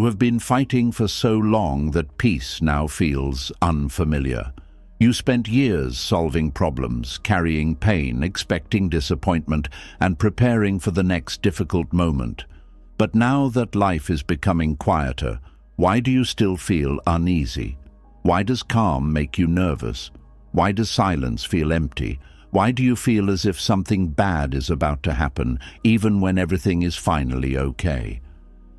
You have been fighting for so long that peace now feels unfamiliar. You spent years solving problems, carrying pain, expecting disappointment, and preparing for the next difficult moment. But now that life is becoming quieter, why do you still feel uneasy? Why does calm make you nervous? Why does silence feel empty? Why do you feel as if something bad is about to happen, even when everything is finally okay?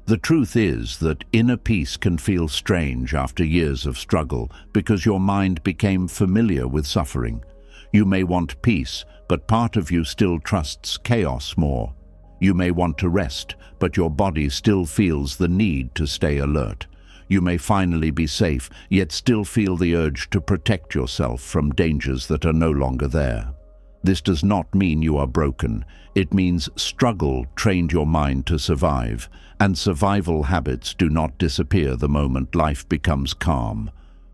The truth is that inner peace can feel strange after years of struggle because your mind became familiar with suffering. You may want peace, but part of you still trusts chaos more. You may want to rest, but your body still feels the need to stay alert. You may finally be safe, yet still feel the urge to protect yourself from dangers that are no longer there. This does not mean you are broken. It means struggle trained your mind to survive, and survival habits do not disappear the moment life becomes calm.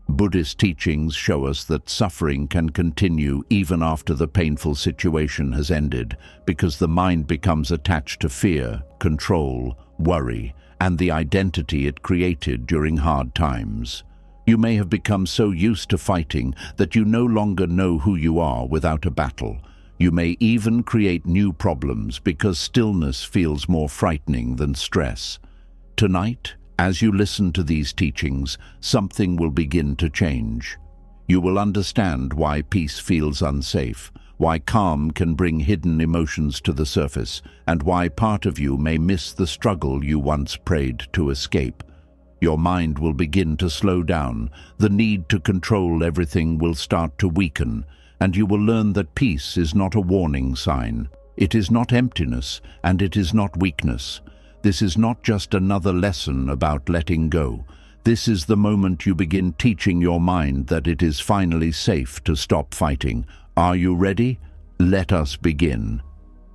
Buddhist teachings show us that suffering can continue even after the painful situation has ended, because the mind becomes attached to fear, control, worry, and the identity it created during hard times. You may have become so used to fighting that you no longer know who you are without a battle. You may even create new problems because stillness feels more frightening than stress. Tonight, as you listen to these teachings, something will begin to change. You will understand why peace feels unsafe, why calm can bring hidden emotions to the surface, and why part of you may miss the struggle you once prayed to escape. Your mind will begin to slow down, the need to control everything will start to weaken, and you will learn that peace is not a warning sign. It is not emptiness, and it is not weakness. This is not just another lesson about letting go. This is the moment you begin teaching your mind that it is finally safe to stop fighting. Are you ready? Let us begin.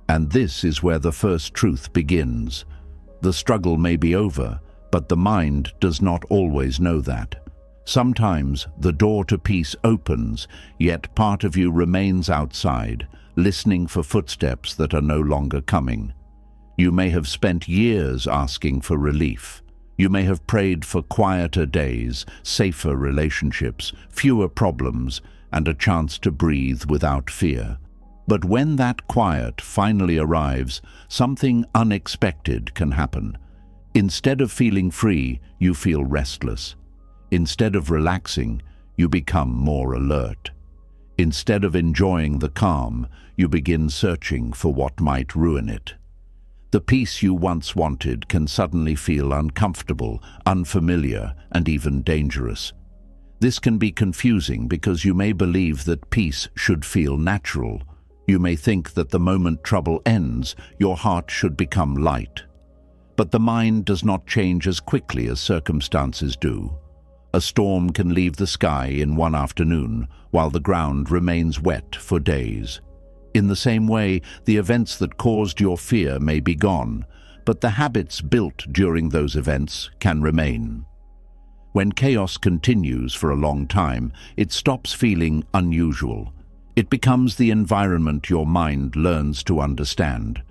And this is where the first truth begins. The struggle may be over, but the mind does not always know that. Sometimes the door to peace opens, yet part of you remains outside, listening for footsteps that are no longer coming. You may have spent years asking for relief. You may have prayed for quieter days, safer relationships, fewer problems, and a chance to breathe without fear. But when that quiet finally arrives, something unexpected can happen. Instead of feeling free, you feel restless. Instead of relaxing, you become more alert. Instead of enjoying the calm, you begin searching for what might ruin it. The peace you once wanted can suddenly feel uncomfortable, unfamiliar, and even dangerous. This can be confusing because you may believe that peace should feel natural. You may think that the moment trouble ends, your heart should become light. But the mind does not change as quickly as circumstances do. A storm can leave the sky in one afternoon, while the ground remains wet for days. In the same way, the events that caused your fear may be gone, but the habits built during those events can remain. When chaos continues for a long time, it stops feeling unusual. It becomes the environment your mind learns to understand.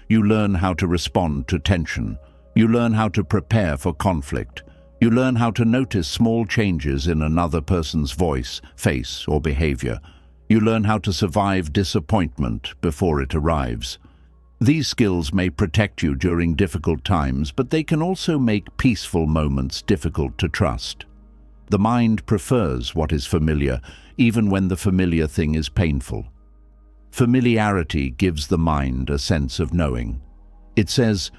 You learn how to respond to tension. You learn how to prepare for conflict. You learn how to notice small changes in another person's voice, face, or behavior. You learn how to survive disappointment before it arrives. These skills may protect you during difficult times, but they can also make peaceful moments difficult to trust. The mind prefers what is familiar, even when the familiar thing is painful. Familiarity gives the mind a sense of knowing. It says,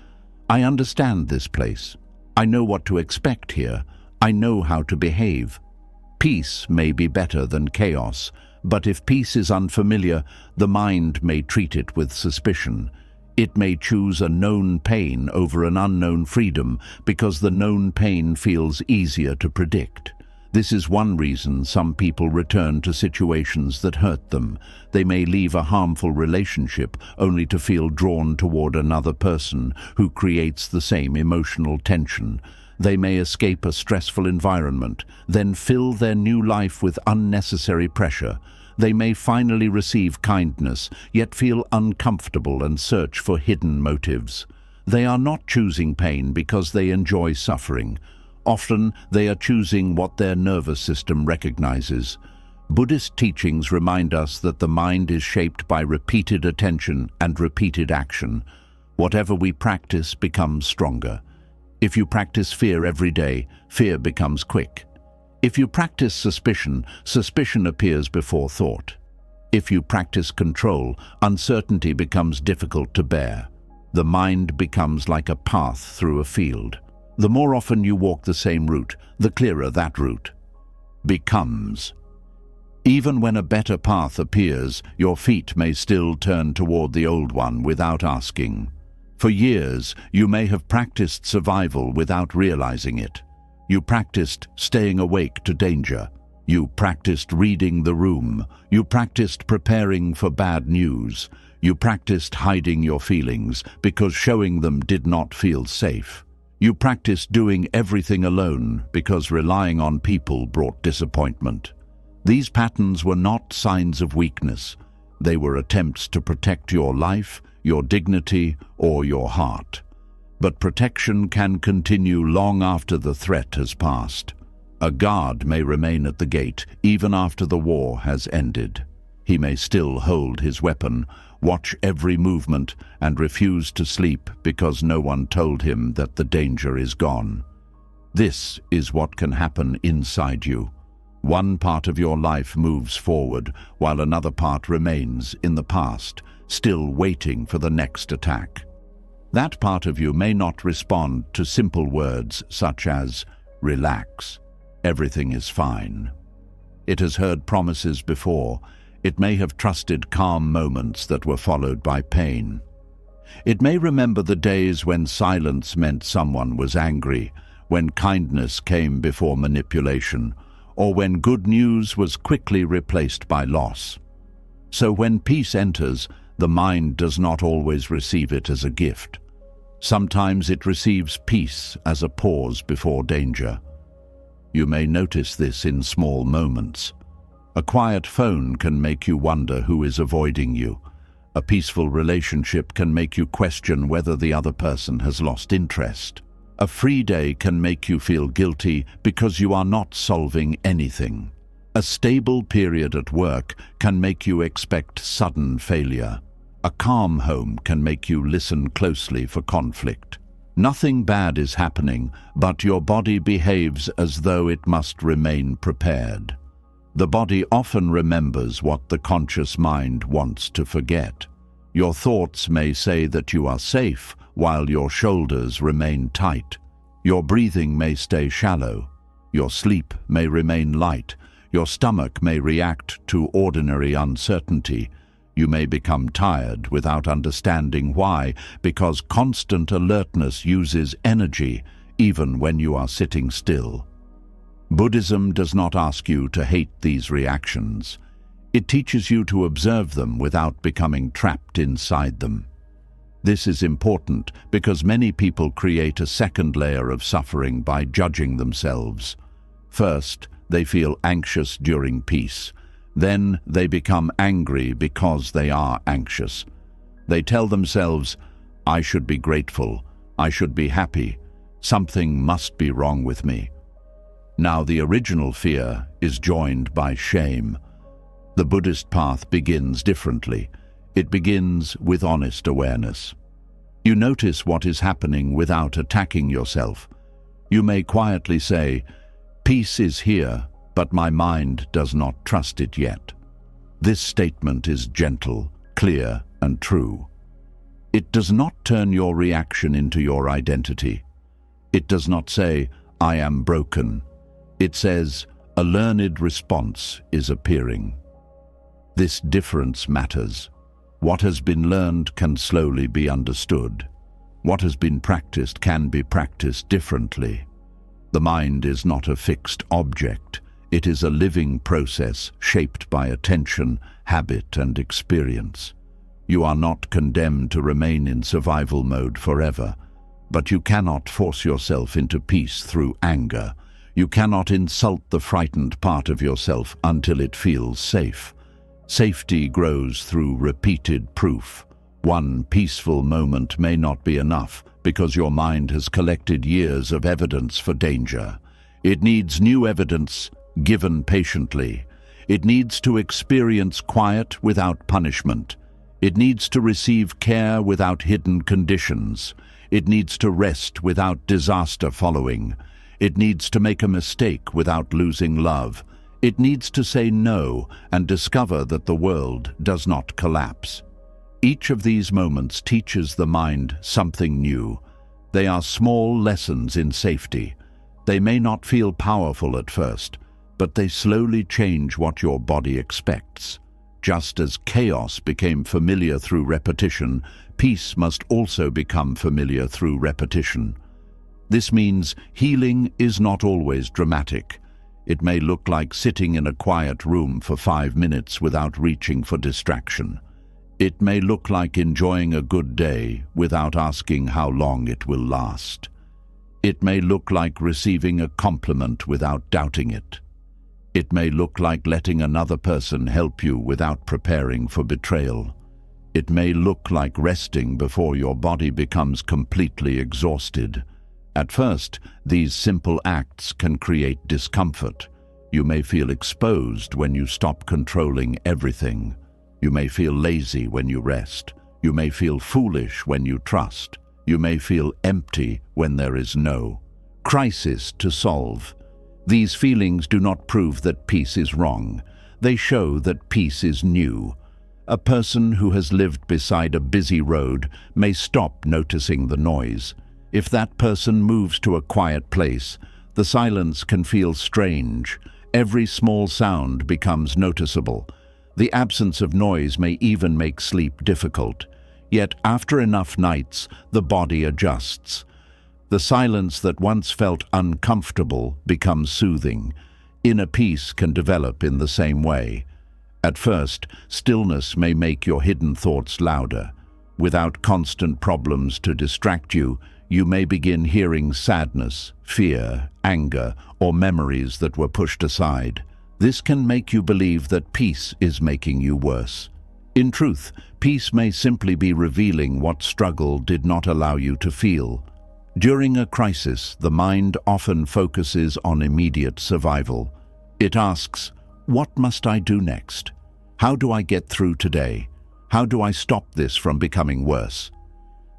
"I understand this place. I know what to expect here. I know how to behave." Peace may be better than chaos, but if peace is unfamiliar, the mind may treat it with suspicion. It may choose a known pain over an unknown freedom because the known pain feels easier to predict. This is one reason some people return to situations that hurt them. They may leave a harmful relationship only to feel drawn toward another person who creates the same emotional tension. They may escape a stressful environment, then fill their new life with unnecessary pressure. They may finally receive kindness, yet feel uncomfortable and search for hidden motives. They are not choosing pain because they enjoy suffering. Often, they are choosing what their nervous system recognizes. Buddhist teachings remind us that the mind is shaped by repeated attention and repeated action. Whatever we practice becomes stronger. If you practice fear every day, fear becomes quick. If you practice suspicion, suspicion appears before thought. If you practice control, uncertainty becomes difficult to bear. The mind becomes like a path through a field. The more often you walk the same route, the clearer that route becomes. Even when a better path appears, your feet may still turn toward the old one without asking. For years, you may have practiced survival without realizing it. You practiced staying awake to danger. You practiced reading the room. You practiced preparing for bad news. You practiced hiding your feelings because showing them did not feel safe. You practiced doing everything alone because relying on people brought disappointment. These patterns were not signs of weakness. They were attempts to protect your life, your dignity, or your heart. But protection can continue long after the threat has passed. A guard may remain at the gate even after the war has ended. He may still hold his weapon, watch every movement, and refuse to sleep because no one told him that the danger is gone. This is what can happen inside you. One part of your life moves forward, while another part remains in the past, still waiting for the next attack. That part of you may not respond to simple words such as, "Relax, everything is fine." It has heard promises before. It may have trusted calm moments that were followed by pain. It may remember the days when silence meant someone was angry, when kindness came before manipulation, or when good news was quickly replaced by loss. So when peace enters, the mind does not always receive it as a gift. Sometimes it receives peace as a pause before danger. You may notice this in small moments. A quiet phone can make you wonder who is avoiding you. A peaceful relationship can make you question whether the other person has lost interest. A free day can make you feel guilty because you are not solving anything. A stable period at work can make you expect sudden failure. A calm home can make you listen closely for conflict. Nothing bad is happening, but your body behaves as though it must remain prepared. The body often remembers what the conscious mind wants to forget. Your thoughts may say that you are safe, while your shoulders remain tight. Your breathing may stay shallow. Your sleep may remain light. Your stomach may react to ordinary uncertainty. You may become tired without understanding why, because constant alertness uses energy, even when you are sitting still. Buddhism does not ask you to hate these reactions. It teaches you to observe them without becoming trapped inside them. This is important because many people create a second layer of suffering by judging themselves. First, they feel anxious during peace. Then they become angry because they are anxious. They tell themselves, "I should be grateful, I should be happy, something must be wrong with me." Now the original fear is joined by shame. The Buddhist path begins differently. It begins with honest awareness. You notice what is happening without attacking yourself. You may quietly say, "Peace is here, but my mind does not trust it yet." This statement is gentle, clear, and true. It does not turn your reaction into your identity. It does not say, "I am broken." It says, "A learned response is appearing." This difference matters. What has been learned can slowly be understood. What has been practiced can be practiced differently. The mind is not a fixed object. It is a living process shaped by attention, habit, and experience. You are not condemned to remain in survival mode forever, but you cannot force yourself into peace through anger. You cannot insult the frightened part of yourself until it feels safe. Safety grows through repeated proof. One peaceful moment may not be enough, because your mind has collected years of evidence for danger. It needs new evidence, given patiently. It needs to experience quiet without punishment. It needs to receive care without hidden conditions. It needs to rest without disaster following. It needs to make a mistake without losing love. It needs to say no and discover that the world does not collapse. Each of these moments teaches the mind something new. They are small lessons in safety. They may not feel powerful at first, but they slowly change what your body expects. Just as chaos became familiar through repetition, peace must also become familiar through repetition. This means healing is not always dramatic. It may look like sitting in a quiet room for 5 minutes without reaching for distraction. It may look like enjoying a good day without asking how long it will last. It may look like receiving a compliment without doubting it. It may look like letting another person help you without preparing for betrayal. It may look like resting before your body becomes completely exhausted. At first, these simple acts can create discomfort. You may feel exposed when you stop controlling everything. You may feel lazy when you rest. You may feel foolish when you trust. You may feel empty when there is no crisis to solve. These feelings do not prove that peace is wrong. They show that peace is new. A person who has lived beside a busy road may stop noticing the noise. If that person moves to a quiet place, the silence can feel strange. Every small sound becomes noticeable. The absence of noise may even make sleep difficult. Yet after enough nights, the body adjusts. The silence that once felt uncomfortable becomes soothing. Inner peace can develop in the same way. At first, stillness may make your hidden thoughts louder. Without constant problems to distract you, you may begin hearing sadness, fear, anger, or memories that were pushed aside. This can make you believe that peace is making you worse. In truth, peace may simply be revealing what struggle did not allow you to feel. During a crisis, the mind often focuses on immediate survival. It asks, "What must I do next? How do I get through today? How do I stop this from becoming worse?"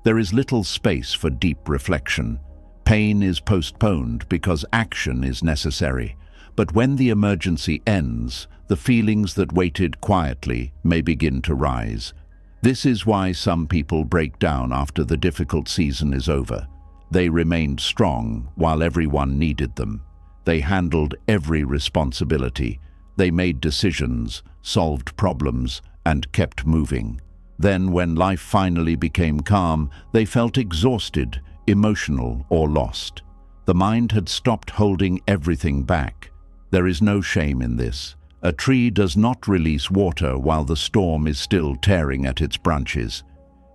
There is little space for deep reflection. Pain is postponed because action is necessary. But when the emergency ends, the feelings that waited quietly may begin to rise. This is why some people break down after the difficult season is over. They remained strong while everyone needed them. They handled every responsibility. They made decisions, solved problems, and kept moving. Then, when life finally became calm, they felt exhausted, emotional, or lost. The mind had stopped holding everything back. There is no shame in this. A tree does not release water while the storm is still tearing at its branches.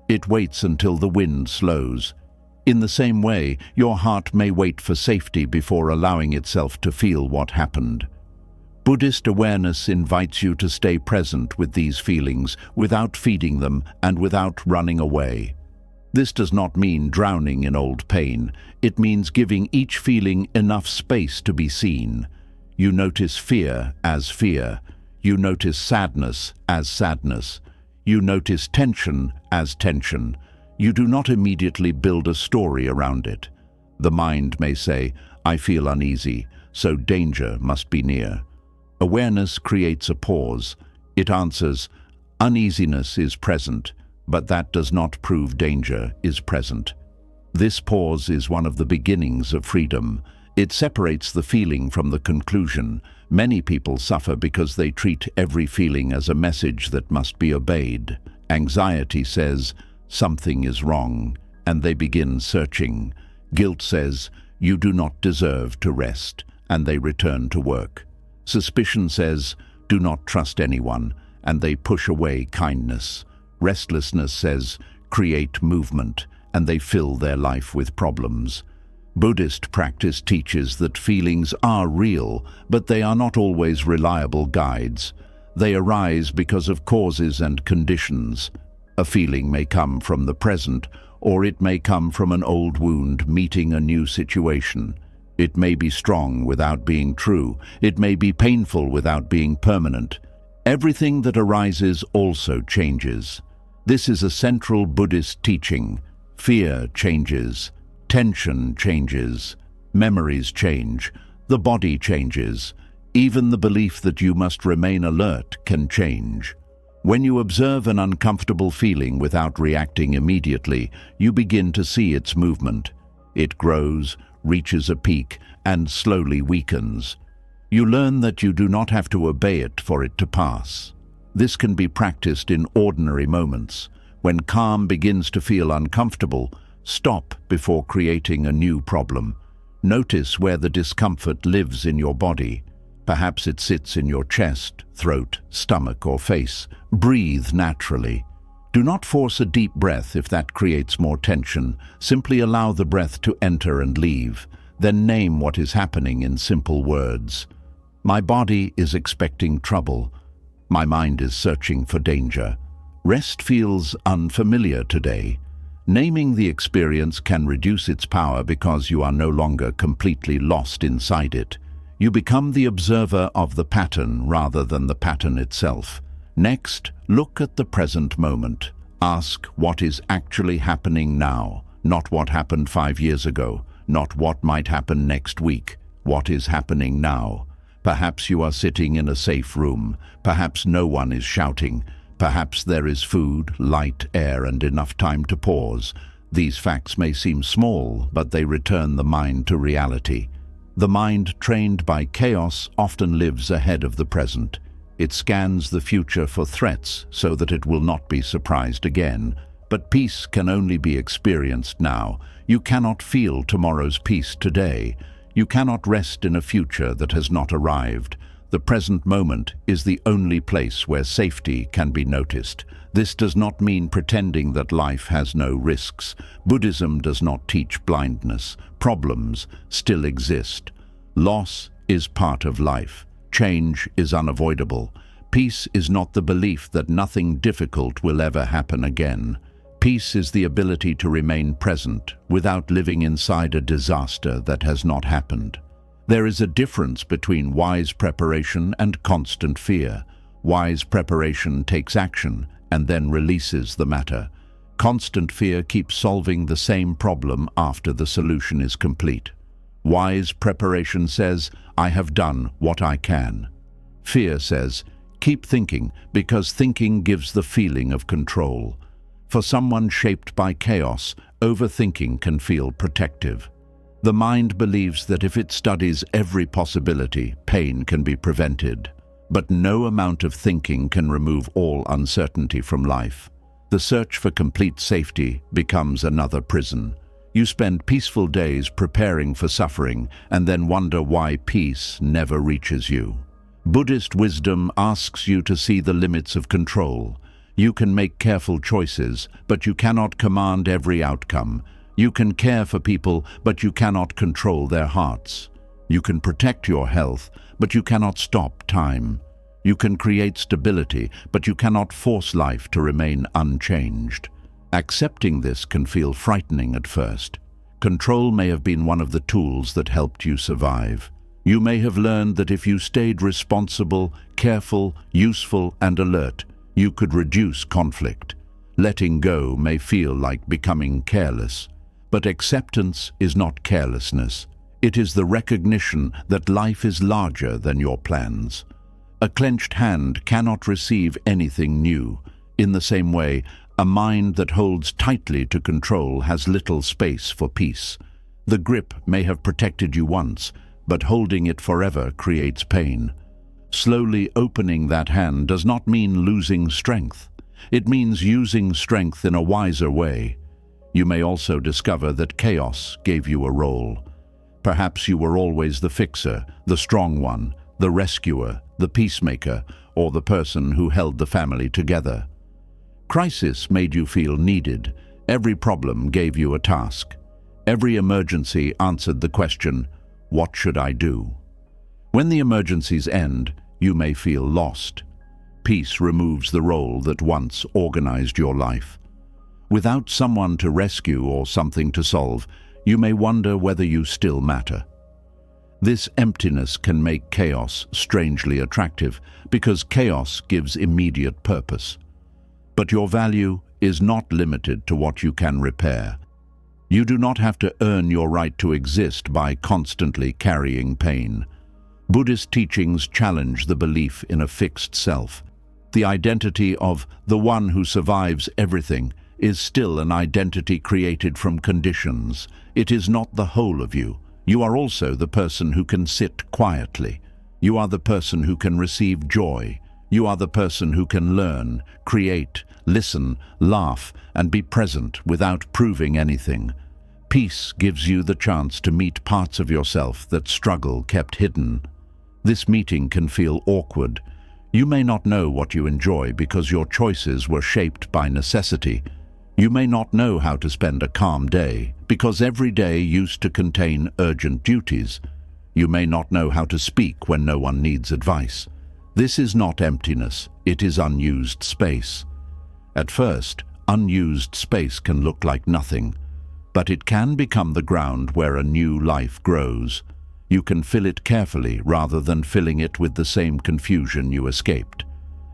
It waits until the wind slows. In the same way, your heart may wait for safety before allowing itself to feel what happened. Buddhist awareness invites you to stay present with these feelings without feeding them and without running away. This does not mean drowning in old pain. It means giving each feeling enough space to be seen. You notice fear as fear. You notice sadness as sadness. You notice tension as tension. You do not immediately build a story around it. The mind may say, "I feel uneasy, so danger must be near." Awareness creates a pause. It answers, "Uneasiness is present, but that does not prove danger is present." This pause is one of the beginnings of freedom. It separates the feeling from the conclusion. Many people suffer because they treat every feeling as a message that must be obeyed. Anxiety says, "Something is wrong," and they begin searching. Guilt says, "You do not deserve to rest," and they return to work. Suspicion says, "Do not trust anyone," and they push away kindness. Restlessness says, "Create movement," and they fill their life with problems. Buddhist practice teaches that feelings are real, but they are not always reliable guides. They arise because of causes and conditions. A feeling may come from the present, or it may come from an old wound meeting a new situation. It may be strong without being true. It may be painful without being permanent. Everything that arises also changes. This is a central Buddhist teaching. Fear changes, tension changes, memories change, the body changes. Even the belief that you must remain alert can change. When you observe an uncomfortable feeling without reacting immediately, you begin to see its movement. It grows, reaches a peak, and slowly weakens. You learn that you do not have to obey it for it to pass. This can be practiced in ordinary moments. When calm begins to feel uncomfortable, stop before creating a new problem. Notice where the discomfort lives in your body. Perhaps it sits in your chest, throat, stomach, or face. Breathe naturally. Do not force a deep breath if that creates more tension. Simply allow the breath to enter and leave. Then name what is happening in simple words. My body is expecting trouble. My mind is searching for danger. Rest feels unfamiliar today. Naming the experience can reduce its power because you are no longer completely lost inside it. You become the observer of the pattern rather than the pattern itself. Next, look at the present moment. Ask what is actually happening now, not what happened 5 years ago, not what might happen next week. What is happening now? Perhaps you are sitting in a safe room. Perhaps no one is shouting. Perhaps there is food, light, air, and enough time to pause. These facts may seem small, but they return the mind to reality. The mind trained by chaos often lives ahead of the present. It scans the future for threats so that it will not be surprised again. But peace can only be experienced now. You cannot feel tomorrow's peace today. You cannot rest in a future that has not arrived. The present moment is the only place where safety can be noticed. This does not mean pretending that life has no risks. Buddhism does not teach blindness. Problems still exist. Loss is part of life. Change is unavoidable. Peace is not the belief that nothing difficult will ever happen again. Peace is the ability to remain present without living inside a disaster that has not happened. There is a difference between wise preparation and constant fear. Wise preparation takes action and then releases the matter. Constant fear keeps solving the same problem after the solution is complete. Wise preparation says, I have done what I can. Fear says, keep thinking, because thinking gives the feeling of control. For someone shaped by chaos, overthinking can feel protective. The mind believes that if it studies every possibility, pain can be prevented. But no amount of thinking can remove all uncertainty from life. The search for complete safety becomes another prison. You spend peaceful days preparing for suffering and then wonder why peace never reaches you. Buddhist wisdom asks you to see the limits of control. You can make careful choices, but you cannot command every outcome. You can care for people, but you cannot control their hearts. You can protect your health, but you cannot stop time. You can create stability, but you cannot force life to remain unchanged. Accepting this can feel frightening at first. Control may have been one of the tools that helped you survive. You may have learned that if you stayed responsible, careful, useful, and alert, you could reduce conflict. Letting go may feel like becoming careless. But acceptance is not carelessness. It is the recognition that life is larger than your plans. A clenched hand cannot receive anything new. In the same way, a mind that holds tightly to control has little space for peace. The grip may have protected you once, but holding it forever creates pain. Slowly opening that hand does not mean losing strength. It means using strength in a wiser way. You may also discover that chaos gave you a role. Perhaps you were always the fixer, the strong one, the rescuer, the peacemaker, or the person who held the family together. Crisis made you feel needed. Every problem gave you a task. Every emergency answered the question, what should I do? When the emergencies end, you may feel lost. Peace removes the role that once organized your life. Without someone to rescue or something to solve, you may wonder whether you still matter. This emptiness can make chaos strangely attractive because chaos gives immediate purpose. But your value is not limited to what you can repair. You do not have to earn your right to exist by constantly carrying pain. Buddhist teachings challenge the belief in a fixed self. The identity of the one who survives everything is still an identity created from conditions. It is not the whole of you. You are also the person who can sit quietly. You are the person who can receive joy. You are the person who can learn, create, listen, laugh, and be present without proving anything. Peace gives you the chance to meet parts of yourself that struggle kept hidden. This meeting can feel awkward. You may not know what you enjoy because your choices were shaped by necessity. You may not know how to spend a calm day because every day used to contain urgent duties. You may not know how to speak when no one needs advice. This is not emptiness, it is unused space. At first, unused space can look like nothing, but it can become the ground where a new life grows. You can fill it carefully rather than filling it with the same confusion you escaped.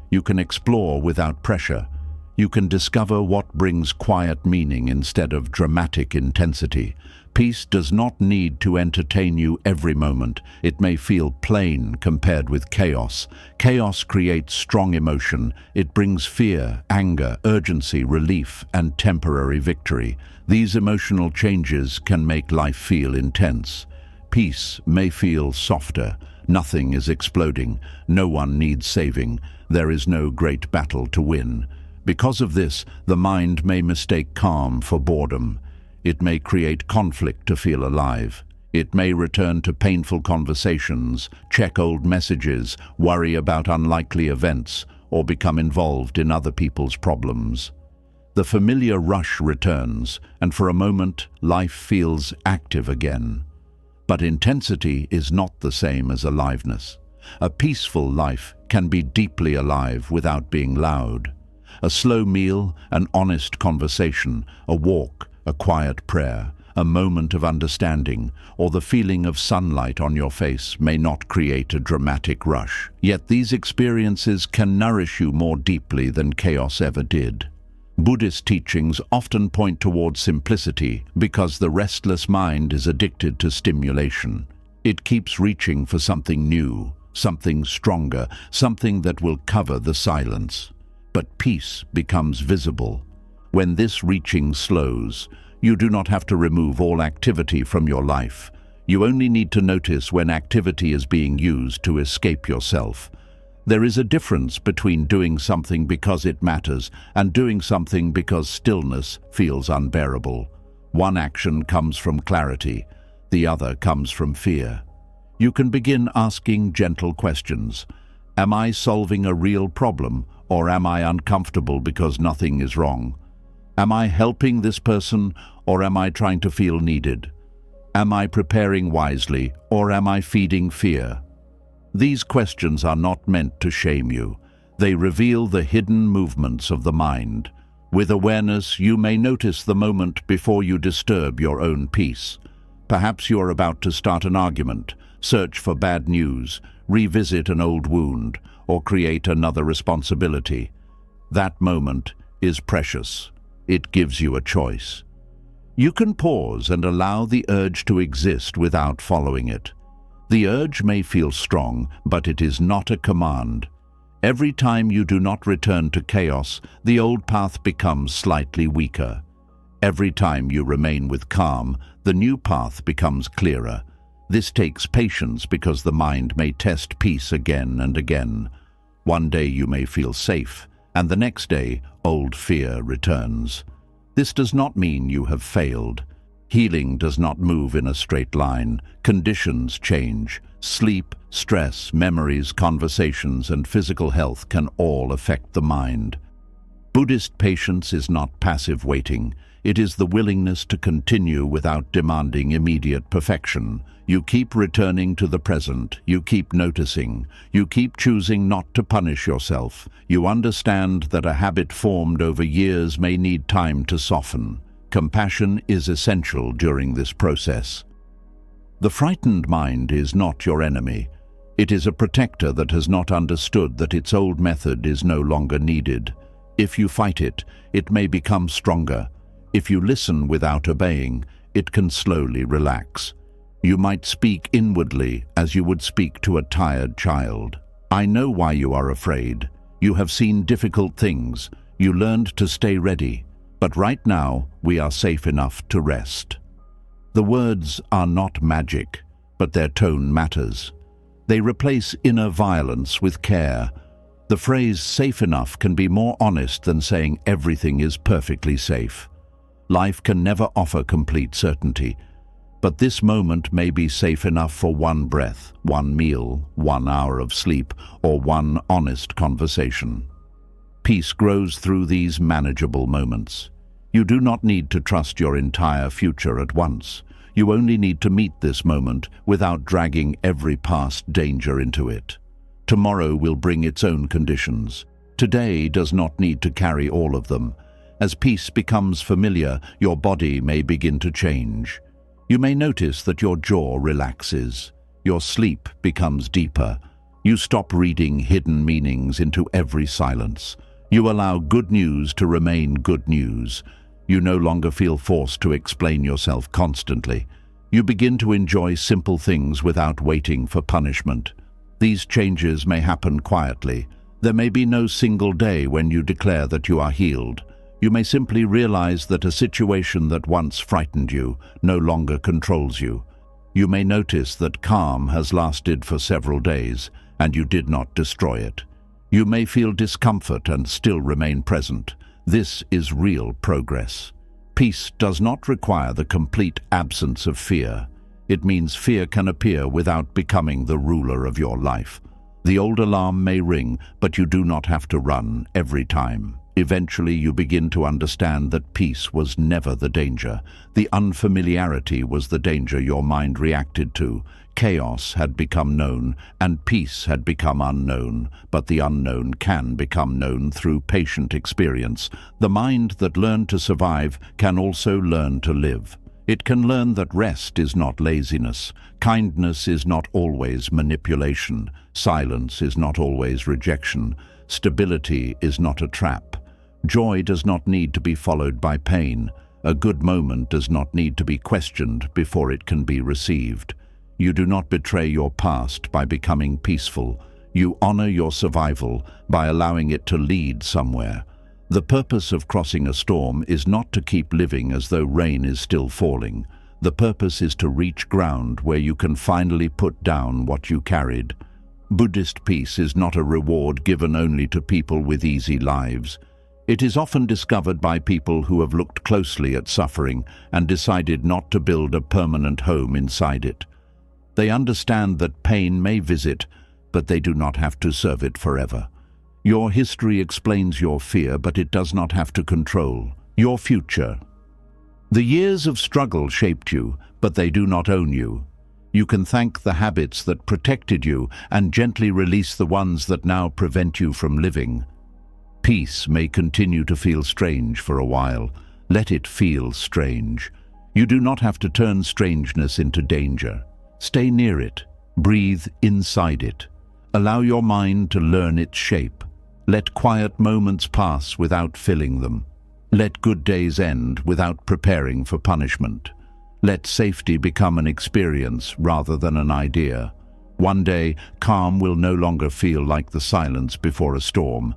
You can explore without pressure. You can discover what brings quiet meaning instead of dramatic intensity. Peace does not need to entertain you every moment. It may feel plain compared with chaos. Chaos creates strong emotion. It brings fear, anger, urgency, relief, and temporary victory. These emotional changes can make life feel intense. Peace may feel softer. Nothing is exploding. No one needs saving. There is no great battle to win. Because of this, the mind may mistake calm for boredom. It may create conflict to feel alive. It may return to painful conversations, check old messages, worry about unlikely events, or become involved in other people's problems. The familiar rush returns, and for a moment, life feels active again. But intensity is not the same as aliveness. A peaceful life can be deeply alive without being loud. A slow meal, an honest conversation, a walk, a quiet prayer, a moment of understanding, or the feeling of sunlight on your face may not create a dramatic rush. Yet these experiences can nourish you more deeply than chaos ever did. Buddhist teachings often point towards simplicity because the restless mind is addicted to stimulation. It keeps reaching for something new, something stronger, something that will cover the silence. But peace becomes visible. When this reaching slows, you do not have to remove all activity from your life. You only need to notice when activity is being used to escape yourself. There is a difference between doing something because it matters and doing something because stillness feels unbearable. One action comes from clarity, the other comes from fear. You can begin asking gentle questions. Am I solving a real problem, or am I uncomfortable because nothing is wrong? Am I helping this person, or am I trying to feel needed? Am I preparing wisely, or am I feeding fear? These questions are not meant to shame you. They reveal the hidden movements of the mind. With awareness, you may notice the moment before you disturb your own peace. Perhaps you are about to start an argument, search for bad news, revisit an old wound, or create another responsibility. That moment is precious. It gives you a choice. You can pause and allow the urge to exist without following it. The urge may feel strong, but it is not a command. Every time you do not return to chaos, the old path becomes slightly weaker. Every time you remain with calm, the new path becomes clearer. This takes patience because the mind may test peace again and again. One day you may feel safe, and the next day old fear returns. This does not mean you have failed. Healing does not move in a straight line. Conditions change. Sleep, stress, memories, conversations, and physical health can all affect the mind. Buddhist patience is not passive waiting. It is the willingness to continue without demanding immediate perfection. You keep returning to the present. You keep noticing. You keep choosing not to punish yourself. You understand that a habit formed over years may need time to soften. Compassion is essential during this process. The frightened mind is not your enemy. It is a protector that has not understood that its old method is no longer needed. If you fight it, it may become stronger. If you listen without obeying, it can slowly relax. You might speak inwardly as you would speak to a tired child. I know why you are afraid. You have seen difficult things. You learned to stay ready. But right now, we are safe enough to rest. The words are not magic, but their tone matters. They replace inner violence with care. The phrase "safe enough" can be more honest than saying everything is perfectly safe. Life can never offer complete certainty, but this moment may be safe enough for one breath, one meal, 1 hour of sleep, or one honest conversation. Peace grows through these manageable moments. You do not need to trust your entire future at once. You only need to meet this moment without dragging every past danger into it. Tomorrow will bring its own conditions. Today does not need to carry all of them. As peace becomes familiar, your body may begin to change. You may notice that your jaw relaxes. Your sleep becomes deeper. You stop reading hidden meanings into every silence. You allow good news to remain good news. You no longer feel forced to explain yourself constantly. You begin to enjoy simple things without waiting for punishment. These changes may happen quietly. There may be no single day when you declare that you are healed. You may simply realize that a situation that once frightened you no longer controls you. You may notice that calm has lasted for several days and you did not destroy it. You may feel discomfort and still remain present. This is real progress. Peace does not require the complete absence of fear. It means fear can appear without becoming the ruler of your life. The old alarm may ring, but you do not have to run every time. Eventually, you begin to understand that peace was never the danger. The unfamiliarity was the danger your mind reacted to. Chaos had become known, and peace had become unknown. But the unknown can become known through patient experience. The mind that learned to survive can also learn to live. It can learn that rest is not laziness. Kindness is not always manipulation. Silence is not always rejection. Stability is not a trap. Joy does not need to be followed by pain. A good moment does not need to be questioned before it can be received. You do not betray your past by becoming peaceful. You honor your survival by allowing it to lead somewhere. The purpose of crossing a storm is not to keep living as though rain is still falling. The purpose is to reach ground where you can finally put down what you carried. Buddhist peace is not a reward given only to people with easy lives. It is often discovered by people who have looked closely at suffering and decided not to build a permanent home inside it. They understand that pain may visit, but they do not have to serve it forever. Your history explains your fear, but it does not have to control your future. The years of struggle shaped you, but they do not own you. You can thank the habits that protected you and gently release the ones that now prevent you from living. Peace may continue to feel strange for a while. Let it feel strange. You do not have to turn strangeness into danger. Stay near it. Breathe inside it. Allow your mind to learn its shape. Let quiet moments pass without filling them. Let good days end without preparing for punishment. Let safety become an experience rather than an idea. One day, calm will no longer feel like the silence before a storm.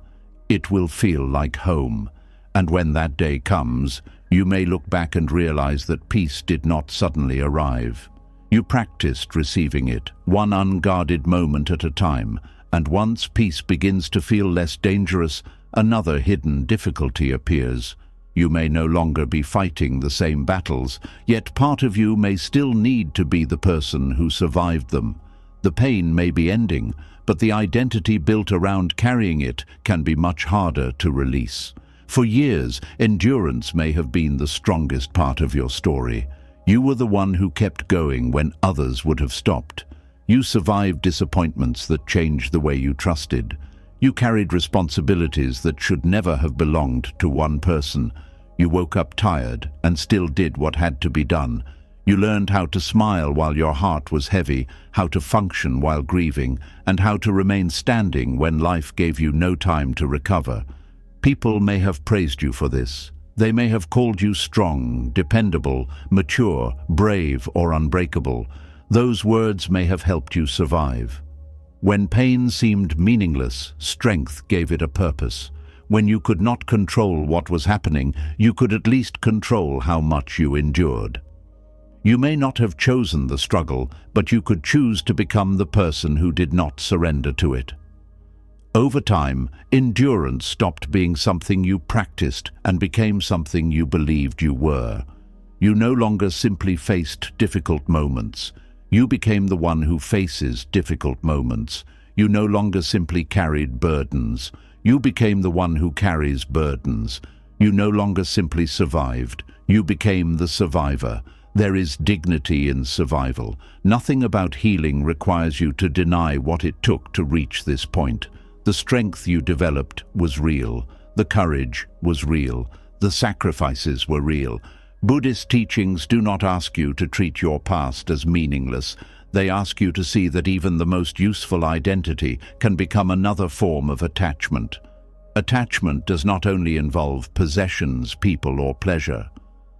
It will feel like home. And when that day comes, you may look back and realize that peace did not suddenly arrive. You practiced receiving it, one unguarded moment at a time, and once peace begins to feel less dangerous, another hidden difficulty appears. You may no longer be fighting the same battles, yet part of you may still need to be the person who survived them. The pain may be ending, but the identity built around carrying it can be much harder to release. For years, endurance may have been the strongest part of your story. You were the one who kept going when others would have stopped. You survived disappointments that changed the way you trusted. You carried responsibilities that should never have belonged to one person. You woke up tired and still did what had to be done. You learned how to smile while your heart was heavy, how to function while grieving, and how to remain standing when life gave you no time to recover. People may have praised you for this. They may have called you strong, dependable, mature, brave, or unbreakable. Those words may have helped you survive. When pain seemed meaningless, strength gave it a purpose. When you could not control what was happening, you could at least control how much you endured. You may not have chosen the struggle, but you could choose to become the person who did not surrender to it. Over time, endurance stopped being something you practiced and became something you believed you were. You no longer simply faced difficult moments. You became the one who faces difficult moments. You no longer simply carried burdens. You became the one who carries burdens. You no longer simply survived. You became the survivor. There is dignity in survival. Nothing about healing requires you to deny what it took to reach this point. The strength you developed was real. The courage was real. The sacrifices were real. Buddhist teachings do not ask you to treat your past as meaningless. They ask you to see that even the most useful identity can become another form of attachment. Attachment does not only involve possessions, people, or pleasure.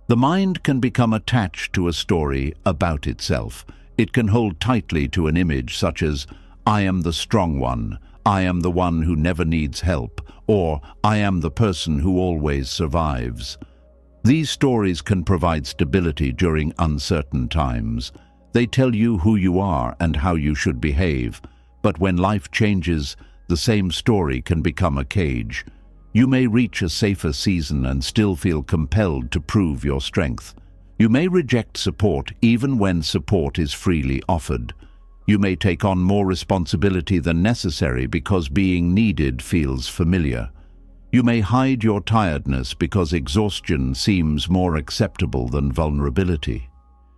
The mind can become attached to a story about itself. It can hold tightly to an image such as, "I am the strong one," "I am the one who never needs help," or "I am the person who always survives." These stories can provide stability during uncertain times. They tell you who you are and how you should behave. But when life changes, the same story can become a cage. You may reach a safer season and still feel compelled to prove your strength. You may reject support even when support is freely offered. You may take on more responsibility than necessary because being needed feels familiar. You may hide your tiredness because exhaustion seems more acceptable than vulnerability.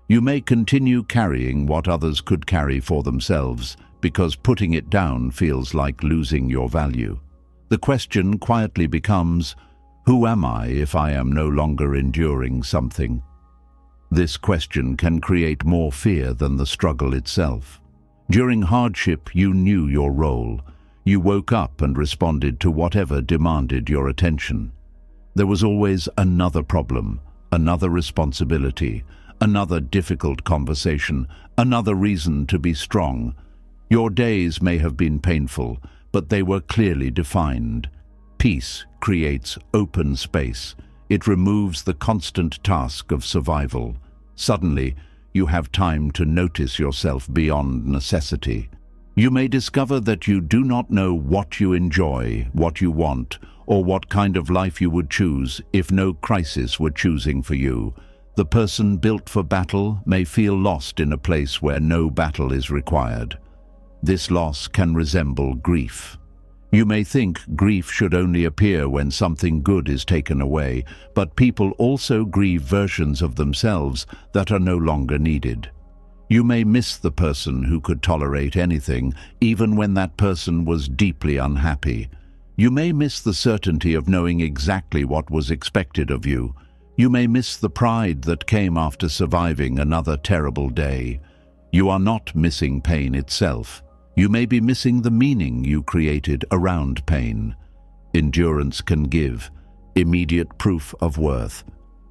You may continue carrying what others could carry for themselves because putting it down feels like losing your value. The question quietly becomes, who am I if I am no longer enduring something? This question can create more fear than the struggle itself. During hardship, you knew your role. You woke up and responded to whatever demanded your attention. There was always another problem, another responsibility, another difficult conversation, another reason to be strong. Your days may have been painful, but they were clearly defined. Peace creates open space. It removes the constant task of survival. Suddenly, you have time to notice yourself beyond necessity. You may discover that you do not know what you enjoy, what you want, or what kind of life you would choose if no crisis were choosing for you. The person built for battle may feel lost in a place where no battle is required. This loss can resemble grief. You may think grief should only appear when something good is taken away, but people also grieve versions of themselves that are no longer needed. You may miss the person who could tolerate anything, even when that person was deeply unhappy. You may miss the certainty of knowing exactly what was expected of you. You may miss the pride that came after surviving another terrible day. You are not missing pain itself. You may be missing the meaning you created around pain. Endurance can give immediate proof of worth.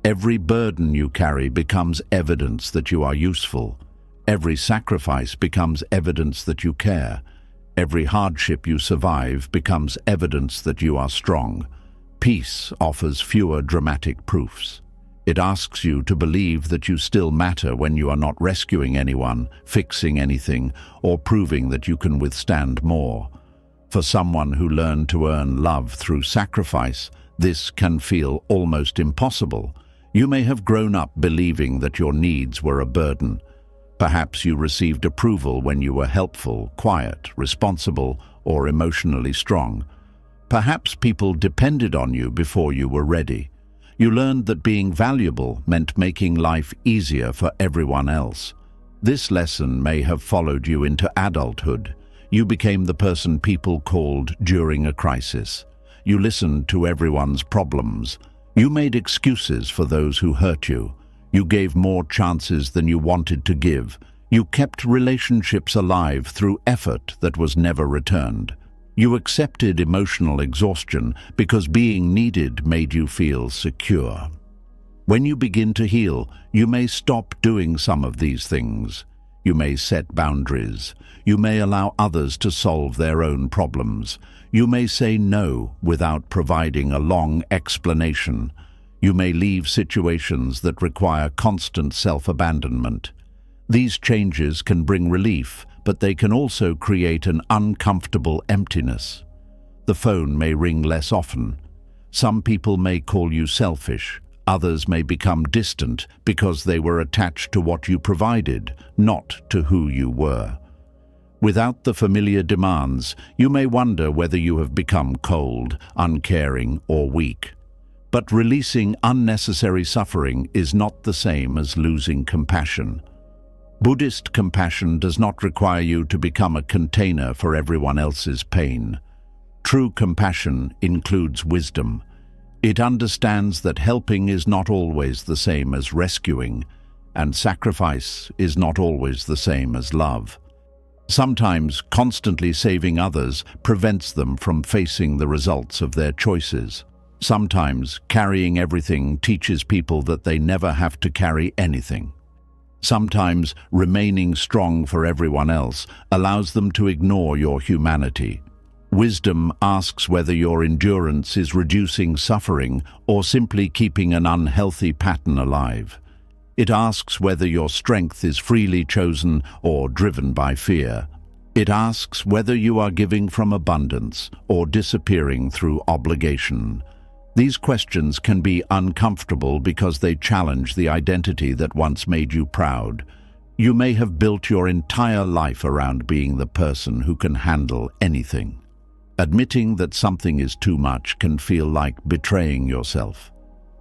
Every burden you carry becomes evidence that you are useful. Every sacrifice becomes evidence that you care. Every hardship you survive becomes evidence that you are strong. Peace offers fewer dramatic proofs. It asks you to believe that you still matter when you are not rescuing anyone, fixing anything, or proving that you can withstand more. For someone who learned to earn love through sacrifice, this can feel almost impossible. You may have grown up believing that your needs were a burden. Perhaps you received approval when you were helpful, quiet, responsible, or emotionally strong. Perhaps people depended on you before you were ready. You learned that being valuable meant making life easier for everyone else. This lesson may have followed you into adulthood. You became the person people called during a crisis. You listened to everyone's problems. You made excuses for those who hurt you. You gave more chances than you wanted to give. You kept relationships alive through effort that was never returned. You accepted emotional exhaustion because being needed made you feel secure. When you begin to heal, you may stop doing some of these things. You may set boundaries. You may allow others to solve their own problems. You may say no without providing a long explanation. You may leave situations that require constant self-abandonment. These changes can bring relief, but they can also create an uncomfortable emptiness. The phone may ring less often. Some people may call you selfish. Others may become distant because they were attached to what you provided, not to who you were. Without the familiar demands, you may wonder whether you have become cold, uncaring, or weak. But releasing unnecessary suffering is not the same as losing compassion. Buddhist compassion does not require you to become a container for everyone else's pain. True compassion includes wisdom. It understands that helping is not always the same as rescuing, and sacrifice is not always the same as love. Sometimes constantly saving others prevents them from facing the results of their choices. Sometimes carrying everything teaches people that they never have to carry anything. Sometimes remaining strong for everyone else allows them to ignore your humanity. Wisdom asks whether your endurance is reducing suffering or simply keeping an unhealthy pattern alive. It asks whether your strength is freely chosen or driven by fear. It asks whether you are giving from abundance or disappearing through obligation. These questions can be uncomfortable because they challenge the identity that once made you proud. You may have built your entire life around being the person who can handle anything. Admitting that something is too much can feel like betraying yourself.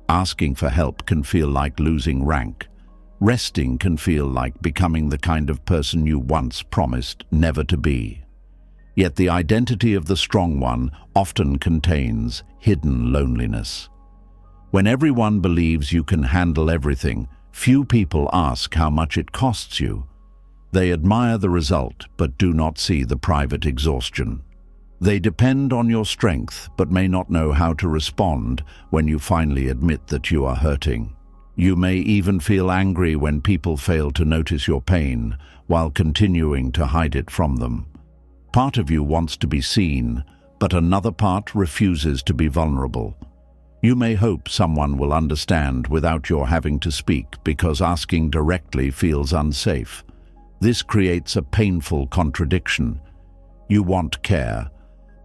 Asking for help can feel like losing rank. Resting can feel like becoming the kind of person you once promised never to be. Yet the identity of the strong one often contains hidden loneliness. When everyone believes you can handle everything, few people ask how much it costs you. They admire the result but do not see the private exhaustion. They depend on your strength but may not know how to respond when you finally admit that you are hurting. You may even feel angry when people fail to notice your pain while continuing to hide it from them. Part of you wants to be seen, but another part refuses to be vulnerable. You may hope someone will understand without your having to speak because asking directly feels unsafe. This creates a painful contradiction. You want care,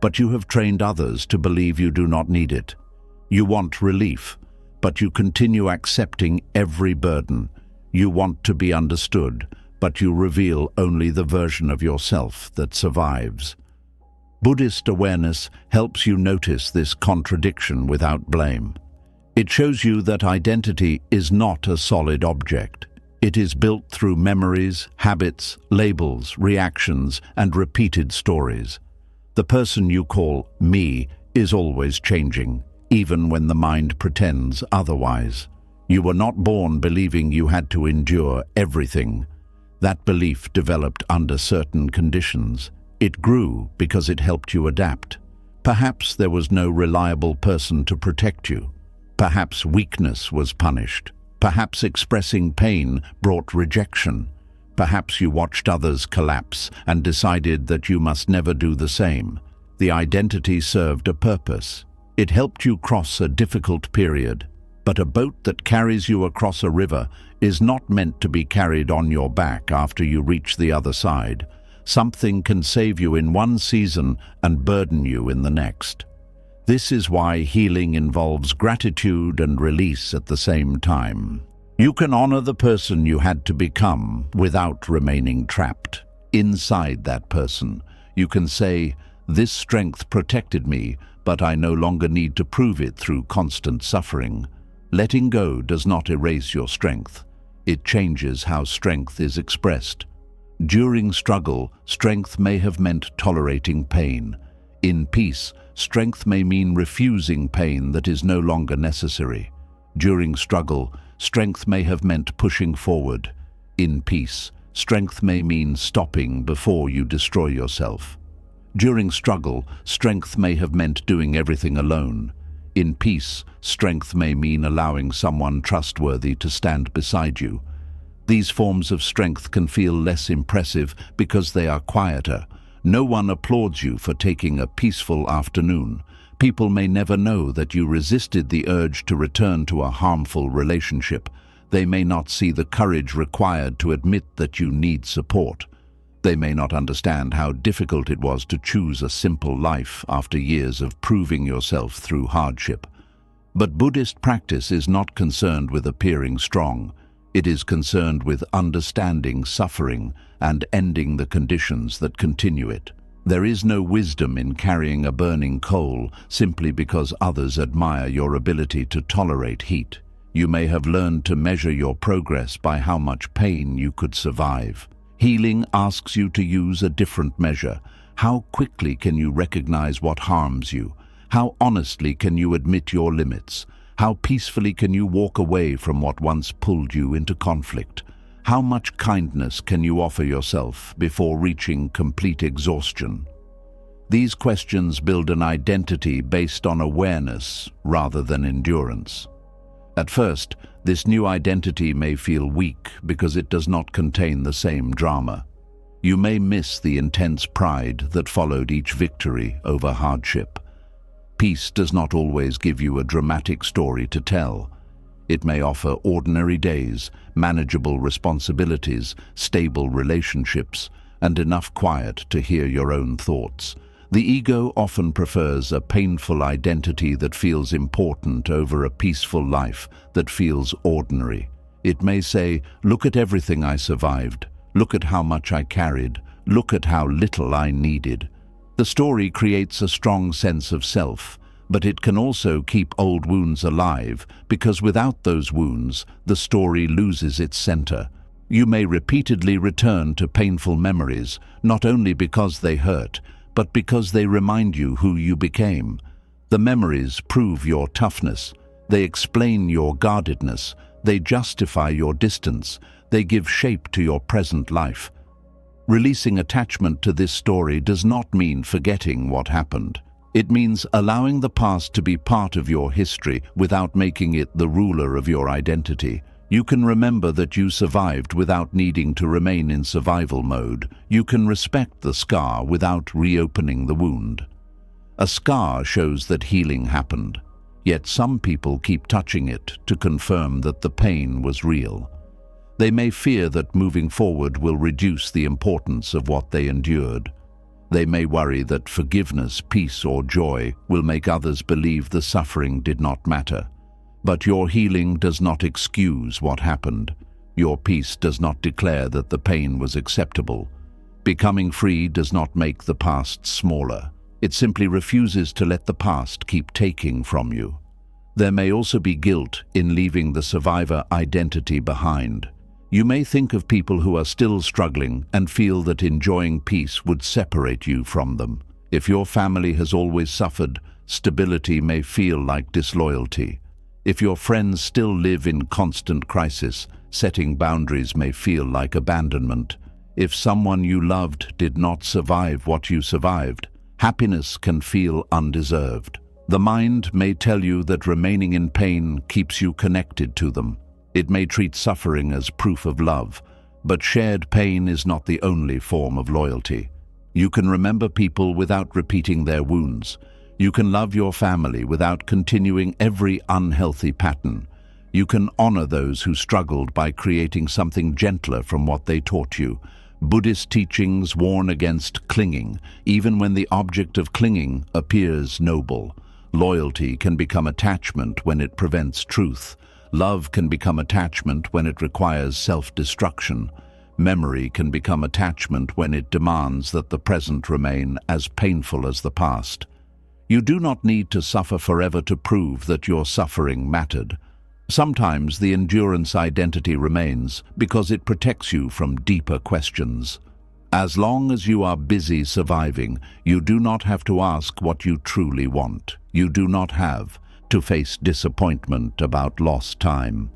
but you have trained others to believe you do not need it. You want relief, but you continue accepting every burden. You want to be understood, but you reveal only the version of yourself that survives. Buddhist awareness helps you notice this contradiction without blame. It shows you that identity is not a solid object. It is built through memories, habits, labels, reactions, and repeated stories. The person you call me is always changing, even when the mind pretends otherwise. You were not born believing you had to endure everything. That belief developed under certain conditions. It grew because it helped you adapt. Perhaps there was no reliable person to protect you. Perhaps weakness was punished. Perhaps expressing pain brought rejection. Perhaps you watched others collapse and decided that you must never do the same. The identity served a purpose. It helped you cross a difficult period. But a boat that carries you across a river is not meant to be carried on your back after you reach the other side. Something can save you in one season and burden you in the next. This is why healing involves gratitude and release at the same time. You can honor the person you had to become without remaining trapped. Inside that person, you can say, "This strength protected me, but I no longer need to prove it through constant suffering. Letting go does not erase your strength. It changes how strength is expressed. During struggle, strength may have meant tolerating pain. In peace, strength may mean refusing pain that is no longer necessary. During struggle, strength may have meant pushing forward. In peace, strength may mean stopping before you destroy yourself. During struggle, strength may have meant doing everything alone. In peace, strength may mean allowing someone trustworthy to stand beside you. These forms of strength can feel less impressive because they are quieter. No one applauds you for taking a peaceful afternoon. People may never know that you resisted the urge to return to a harmful relationship. They may not see the courage required to admit that you need support. They may not understand how difficult it was to choose a simple life after years of proving yourself through hardship. But Buddhist practice is not concerned with appearing strong. It is concerned with understanding suffering and ending the conditions that continue it. There is no wisdom in carrying a burning coal simply because others admire your ability to tolerate heat. You may have learned to measure your progress by how much pain you could survive. Healing asks you to use a different measure. How quickly can you recognize what harms you? How honestly can you admit your limits? How peacefully can you walk away from what once pulled you into conflict? How much kindness can you offer yourself before reaching complete exhaustion? These questions build an identity based on awareness rather than endurance. At first, this new identity may feel weak because it does not contain the same drama. You may miss the intense pride that followed each victory over hardship. Peace does not always give you a dramatic story to tell. It may offer ordinary days, manageable responsibilities, stable relationships, and enough quiet to hear your own thoughts. The ego often prefers a painful identity that feels important over a peaceful life that feels ordinary. It may say, "Look at everything I survived. Look at how much I carried. Look at how little I needed." The story creates a strong sense of self, but it can also keep old wounds alive because without those wounds, the story loses its center. You may repeatedly return to painful memories, not only because they hurt, but because they remind you who you became. The memories prove your toughness. They explain your guardedness. They justify your distance. They give shape to your present life. Releasing attachment to this story does not mean forgetting what happened. It means allowing the past to be part of your history without making it the ruler of your identity. You can remember that you survived without needing to remain in survival mode. You can respect the scar without reopening the wound. A scar shows that healing happened, yet some people keep touching it to confirm that the pain was real. They may fear that moving forward will reduce the importance of what they endured. They may worry that forgiveness, peace, or joy will make others believe the suffering did not matter. But your healing does not excuse what happened. Your peace does not declare that the pain was acceptable. Becoming free does not make the past smaller. It simply refuses to let the past keep taking from you. There may also be guilt in leaving the survivor identity behind. You may think of people who are still struggling and feel that enjoying peace would separate you from them. If your family has always suffered, stability may feel like disloyalty. If your friends still live in constant crisis, setting boundaries may feel like abandonment. If someone you loved did not survive what you survived, happiness can feel undeserved. The mind may tell you that remaining in pain keeps you connected to them. It may treat suffering as proof of love, but shared pain is not the only form of loyalty. You can remember people without repeating their wounds. You can love your family without continuing every unhealthy pattern. You can honor those who struggled by creating something gentler from what they taught you. Buddhist teachings warn against clinging, even when the object of clinging appears noble. Loyalty can become attachment when it prevents truth. Love can become attachment when it requires self-destruction. Memory can become attachment when it demands that the present remain as painful as the past. You do not need to suffer forever to prove that your suffering mattered. Sometimes the endurance identity remains because it protects you from deeper questions. As long as you are busy surviving, you do not have to ask what you truly want. You do not have to face disappointment about lost time.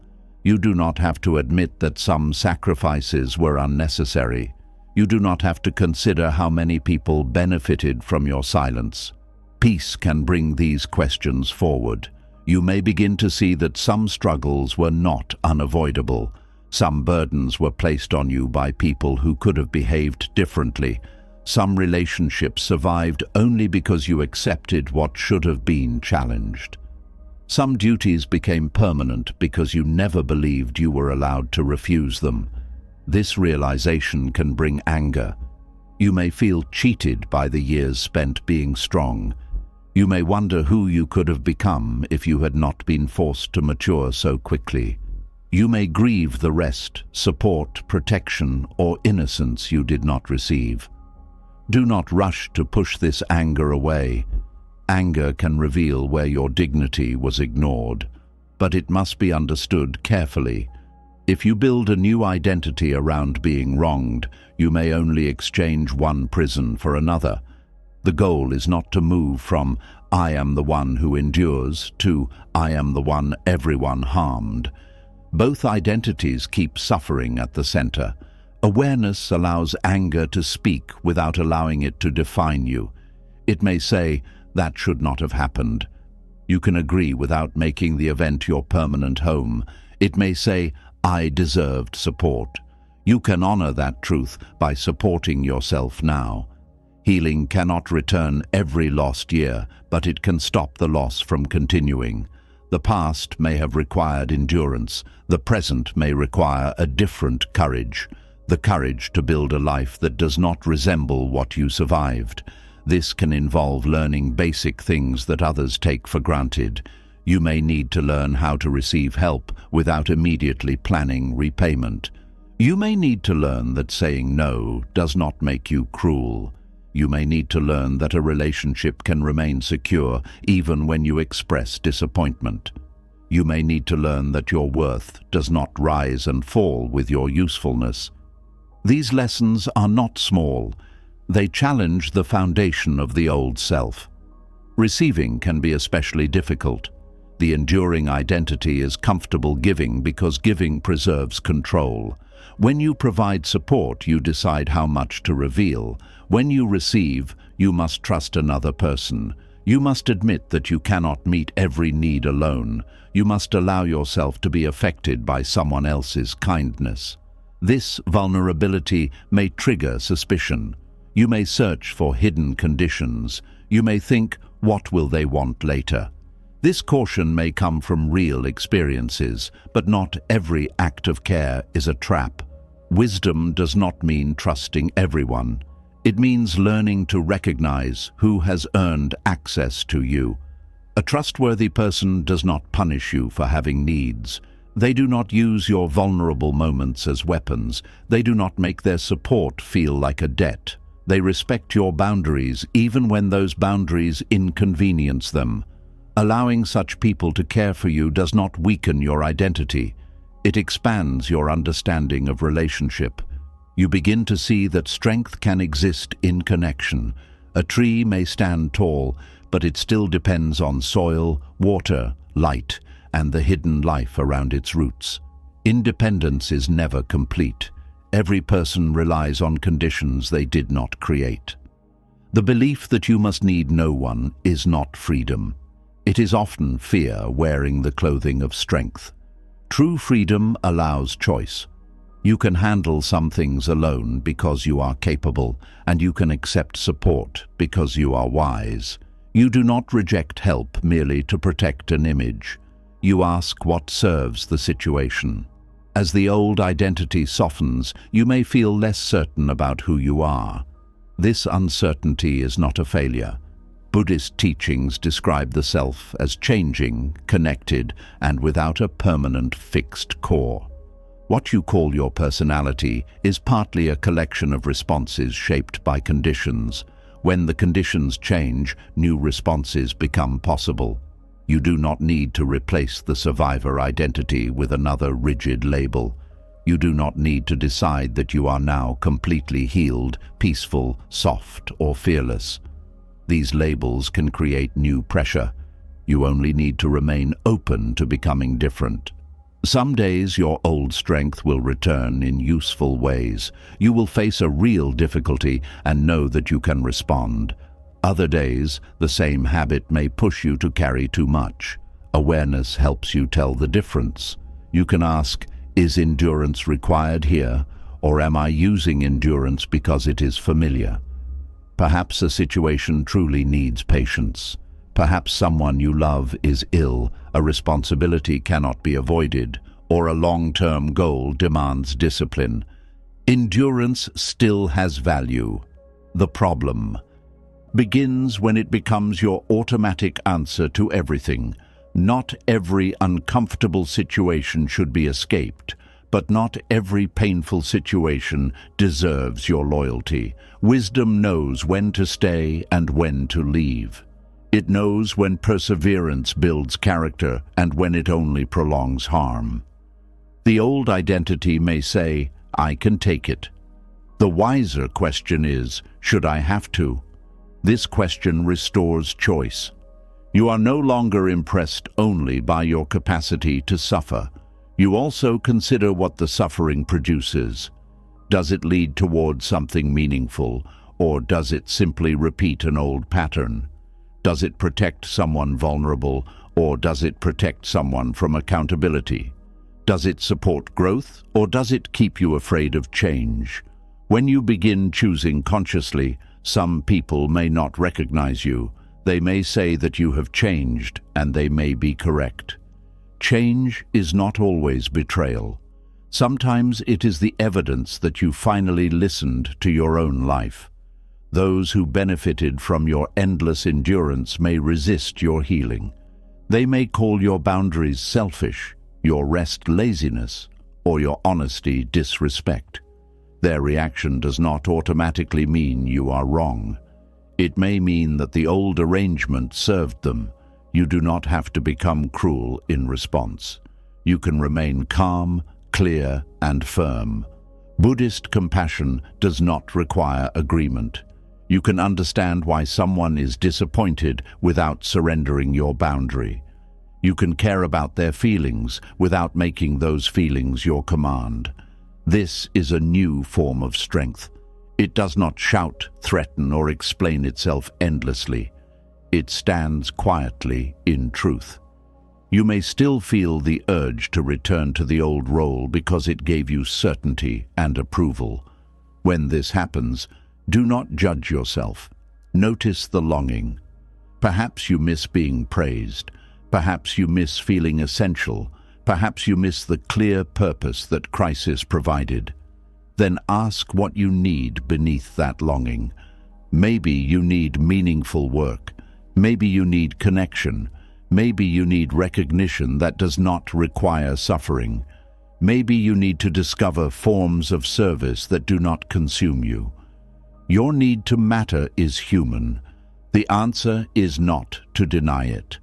You do not have to admit that some sacrifices were unnecessary. You do not have to consider how many people benefited from your silence. Peace can bring these questions forward. You may begin to see that some struggles were not unavoidable. Some burdens were placed on you by people who could have behaved differently. Some relationships survived only because you accepted what should have been challenged. Some duties became permanent because you never believed you were allowed to refuse them. This realization can bring anger. You may feel cheated by the years spent being strong. You may wonder who you could have become if you had not been forced to mature so quickly. You may grieve the rest, support, protection, or innocence you did not receive. Do not rush to push this anger away. Anger can reveal where your dignity was ignored, but it must be understood carefully. If you build a new identity around being wronged, you may only exchange one prison for another. The goal is not to move from "I am the one who endures" to "I am the one everyone harmed." Both identities keep suffering at the center. Awareness allows anger to speak without allowing it to define you. It may say, "That should not have happened." You can agree without making the event your permanent home. It may say, "I deserved support." You can honor that truth by supporting yourself now. Healing cannot return every lost year, but it can stop the loss from continuing. The past may have required endurance. The present may require a different courage. The courage to build a life that does not resemble what you survived. This can involve learning basic things that others take for granted. You may need to learn how to receive help without immediately planning repayment. You may need to learn that saying no does not make you cruel. You may need to learn that a relationship can remain secure even when you express disappointment. You may need to learn that your worth does not rise and fall with your usefulness. These lessons are not small. They challenge the foundation of the old self. Receiving can be especially difficult. The enduring identity is comfortable giving because giving preserves control. When you provide support, you decide how much to reveal. When you receive, you must trust another person. You must admit that you cannot meet every need alone. You must allow yourself to be affected by someone else's kindness. This vulnerability may trigger suspicion. You may search for hidden conditions. You may think, what will they want later? This caution may come from real experiences, but not every act of care is a trap. Wisdom does not mean trusting everyone. It means learning to recognize who has earned access to you. A trustworthy person does not punish you for having needs. They do not use your vulnerable moments as weapons. They do not make their support feel like a debt. They respect your boundaries even when those boundaries inconvenience them. Allowing such people to care for you does not weaken your identity. It expands your understanding of relationship. You begin to see that strength can exist in connection. A tree may stand tall, but it still depends on soil, water, light, and the hidden life around its roots. Independence is never complete. Every person relies on conditions they did not create. The belief that you must need no one is not freedom. It is often fear wearing the clothing of strength. True freedom allows choice. You can handle some things alone because you are capable, and you can accept support because you are wise. You do not reject help merely to protect an image. You ask what serves the situation. As the old identity softens, you may feel less certain about who you are. This uncertainty is not a failure. Buddhist teachings describe the self as changing, connected, and without a permanent fixed core. What you call your personality is partly a collection of responses shaped by conditions. When the conditions change, new responses become possible. You do not need to replace the survivor identity with another rigid label. You do not need to decide that you are now completely healed, peaceful, soft, or fearless. These labels can create new pressure. You only need to remain open to becoming different. Some days your old strength will return in useful ways. You will face a real difficulty and know that you can respond. Other days, the same habit may push you to carry too much. Awareness helps you tell the difference. You can ask, is endurance required here, or am I using endurance because it is familiar? Perhaps a situation truly needs patience. Perhaps someone you love is ill, a responsibility cannot be avoided, or a long-term goal demands discipline. Endurance still has value. The problem begins when it becomes your automatic answer to everything. Not every uncomfortable situation should be escaped, but not every painful situation deserves your loyalty. Wisdom knows when to stay and when to leave. It knows when perseverance builds character and when it only prolongs harm. The old identity may say, I can take it. The wiser question is, should I have to? This question restores choice. You are no longer impressed only by your capacity to suffer. You also consider what the suffering produces. Does it lead toward something meaningful, or does it simply repeat an old pattern? Does it protect someone vulnerable, or does it protect someone from accountability? Does it support growth, or does it keep you afraid of change? When you begin choosing consciously, some people may not recognize you. They may say that you have changed, and they may be correct. Change is not always betrayal. Sometimes it is the evidence that you finally listened to your own life. Those who benefited from your endless endurance may resist your healing. They may call your boundaries selfish, your rest laziness, or your honesty disrespect. Their reaction does not automatically mean you are wrong. It may mean that the old arrangement served them. You do not have to become cruel in response. You can remain calm, clear, and firm. Buddhist compassion does not require agreement. You can understand why someone is disappointed without surrendering your boundary. You can care about their feelings without making those feelings your command. This is a new form of strength. It does not shout, threaten, or explain itself endlessly. It stands quietly in truth. You may still feel the urge to return to the old role because it gave you certainty and approval. When this happens, do not judge yourself. Notice the longing. Perhaps you miss being praised. Perhaps you miss feeling essential. Perhaps you miss the clear purpose that crisis provided. Then ask what you need beneath that longing. Maybe you need meaningful work. Maybe you need connection. Maybe you need recognition that does not require suffering. Maybe you need to discover forms of service that do not consume you. Your need to matter is human. The answer is not to deny it.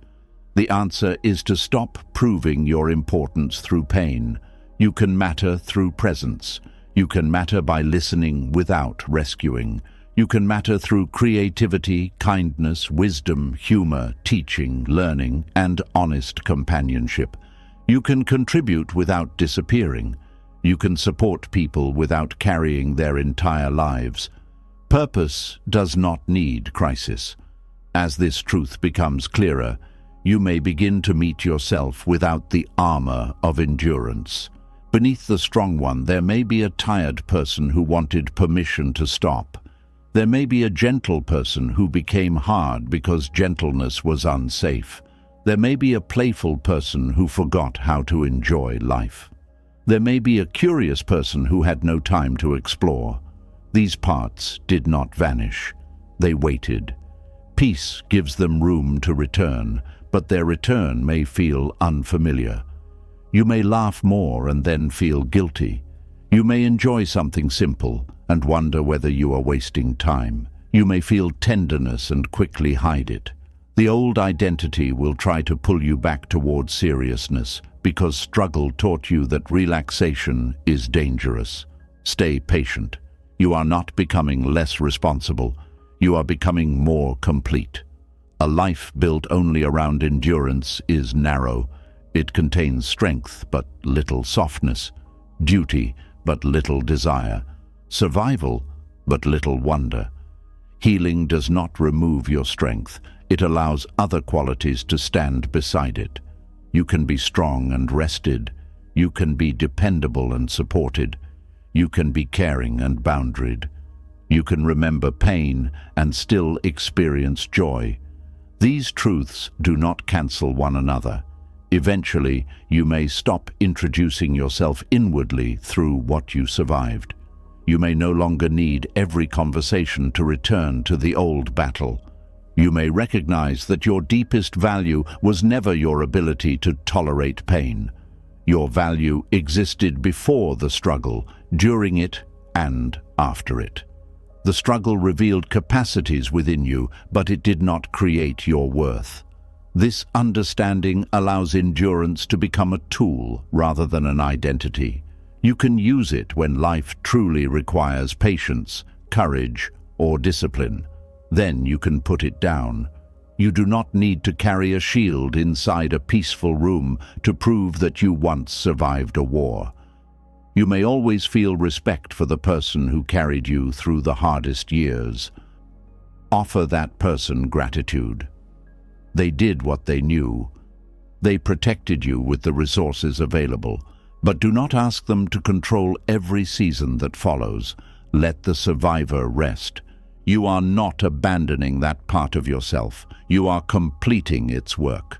The answer is to stop proving your importance through pain. You can matter through presence. You can matter by listening without rescuing. You can matter through creativity, kindness, wisdom, humor, teaching, learning, and honest companionship. You can contribute without disappearing. You can support people without carrying their entire lives. Purpose does not need crisis. As this truth becomes clearer, you may begin to meet yourself without the armor of endurance. Beneath the strong one, there may be a tired person who wanted permission to stop. There may be a gentle person who became hard because gentleness was unsafe. There may be a playful person who forgot how to enjoy life. There may be a curious person who had no time to explore. These parts did not vanish. They waited. Peace gives them room to return, but their return may feel unfamiliar. You may laugh more and then feel guilty. You may enjoy something simple and wonder whether you are wasting time. You may feel tenderness and quickly hide it. The old identity will try to pull you back towards seriousness because struggle taught you that relaxation is dangerous. Stay patient. You are not becoming less responsible. You are becoming more complete. A life built only around endurance is narrow. It contains strength but little softness, duty but little desire, survival but little wonder. Healing does not remove your strength. It allows other qualities to stand beside it. You can be strong and rested. You can be dependable and supported. You can be caring and boundaried. You can remember pain and still experience joy. These truths do not cancel one another. Eventually, you may stop introducing yourself inwardly through what you survived. You may no longer need every conversation to return to the old battle. You may recognize that your deepest value was never your ability to tolerate pain. Your value existed before the struggle, during it, and after it. The struggle revealed capacities within you, but it did not create your worth. This understanding allows endurance to become a tool rather than an identity. You can use it when life truly requires patience, courage, or discipline. Then you can put it down. You do not need to carry a shield inside a peaceful room to prove that you once survived a war. You may always feel respect for the person who carried you through the hardest years. Offer that person gratitude. They did what they knew. They protected you with the resources available. But do not ask them to control every season that follows. Let the survivor rest. You are not abandoning that part of yourself. You are completing its work.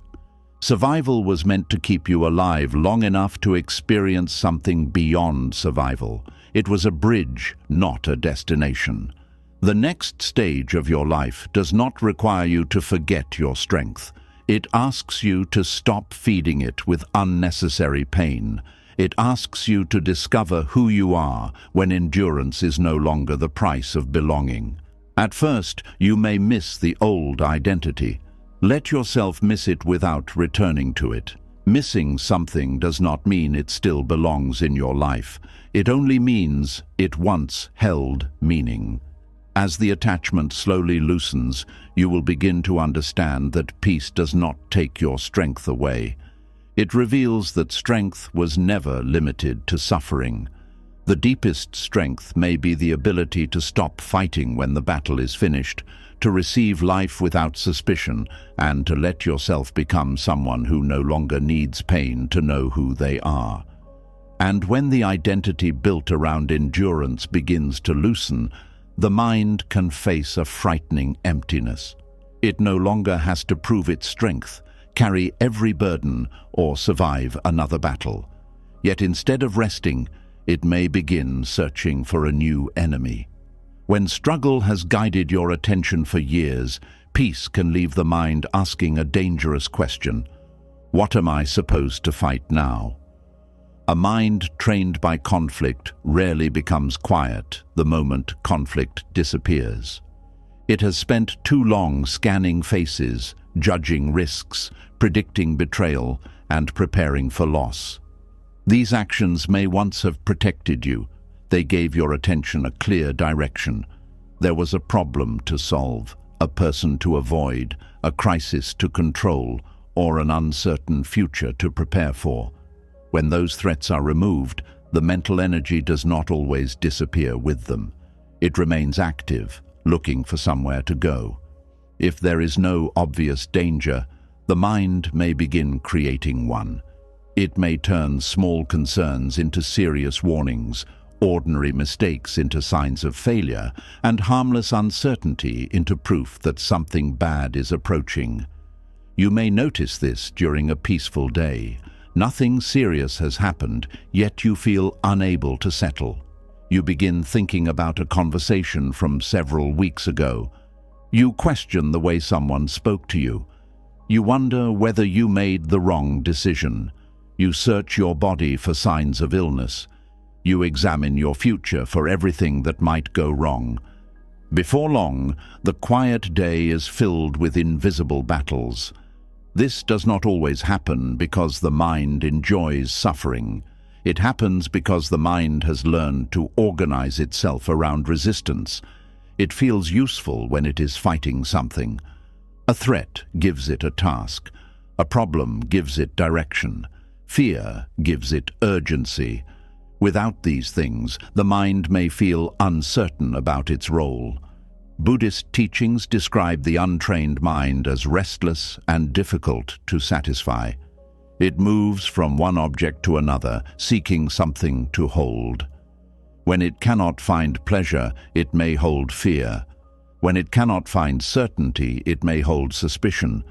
Survival was meant to keep you alive long enough to experience something beyond survival. It was a bridge, not a destination. The next stage of your life does not require you to forget your strength. It asks you to stop feeding it with unnecessary pain. It asks you to discover who you are when endurance is no longer the price of belonging. At first, you may miss the old identity. Let yourself miss it without returning to it. Missing something does not mean it still belongs in your life. It only means it once held meaning. As the attachment slowly loosens, you will begin to understand that peace does not take your strength away. It reveals that strength was never limited to suffering. The deepest strength may be the ability to stop fighting when the battle is finished, to receive life without suspicion, and to let yourself become someone who no longer needs pain to know who they are. And when the identity built around endurance begins to loosen, the mind can face a frightening emptiness. It no longer has to prove its strength, carry every burden, or survive another battle. Yet instead of resting, it may begin searching for a new enemy. When struggle has guided your attention for years, peace can leave the mind asking a dangerous question. What am I supposed to fight now? A mind trained by conflict rarely becomes quiet the moment conflict disappears. It has spent too long scanning faces, judging risks, predicting betrayal, and preparing for loss. These actions may once have protected you. They gave your attention a clear direction. There was a problem to solve, a person to avoid, a crisis to control, or an uncertain future to prepare for. When those threats are removed, the mental energy does not always disappear with them. It remains active, looking for somewhere to go. If there is no obvious danger, the mind may begin creating one. It may turn small concerns into serious warnings, ordinary mistakes into signs of failure, and harmless uncertainty into proof that something bad is approaching. You may notice this during a peaceful day. Nothing serious has happened, yet you feel unable to settle. You begin thinking about a conversation from several weeks ago. You question the way someone spoke to you. You wonder whether you made the wrong decision. You search your body for signs of illness. You examine your future for everything that might go wrong. Before long, the quiet day is filled with invisible battles. This does not always happen because the mind enjoys suffering. It happens because the mind has learned to organize itself around resistance. It feels useful when it is fighting something. A threat gives it a task. A problem gives it direction. Fear gives it urgency. Without these things, the mind may feel uncertain about its role. Buddhist teachings describe the untrained mind as restless and difficult to satisfy. It moves from one object to another, seeking something to hold. When it cannot find pleasure, it may hold fear. When it cannot find certainty, it may hold suspicion.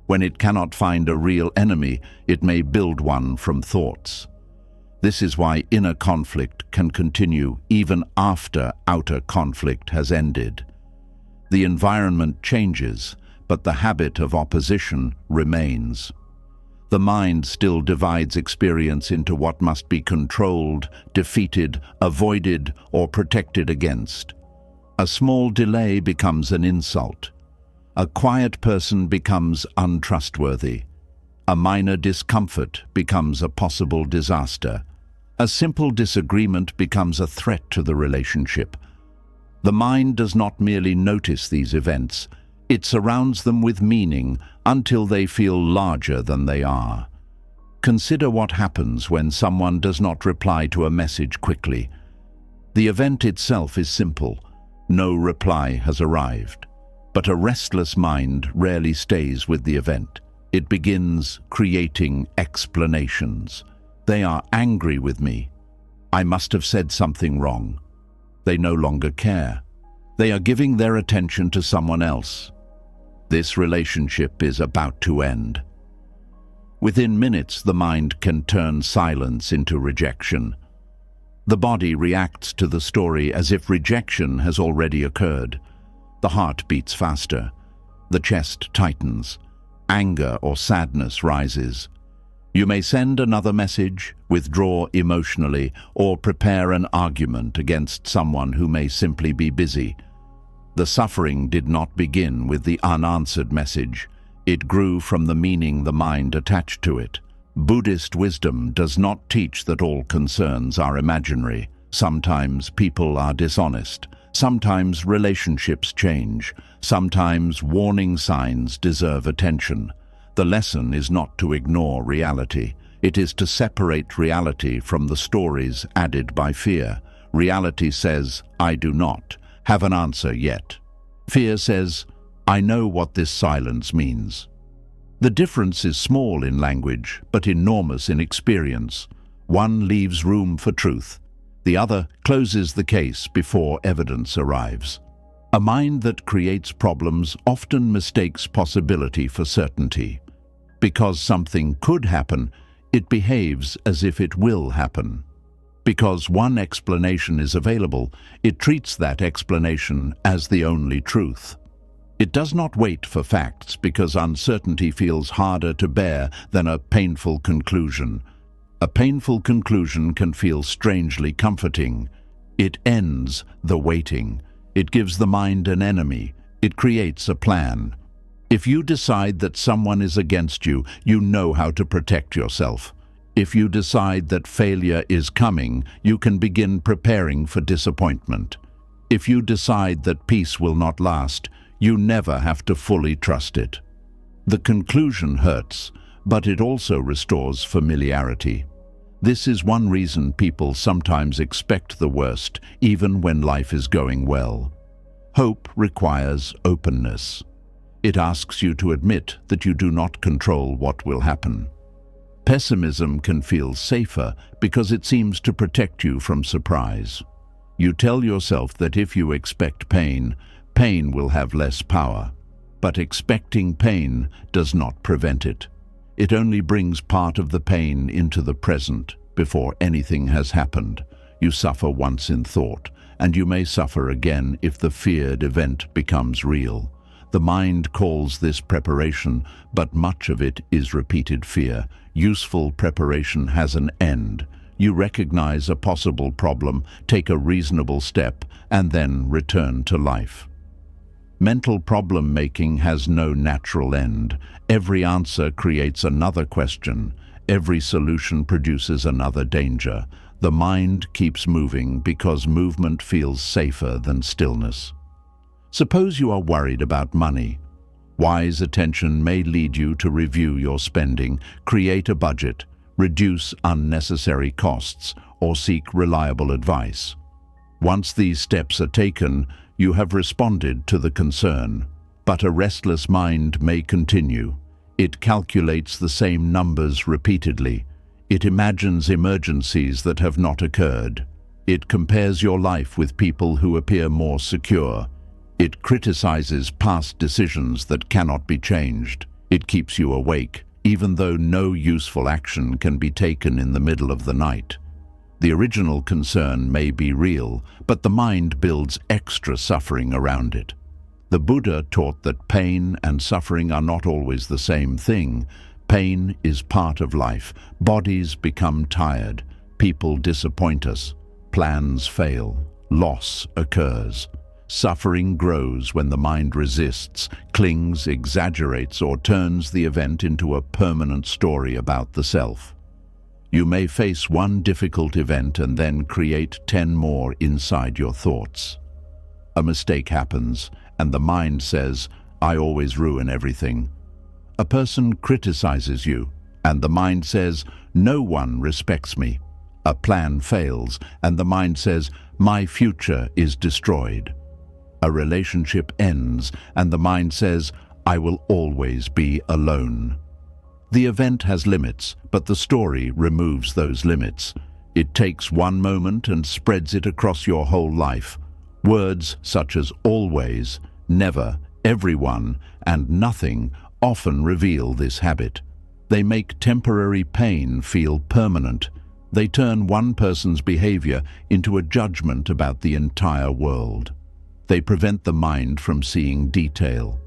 When it cannot find a real enemy, it may build one from thoughts. This is why inner conflict can continue even after outer conflict has ended. The environment changes, but the habit of opposition remains. The mind still divides experience into what must be controlled, defeated, avoided, or protected against. A small delay becomes an insult. A quiet person becomes untrustworthy. A minor discomfort becomes a possible disaster. A simple disagreement becomes a threat to the relationship. The mind does not merely notice these events, it surrounds them with meaning until they feel larger than they are. Consider what happens when someone does not reply to a message quickly. The event itself is simple. No reply has arrived. But a restless mind rarely stays with the event. It begins creating explanations. They are angry with me. I must have said something wrong. They no longer care. They are giving their attention to someone else. This relationship is about to end. Within minutes, the mind can turn silence into rejection. The body reacts to the story as if rejection has already occurred. The heart beats faster. The chest tightens. Anger or sadness rises. You may send another message, withdraw emotionally, or prepare an argument against someone who may simply be busy. The suffering did not begin with the unanswered message. It grew from the meaning the mind attached to it. Buddhist wisdom does not teach that all concerns are imaginary. Sometimes people are dishonest. Sometimes relationships change. Sometimes warning signs deserve attention. The lesson is not to ignore reality. It is to separate reality from the stories added by fear. Reality says, I do not have an answer yet. Fear says, I know what this silence means. The difference is small in language, but enormous in experience. One leaves room for truth. The other closes the case before evidence arrives. A mind that creates problems often mistakes possibility for certainty. Because something could happen, it behaves as if it will happen. Because one explanation is available, it treats that explanation as the only truth. It does not wait for facts because uncertainty feels harder to bear than a painful conclusion. A painful conclusion can feel strangely comforting. It ends the waiting. It gives the mind an enemy. It creates a plan. If you decide that someone is against you, you know how to protect yourself. If you decide that failure is coming, you can begin preparing for disappointment. If you decide that peace will not last, you never have to fully trust it. The conclusion hurts, but it also restores familiarity. This is one reason people sometimes expect the worst, even when life is going well. Hope requires openness. It asks you to admit that you do not control what will happen. Pessimism can feel safer because it seems to protect you from surprise. You tell yourself that if you expect pain, pain will have less power. But expecting pain does not prevent it. It only brings part of the pain into the present before anything has happened. You suffer once in thought, and you may suffer again if the feared event becomes real. The mind calls this preparation, but much of it is repeated fear. Useful preparation has an end. You recognize a possible problem, take a reasonable step, and then return to life. Mental problem-making has no natural end. Every answer creates another question. Every solution produces another danger. The mind keeps moving because movement feels safer than stillness. Suppose you are worried about money. Wise attention may lead you to review your spending, create a budget, reduce unnecessary costs, or seek reliable advice. Once these steps are taken, you have responded to the concern. But a restless mind may continue. It calculates the same numbers repeatedly. It imagines emergencies that have not occurred. It compares your life with people who appear more secure. It criticizes past decisions that cannot be changed. It keeps you awake, even though no useful action can be taken in the middle of the night. The original concern may be real, but the mind builds extra suffering around it. The Buddha taught that pain and suffering are not always the same thing. Pain is part of life. Bodies become tired. People disappoint us. Plans fail. Loss occurs. Suffering grows when the mind resists, clings, exaggerates, or turns the event into a permanent story about the self. You may face one difficult event and then create 10 more inside your thoughts. A mistake happens, and the mind says, "I always ruin everything." A person criticizes you, and the mind says, "No one respects me." A plan fails, and the mind says, "My future is destroyed." A relationship ends, and the mind says, "I will always be alone." The event has limits, but the story removes those limits. It takes one moment and spreads it across your whole life. Words such as always, never, everyone, and nothing often reveal this habit. They make temporary pain feel permanent. They turn one person's behavior into a judgment about the entire world. They prevent the mind from seeing detail.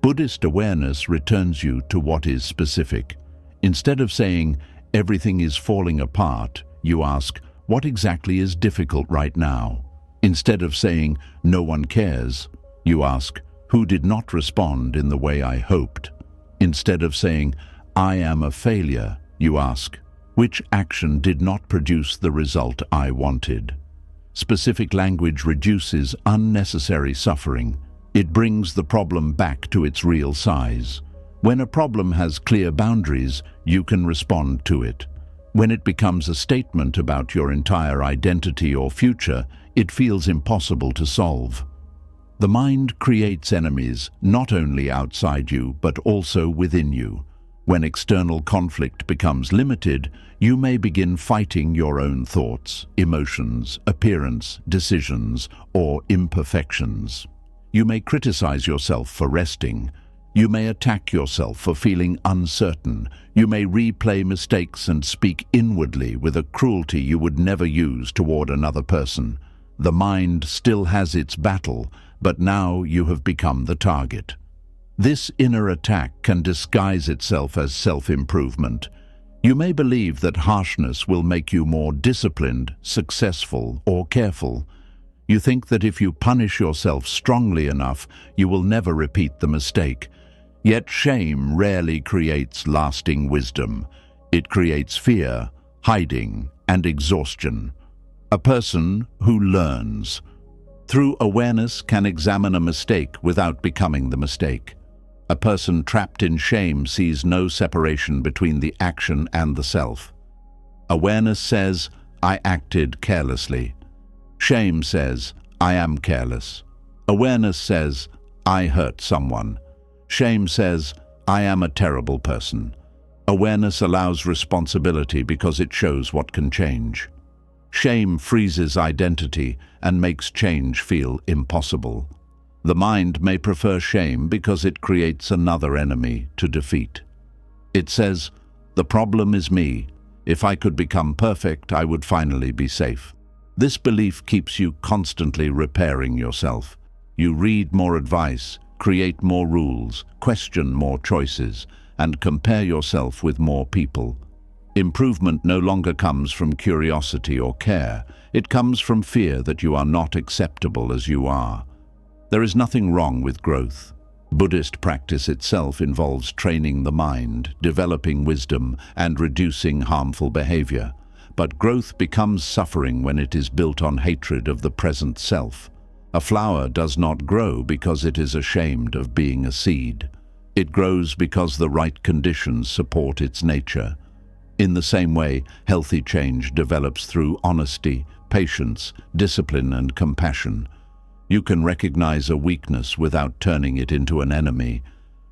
Buddhist awareness returns you to what is specific. Instead of saying, "Everything is falling apart," you ask, "What exactly is difficult right now?" Instead of saying, "No one cares," you ask, "Who did not respond in the way I hoped?" Instead of saying, "I am a failure," you ask, "Which action did not produce the result I wanted?" Specific language reduces unnecessary suffering. It brings the problem back to its real size. When a problem has clear boundaries, you can respond to it. When it becomes a statement about your entire identity or future, it feels impossible to solve. The mind creates enemies, not only outside you, but also within you. When external conflict becomes limited, you may begin fighting your own thoughts, emotions, appearance, decisions, or imperfections. You may criticize yourself for resting. You may attack yourself for feeling uncertain. You may replay mistakes and speak inwardly with a cruelty you would never use toward another person. The mind still has its battle, but now you have become the target. This inner attack can disguise itself as self-improvement. You may believe that harshness will make you more disciplined, successful, or careful. You think that if you punish yourself strongly enough, you will never repeat the mistake. Yet shame rarely creates lasting wisdom. It creates fear, hiding, and exhaustion. A person who learns through awareness can examine a mistake without becoming the mistake. A person trapped in shame sees no separation between the action and the self. Awareness says, "I acted carelessly." Shame says, "I am careless." Awareness says, "I hurt someone." Shame says, "I am a terrible person." Awareness allows responsibility because it shows what can change. Shame freezes identity and makes change feel impossible. The mind may prefer shame because it creates another enemy to defeat. It says, "The problem is me. If I could become perfect, I would finally be safe." This belief keeps you constantly repairing yourself. You read more advice, create more rules, question more choices, and compare yourself with more people. Improvement no longer comes from curiosity or care. It comes from fear that you are not acceptable as you are. There is nothing wrong with growth. Buddhist practice itself involves training the mind, developing wisdom, and reducing harmful behavior. But growth becomes suffering when it is built on hatred of the present self. A flower does not grow because it is ashamed of being a seed. It grows because the right conditions support its nature. In the same way, healthy change develops through honesty, patience, discipline, and compassion. You can recognize a weakness without turning it into an enemy.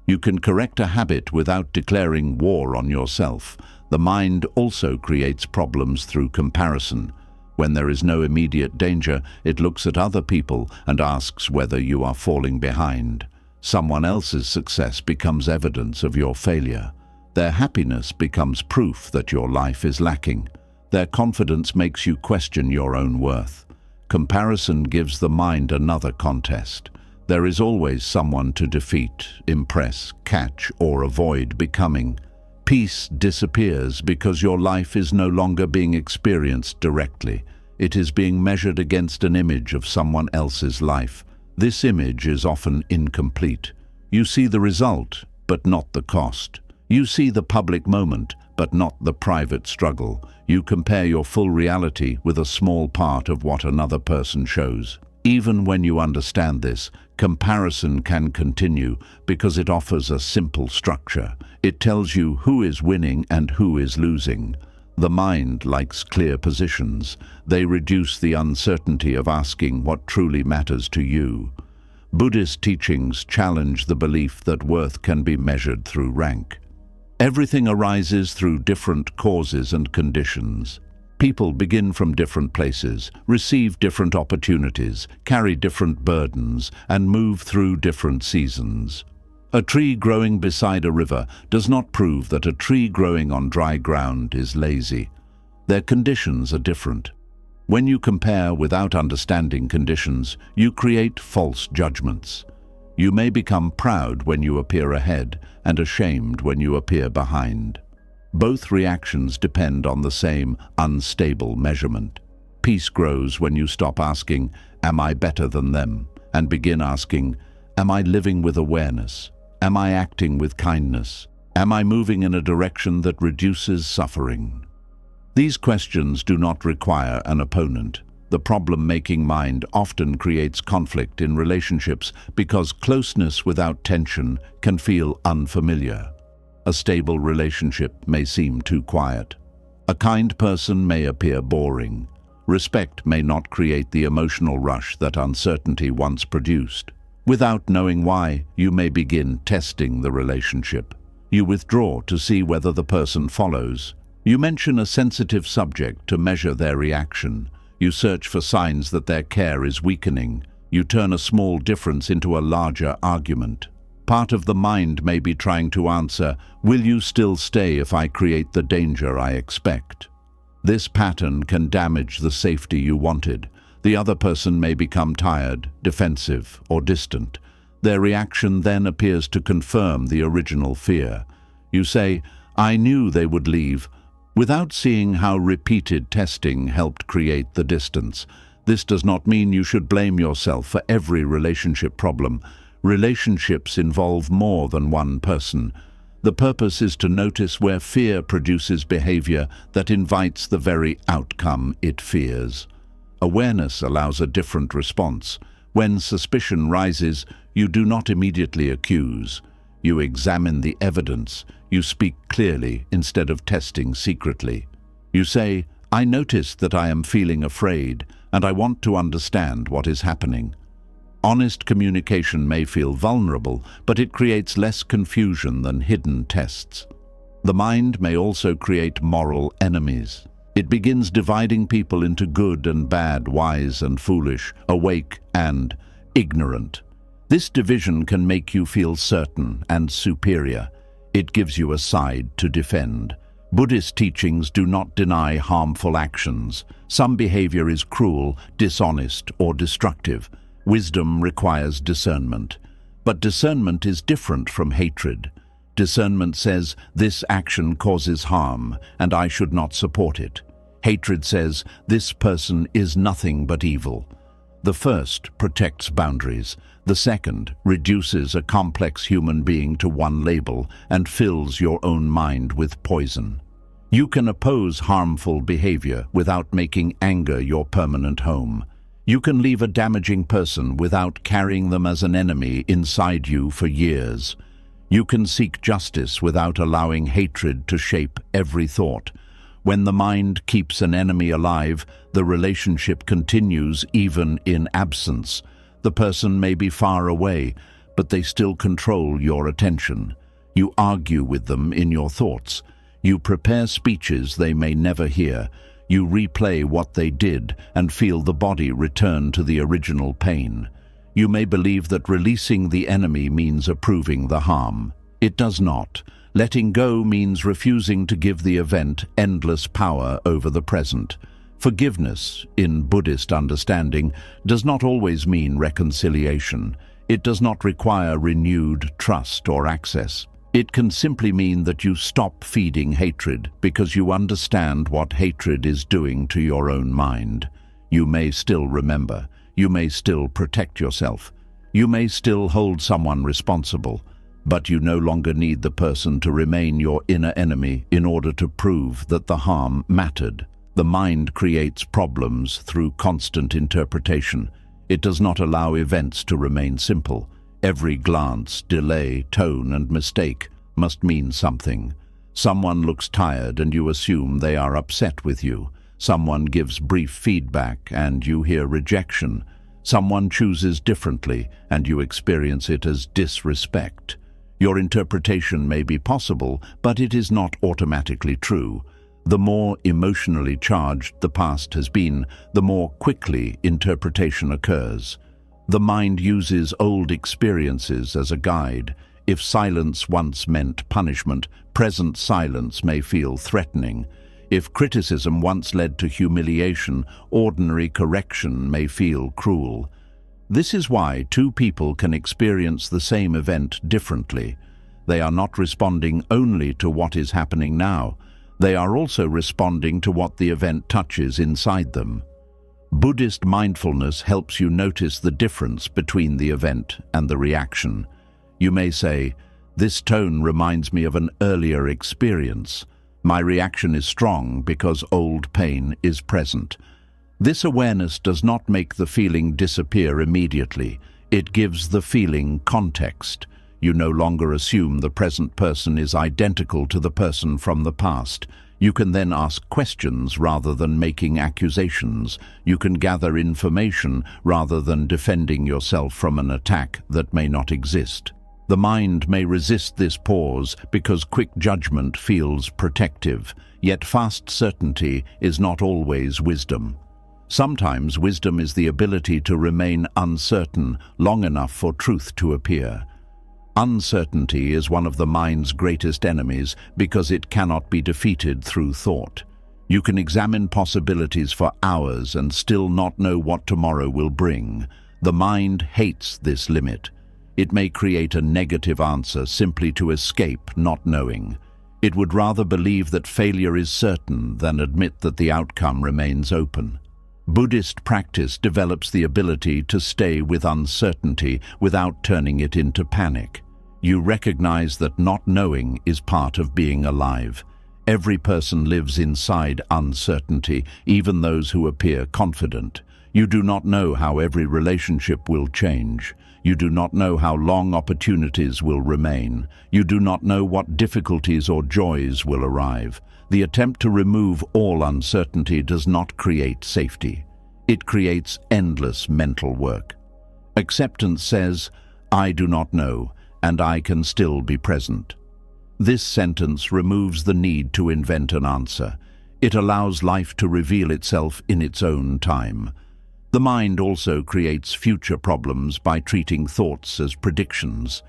You can correct a habit without declaring war on yourself. The mind also creates problems through comparison. When there is no immediate danger, it looks at other people and asks whether you are falling behind. Someone else's success becomes evidence of your failure. Their happiness becomes proof that your life is lacking. Their confidence makes you question your own worth. Comparison gives the mind another contest. There is always someone to defeat, impress, catch, or avoid becoming. Peace disappears because your life is no longer being experienced directly. It is being measured against an image of someone else's life. This image is often incomplete. You see the result, but not the cost. You see the public moment, but not the private struggle. You compare your full reality with a small part of what another person shows. Even when you understand this, comparison can continue because it offers a simple structure. It tells you who is winning and who is losing. The mind likes clear positions. They reduce the uncertainty of asking what truly matters to you. Buddhist teachings challenge the belief that worth can be measured through rank. Everything arises through different causes and conditions. People begin from different places, receive different opportunities, carry different burdens, and move through different seasons. A tree growing beside a river does not prove that a tree growing on dry ground is lazy. Their conditions are different. When you compare without understanding conditions, you create false judgments. You may become proud when you appear ahead and ashamed when you appear behind. Both reactions depend on the same unstable measurement. Peace grows when you stop asking, "Am I better than them?" and begin asking, "Am I living with awareness? Am I acting with kindness? Am I moving in a direction that reduces suffering?" These questions do not require an opponent. The problem-making mind often creates conflict in relationships because closeness without tension can feel unfamiliar. A stable relationship may seem too quiet. A kind person may appear boring. Respect may not create the emotional rush that uncertainty once produced. Without knowing why, you may begin testing the relationship. You withdraw to see whether the person follows. You mention a sensitive subject to measure their reaction. You search for signs that their care is weakening. You turn a small difference into a larger argument. Part of the mind may be trying to answer, "Will you still stay if I create the danger I expect?" This pattern can damage the safety you wanted. The other person may become tired, defensive, or distant. Their reaction then appears to confirm the original fear. You say, "I knew they would leave," without seeing how repeated testing helped create the distance. This does not mean you should blame yourself for every relationship problem. Relationships involve more than one person. The purpose is to notice where fear produces behavior that invites the very outcome it fears. Awareness allows a different response. When suspicion rises, you do not immediately accuse. You examine the evidence. You speak clearly instead of testing secretly. You say, "I noticed that I am feeling afraid, and I want to understand what is happening." Honest communication may feel vulnerable, but it creates less confusion than hidden tests. The mind may also create moral enemies. It begins dividing people into good and bad, wise and foolish, awake and ignorant. This division can make you feel certain and superior. It gives you a side to defend. Buddhist teachings do not deny harmful actions. Some behavior is cruel, dishonest, or destructive. Wisdom requires discernment. But discernment is different from hatred. Discernment says, this action causes harm, and I should not support it. Hatred says, this person is nothing but evil. The first protects boundaries. The second reduces a complex human being to one label and fills your own mind with poison. You can oppose harmful behavior without making anger your permanent home. You can leave a damaging person without carrying them as an enemy inside you for years. You can seek justice without allowing hatred to shape every thought. When the mind keeps an enemy alive, the relationship continues even in absence. The person may be far away, but they still control your attention. You argue with them in your thoughts. You prepare speeches they may never hear. You replay what they did and feel the body return to the original pain. You may believe that releasing the enemy means approving the harm. It does not. Letting go means refusing to give the event endless power over the present. Forgiveness, in Buddhist understanding, does not always mean reconciliation. It does not require renewed trust or access. It can simply mean that you stop feeding hatred because you understand what hatred is doing to your own mind. You may still remember. You may still protect yourself. You may still hold someone responsible. But you no longer need the person to remain your inner enemy in order to prove that the harm mattered. The mind creates problems through constant interpretation. It does not allow events to remain simple. Every glance, delay, tone, and mistake must mean something. Someone looks tired and you assume they are upset with you. Someone gives brief feedback and you hear rejection. Someone chooses differently and you experience it as disrespect. Your interpretation may be possible, but it is not automatically true. The more emotionally charged the past has been, the more quickly interpretation occurs. The mind uses old experiences as a guide. If silence once meant punishment, present silence may feel threatening. If criticism once led to humiliation, ordinary correction may feel cruel. This is why two people can experience the same event differently. They are not responding only to what is happening now. They are also responding to what the event touches inside them. Buddhist mindfulness helps you notice the difference between the event and the reaction. You may say, "This tone reminds me of an earlier experience. My reaction is strong because old pain is present." This awareness does not make the feeling disappear immediately. It gives the feeling context. You no longer assume the present person is identical to the person from the past. You can then ask questions rather than making accusations. You can gather information rather than defending yourself from an attack that may not exist. The mind may resist this pause because quick judgment feels protective, yet fast certainty is not always wisdom. Sometimes wisdom is the ability to remain uncertain long enough for truth to appear. Uncertainty is one of the mind's greatest enemies because it cannot be defeated through thought. You can examine possibilities for hours and still not know what tomorrow will bring. The mind hates this limit. It may create a negative answer simply to escape not knowing. It would rather believe that failure is certain than admit that the outcome remains open. Buddhist practice develops the ability to stay with uncertainty without turning it into panic. You recognize that not knowing is part of being alive. Every person lives inside uncertainty, even those who appear confident. You do not know how every relationship will change. You do not know how long opportunities will remain. You do not know what difficulties or joys will arrive. The attempt to remove all uncertainty does not create safety. It creates endless mental work. Acceptance says, "I do not know, and I can still be present." This sentence removes the need to invent an answer. It allows life to reveal itself in its own time. The mind also creates future problems by treating thoughts as predictions.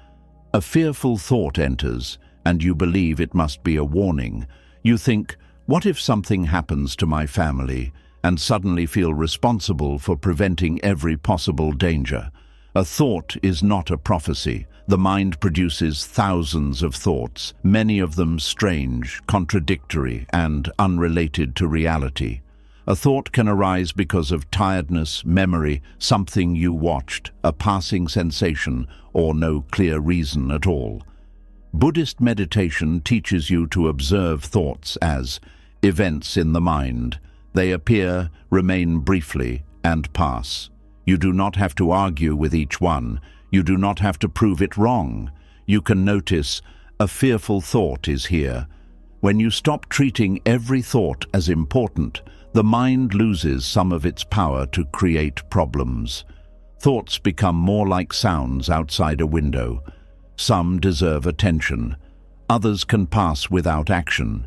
A fearful thought enters, and you believe it must be a warning. You think, "What if something happens to my family?" and suddenly feel responsible for preventing every possible danger. A thought is not a prophecy. The mind produces thousands of thoughts, many of them strange, contradictory, and unrelated to reality. A thought can arise because of tiredness, memory, something you watched, a passing sensation, or no clear reason at all. Buddhist meditation teaches you to observe thoughts as events in the mind. They appear, remain briefly, and pass. You do not have to argue with each one. You do not have to prove it wrong. You can notice, a fearful thought is here. When you stop treating every thought as important, the mind loses some of its power to create problems. Thoughts become more like sounds outside a window. Some deserve attention. Others can pass without action.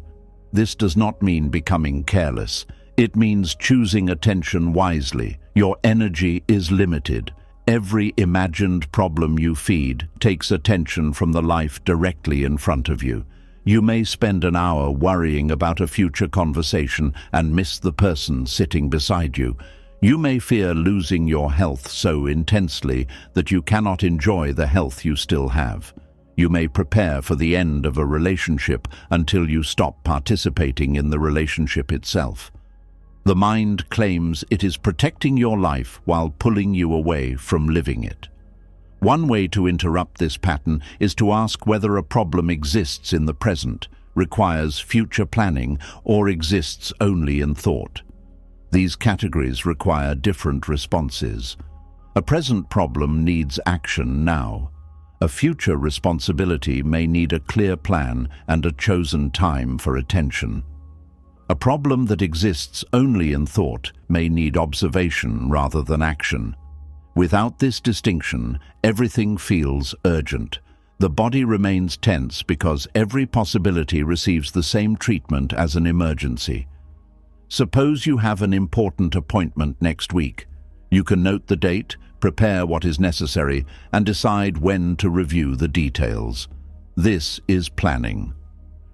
This does not mean becoming careless. It means choosing attention wisely. Your energy is limited. Every imagined problem you feed takes attention from the life directly in front of you. You may spend an hour worrying about a future conversation and miss the person sitting beside you. You may fear losing your health so intensely that you cannot enjoy the health you still have. You may prepare for the end of a relationship until you stop participating in the relationship itself. The mind claims it is protecting your life while pulling you away from living it. One way to interrupt this pattern is to ask whether a problem exists in the present, requires future planning, or exists only in thought. These categories require different responses. A present problem needs action now. A future responsibility may need a clear plan and a chosen time for attention. A problem that exists only in thought may need observation rather than action. Without this distinction, everything feels urgent. The body remains tense because every possibility receives the same treatment as an emergency. Suppose you have an important appointment next week. You can note the date, prepare what is necessary, and decide when to review the details. This is planning.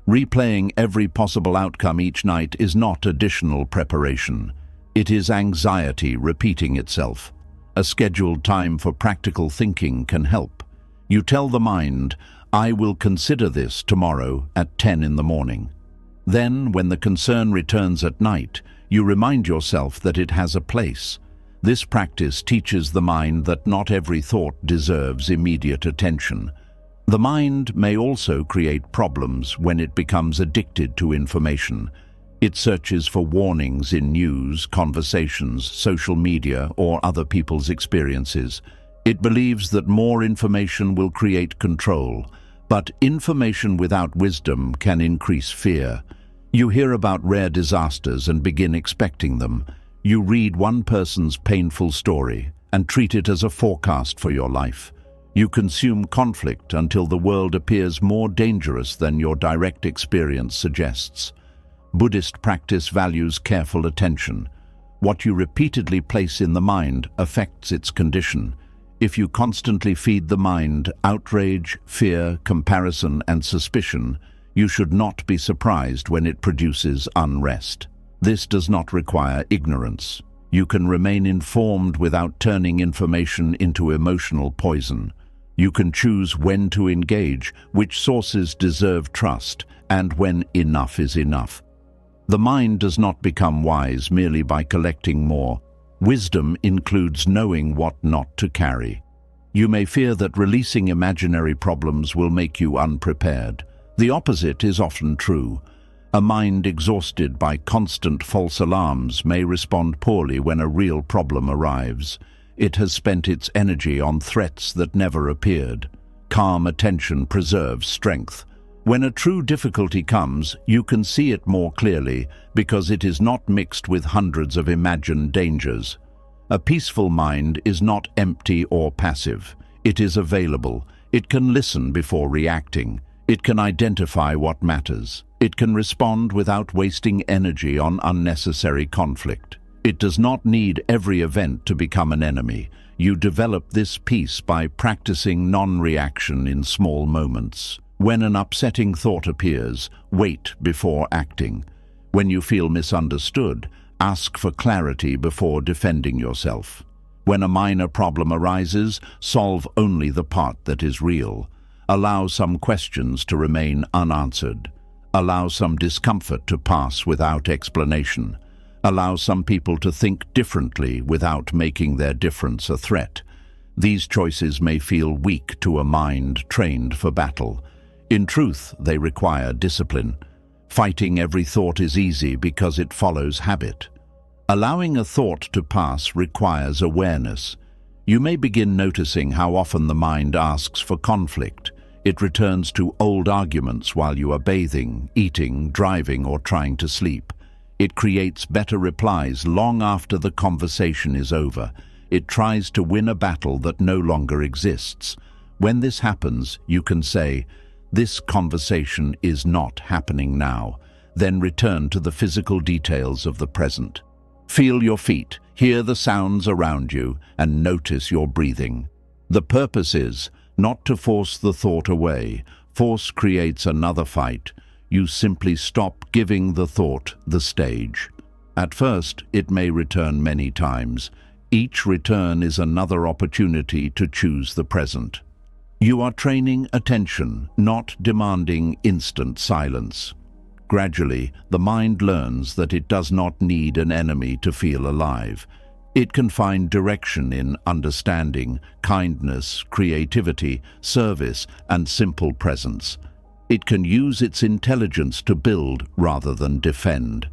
Replaying every possible outcome each night is not additional preparation. It is anxiety repeating itself. A scheduled time for practical thinking can help. You tell the mind, I will consider this tomorrow at 10 in the morning. Then, when the concern returns at night, you remind yourself that it has a place. This practice teaches the mind that not every thought deserves immediate attention. The mind may also create problems when it becomes addicted to information. It searches for warnings in news, conversations, social media, or other people's experiences. It believes that more information will create control, but information without wisdom can increase fear. You hear about rare disasters and begin expecting them. You read one person's painful story and treat it as a forecast for your life. You consume conflict until the world appears more dangerous than your direct experience suggests. Buddhist practice values careful attention. What you repeatedly place in the mind affects its condition. If you constantly feed the mind outrage, fear, comparison, and suspicion, you should not be surprised when it produces unrest. This does not require ignorance. You can remain informed without turning information into emotional poison. You can choose when to engage, which sources deserve trust, and when enough is enough. The mind does not become wise merely by collecting more. Wisdom includes knowing what not to carry. You may fear that releasing imaginary problems will make you unprepared. The opposite is often true. A mind exhausted by constant false alarms may respond poorly when a real problem arrives. It has spent its energy on threats that never appeared. Calm attention preserves strength. When a true difficulty comes, you can see it more clearly because it is not mixed with hundreds of imagined dangers. A peaceful mind is not empty or passive. It is available. It can listen before reacting. It can identify what matters. It can respond without wasting energy on unnecessary conflict. It does not need every event to become an enemy. You develop this peace by practicing non-reaction in small moments. When an upsetting thought appears, wait before acting. When you feel misunderstood, ask for clarity before defending yourself. When a minor problem arises, solve only the part that is real. Allow some questions to remain unanswered. Allow some discomfort to pass without explanation. Allow some people to think differently without making their difference a threat. These choices may feel weak to a mind trained for battle. In truth, they require discipline. Fighting every thought is easy because it follows habit. Allowing a thought to pass requires awareness. You may begin noticing how often the mind asks for conflict. It returns to old arguments while you are bathing, eating, driving, or trying to sleep. It creates better replies long after the conversation is over. It tries to win a battle that no longer exists. When this happens, you can say, "This conversation is not happening now." Then return to the physical details of the present. Feel your feet, hear the sounds around you, and notice your breathing. The purpose is not to force the thought away. Force creates another fight. You simply stop giving the thought the stage. At first, it may return many times. Each return is another opportunity to choose the present. You are training attention, not demanding instant silence. Gradually, the mind learns that it does not need an enemy to feel alive. It can find direction in understanding, kindness, creativity, service, and simple presence. It can use its intelligence to build rather than defend.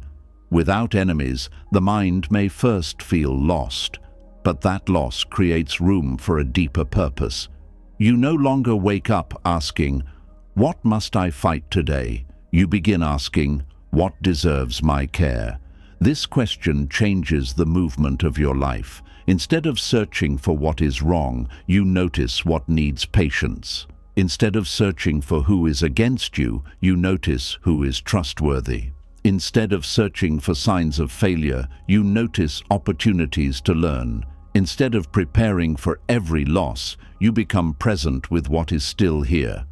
Without enemies, the mind may first feel lost, but that loss creates room for a deeper purpose. You no longer wake up asking, "What must I fight today?" You begin asking, "What deserves my care?" This question changes the movement of your life. Instead of searching for what is wrong, you notice what needs patience. Instead of searching for who is against you, you notice who is trustworthy. Instead of searching for signs of failure, you notice opportunities to learn. Instead of preparing for every loss, you become present with what is still here.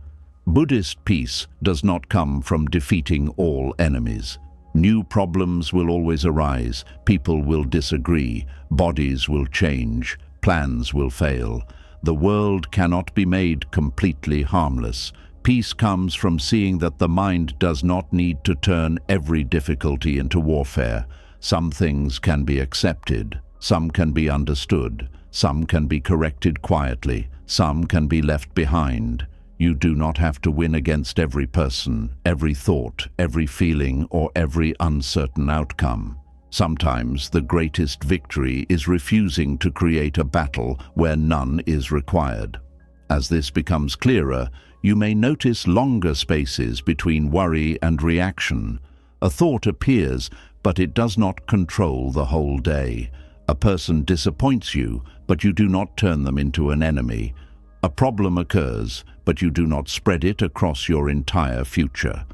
Buddhist peace does not come from defeating all enemies. New problems will always arise, people will disagree, bodies will change, plans will fail. The world cannot be made completely harmless. Peace comes from seeing that the mind does not need to turn every difficulty into warfare. Some things can be accepted, some can be understood, some can be corrected quietly, some can be left behind. You do not have to win against every person, every thought, every feeling, or every uncertain outcome. Sometimes the greatest victory is refusing to create a battle where none is required. As this becomes clearer, you may notice longer spaces between worry and reaction. A thought appears, but it does not control the whole day. A person disappoints you, but you do not turn them into an enemy. A problem occurs, but you do not spread it across your entire future.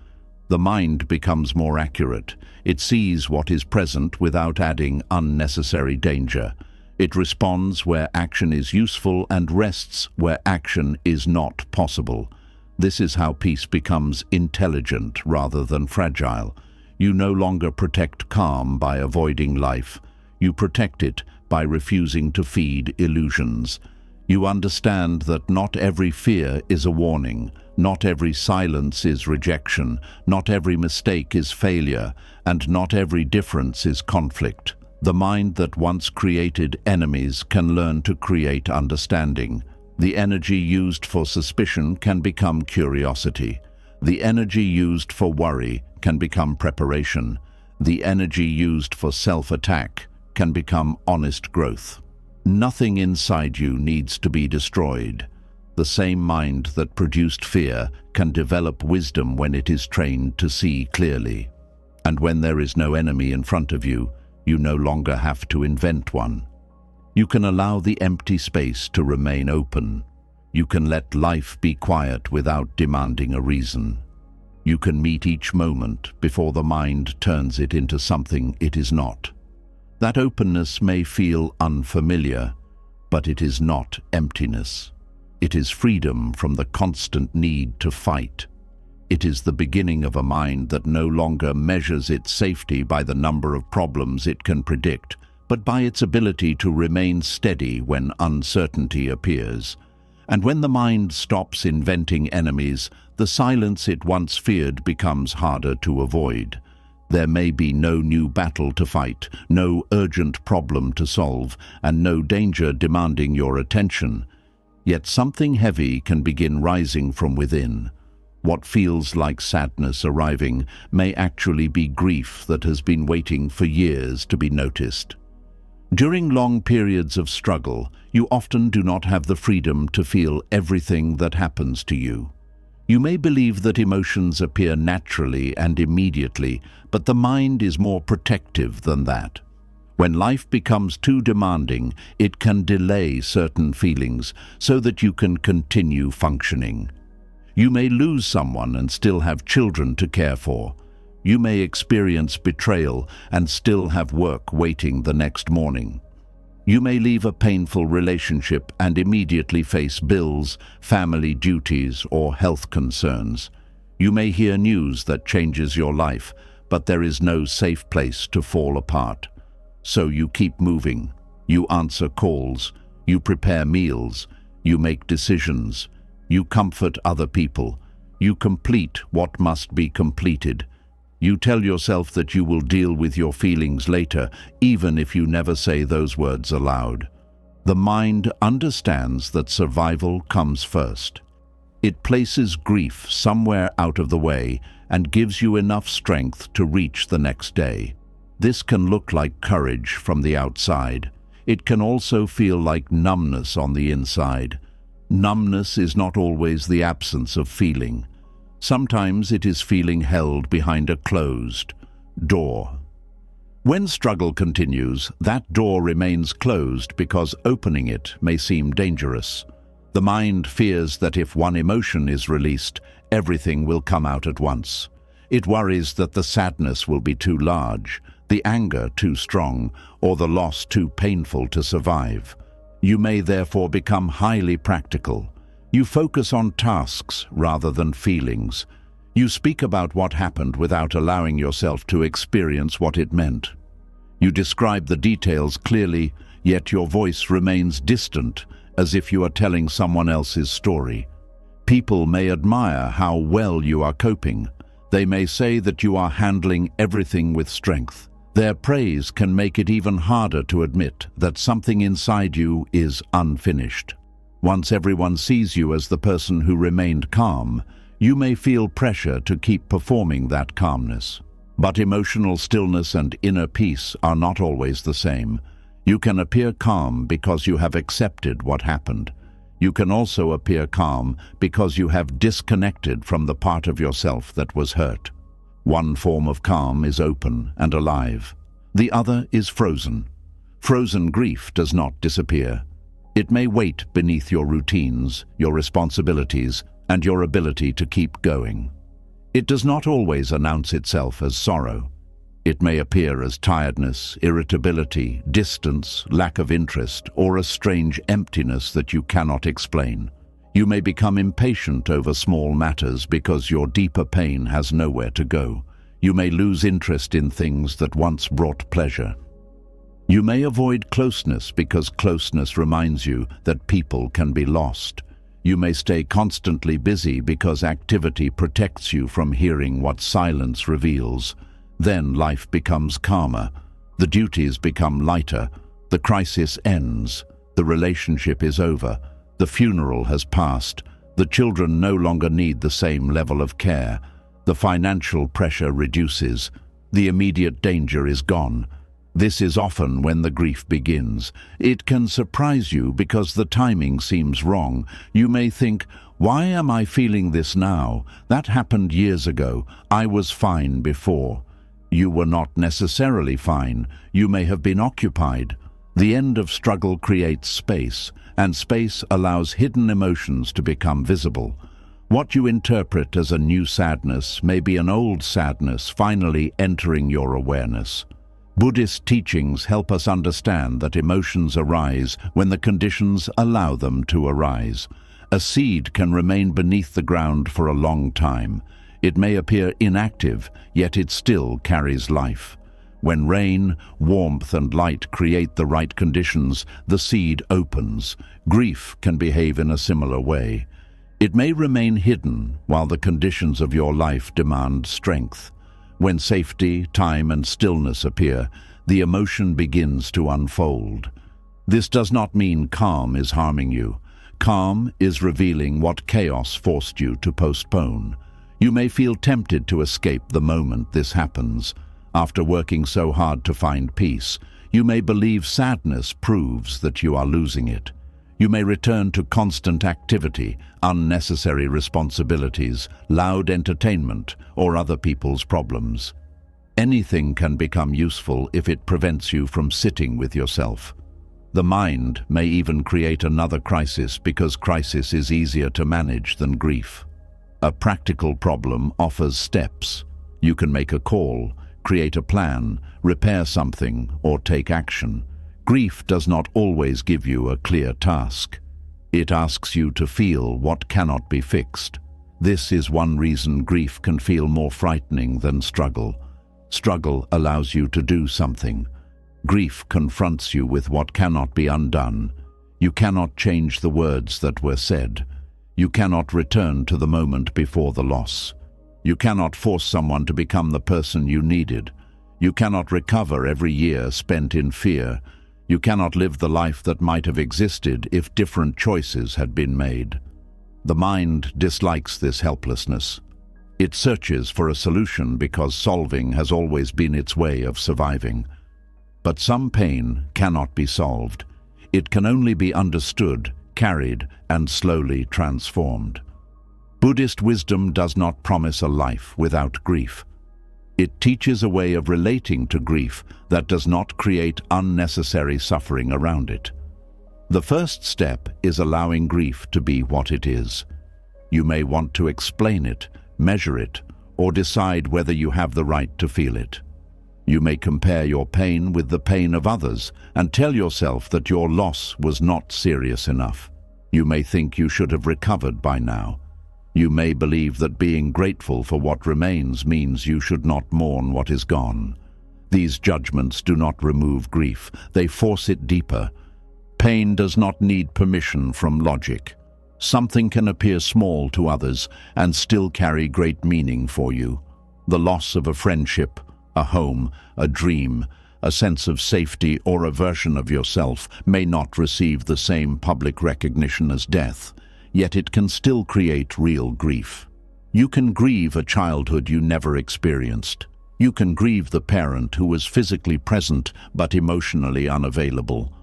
The mind becomes more accurate. It sees what is present without adding unnecessary danger. It responds where action is useful and rests where action is not possible. This is how peace becomes intelligent rather than fragile. You no longer protect calm by avoiding life. You protect it by refusing to feed illusions. You understand that not every fear is a warning, not every silence is rejection, not every mistake is failure, and not every difference is conflict. The mind that once created enemies can learn to create understanding. The energy used for suspicion can become curiosity. The energy used for worry can become preparation. The energy used for self-attack can become honest growth. Nothing inside you needs to be destroyed. The same mind that produced fear can develop wisdom when it is trained to see clearly. And when there is no enemy in front of you, you no longer have to invent one. You can allow the empty space to remain open. You can let life be quiet without demanding a reason. You can meet each moment before the mind turns it into something it is not. That openness may feel unfamiliar, but it is not emptiness. It is freedom from the constant need to fight. It is the beginning of a mind that no longer measures its safety by the number of problems it can predict, but by its ability to remain steady when uncertainty appears. And when the mind stops inventing enemies, the silence it once feared becomes harder to avoid. There may be no new battle to fight, no urgent problem to solve, and no danger demanding your attention. Yet something heavy can begin rising from within. What feels like sadness arriving may actually be grief that has been waiting for years to be noticed. During long periods of struggle, you often do not have the freedom to feel everything that happens to you. You may believe that emotions appear naturally and immediately, but the mind is more protective than that. When life becomes too demanding, it can delay certain feelings so that you can continue functioning. You may lose someone and still have children to care for. You may experience betrayal and still have work waiting the next morning. You may leave a painful relationship and immediately face bills, family duties, or health concerns. You may hear news that changes your life, but there is no safe place to fall apart. So you keep moving. You answer calls. You prepare meals. You make decisions. You comfort other people. You complete what must be completed. You tell yourself that you will deal with your feelings later, even if you never say those words aloud. The mind understands that survival comes first. It places grief somewhere out of the way and gives you enough strength to reach the next day. This can look like courage from the outside. It can also feel like numbness on the inside. Numbness is not always the absence of feeling. Sometimes it is feeling held behind a closed door. When struggle continues, that door remains closed because opening it may seem dangerous. The mind fears that if one emotion is released, everything will come out at once. It worries that the sadness will be too large, the anger too strong, or the loss too painful to survive. You may therefore become highly practical. You focus on tasks rather than feelings. You speak about what happened without allowing yourself to experience what it meant. You describe the details clearly, yet your voice remains distant, as if you are telling someone else's story. People may admire how well you are coping. They may say that you are handling everything with strength. Their praise can make it even harder to admit that something inside you is unfinished. Once everyone sees you as the person who remained calm, you may feel pressure to keep performing that calmness. But emotional stillness and inner peace are not always the same. You can appear calm because you have accepted what happened. You can also appear calm because you have disconnected from the part of yourself that was hurt. One form of calm is open and alive. The other is frozen. Frozen grief does not disappear. It may wait beneath your routines, your responsibilities, and your ability to keep going. It does not always announce itself as sorrow. It may appear as tiredness, irritability, distance, lack of interest, or a strange emptiness that you cannot explain. You may become impatient over small matters because your deeper pain has nowhere to go. You may lose interest in things that once brought pleasure. You may avoid closeness because closeness reminds you that people can be lost. You may stay constantly busy because activity protects you from hearing what silence reveals. Then life becomes calmer. The duties become lighter. The crisis ends. The relationship is over. The funeral has passed. The children no longer need the same level of care. The financial pressure reduces. The immediate danger is gone. This is often when the grief begins. It can surprise you because the timing seems wrong. You may think, why am I feeling this now? That happened years ago. I was fine before. You were not necessarily fine. You may have been occupied. The end of struggle creates space, and space allows hidden emotions to become visible. What you interpret as a new sadness may be an old sadness finally entering your awareness. Buddhist teachings help us understand that emotions arise when the conditions allow them to arise. A seed can remain beneath the ground for a long time. It may appear inactive, yet it still carries life. When rain, warmth, and light create the right conditions, the seed opens. Grief can behave in a similar way. It may remain hidden while the conditions of your life demand strength. When safety, time, and stillness appear, the emotion begins to unfold. This does not mean calm is harming you. Calm is revealing what chaos forced you to postpone. You may feel tempted to escape the moment this happens. After working so hard to find peace, you may believe sadness proves that you are losing it. You may return to constant activity, unnecessary responsibilities, loud entertainment, or other people's problems. Anything can become useful if it prevents you from sitting with yourself. The mind may even create another crisis because crisis is easier to manage than grief. A practical problem offers steps. You can make a call, create a plan, repair something, or take action. Grief does not always give you a clear task. It asks you to feel what cannot be fixed. This is one reason grief can feel more frightening than struggle. Struggle allows you to do something. Grief confronts you with what cannot be undone. You cannot change the words that were said. You cannot return to the moment before the loss. You cannot force someone to become the person you needed. You cannot recover every year spent in fear. You cannot live the life that might have existed if different choices had been made. The mind dislikes this helplessness. It searches for a solution because solving has always been its way of surviving. But some pain cannot be solved. It can only be understood, carried, and slowly transformed. Buddhist wisdom does not promise a life without grief. It teaches a way of relating to grief that does not create unnecessary suffering around it. The first step is allowing grief to be what it is. You may want to explain it, measure it, or decide whether you have the right to feel it. You may compare your pain with the pain of others and tell yourself that your loss was not serious enough. You may think you should have recovered by now. You may believe that being grateful for what remains means you should not mourn what is gone. These judgments do not remove grief, they force it deeper. Pain does not need permission from logic. Something can appear small to others and still carry great meaning for you. The loss of a friendship, a home, a dream, a sense of safety, or a version of yourself may not receive the same public recognition as death. Yet it can still create real grief. You can grieve a childhood you never experienced. You can grieve the parent who was physically present but emotionally unavailable.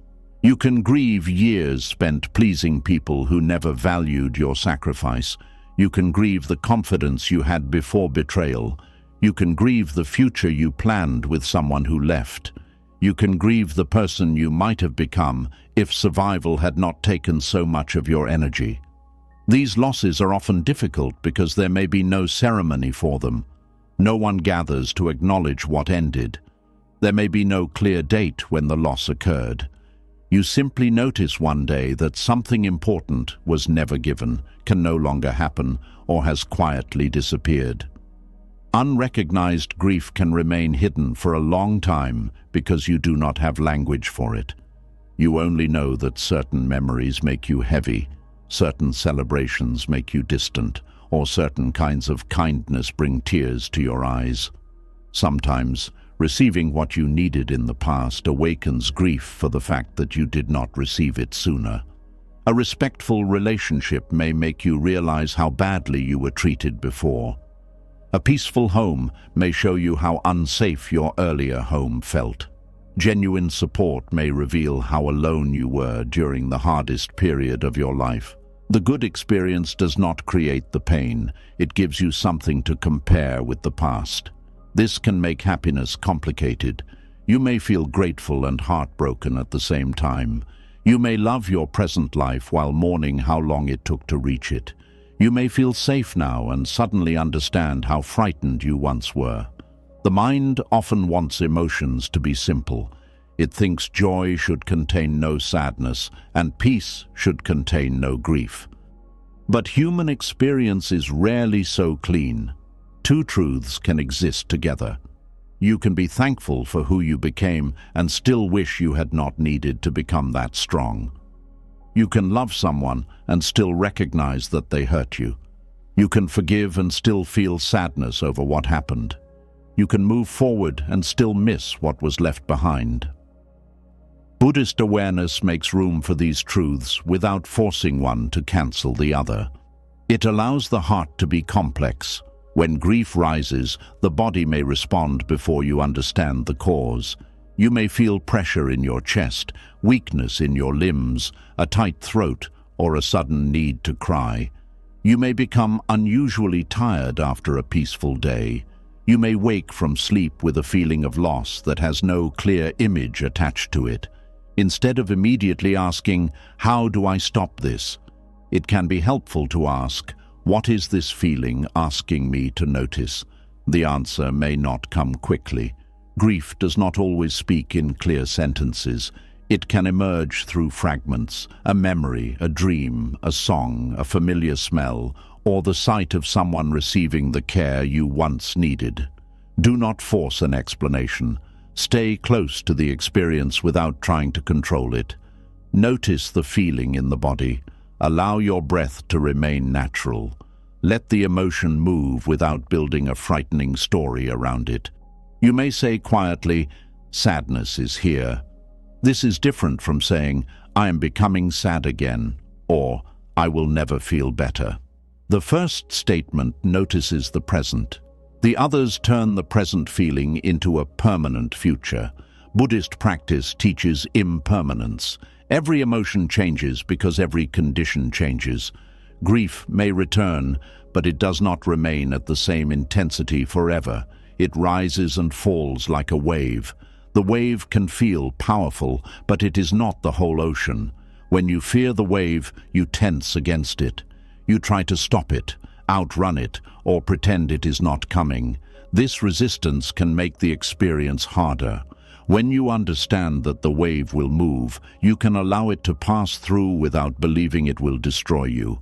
You can grieve years spent pleasing people who never valued your sacrifice. You can grieve the confidence you had before betrayal. You can grieve the future you planned with someone who left. You can grieve the person you might have become if survival had not taken so much of your energy. These losses are often difficult because there may be no ceremony for them. No one gathers to acknowledge what ended. There may be no clear date when the loss occurred. You simply notice one day that something important was never given, can no longer happen, or has quietly disappeared. Unrecognized grief can remain hidden for a long time because you do not have language for it. You only know that certain memories make you heavy, certain celebrations make you distant, or certain kinds of kindness bring tears to your eyes. Sometimes, receiving what you needed in the past awakens grief for the fact that you did not receive it sooner. A respectful relationship may make you realize how badly you were treated before. A peaceful home may show you how unsafe your earlier home felt. Genuine support may reveal how alone you were during the hardest period of your life. The good experience does not create the pain. It gives you something to compare with the past. This can make happiness complicated. You may feel grateful and heartbroken at the same time. You may love your present life while mourning how long it took to reach it. You may feel safe now and suddenly understand how frightened you once were. The mind often wants emotions to be simple. It thinks joy should contain no sadness and peace should contain no grief. But human experience is rarely so clean. Two truths can exist together. You can be thankful for who you became and still wish you had not needed to become that strong. You can love someone and still recognize that they hurt you. You can forgive and still feel sadness over what happened. You can move forward and still miss what was left behind. Buddhist awareness makes room for these truths without forcing one to cancel the other. It allows the heart to be complex. When grief rises, the body may respond before you understand the cause. You may feel pressure in your chest, weakness in your limbs, a tight throat, or a sudden need to cry. You may become unusually tired after a peaceful day. You may wake from sleep with a feeling of loss that has no clear image attached to it. Instead of immediately asking, "How do I stop this?" it can be helpful to ask, "What is this feeling asking me to notice?" The answer may not come quickly. Grief does not always speak in clear sentences. It can emerge through fragments, a memory, a dream, a song, a familiar smell, or the sight of someone receiving the care you once needed. Do not force an explanation. Stay close to the experience without trying to control it. Notice the feeling in the body. Allow your breath to remain natural. Let the emotion move without building a frightening story around it. You may say quietly, "Sadness is here." This is different from saying, "I am becoming sad again," or "I will never feel better." The first statement notices the present. The others turn the present feeling into a permanent future. Buddhist practice teaches impermanence. Every emotion changes because every condition changes. Grief may return, but it does not remain at the same intensity forever. It rises and falls like a wave. The wave can feel powerful, but it is not the whole ocean. When you fear the wave, you tense against it. You try to stop it, outrun it, or pretend it is not coming. This resistance can make the experience harder. When you understand that the wave will move, you can allow it to pass through without believing it will destroy you.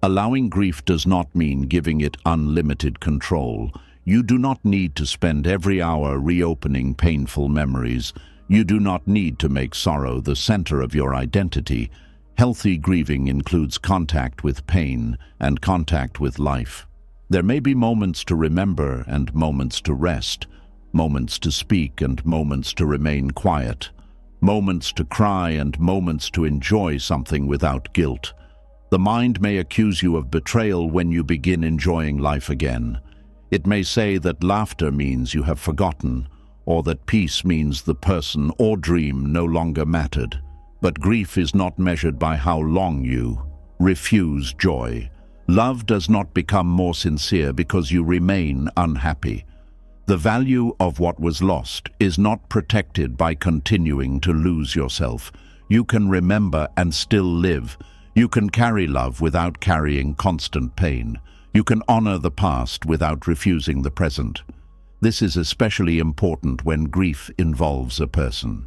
Allowing grief does not mean giving it unlimited control. You do not need to spend every hour reopening painful memories. You do not need to make sorrow the center of your identity. Healthy grieving includes contact with pain and contact with life. There may be moments to remember and moments to rest, moments to speak and moments to remain quiet, moments to cry and moments to enjoy something without guilt. The mind may accuse you of betrayal when you begin enjoying life again. It may say that laughter means you have forgotten, or that peace means the person or dream no longer mattered. But grief is not measured by how long you refuse joy. Love does not become more sincere because you remain unhappy. The value of what was lost is not protected by continuing to lose yourself. You can remember and still live. You can carry love without carrying constant pain. You can honor the past without refusing the present. This is especially important when grief involves a person.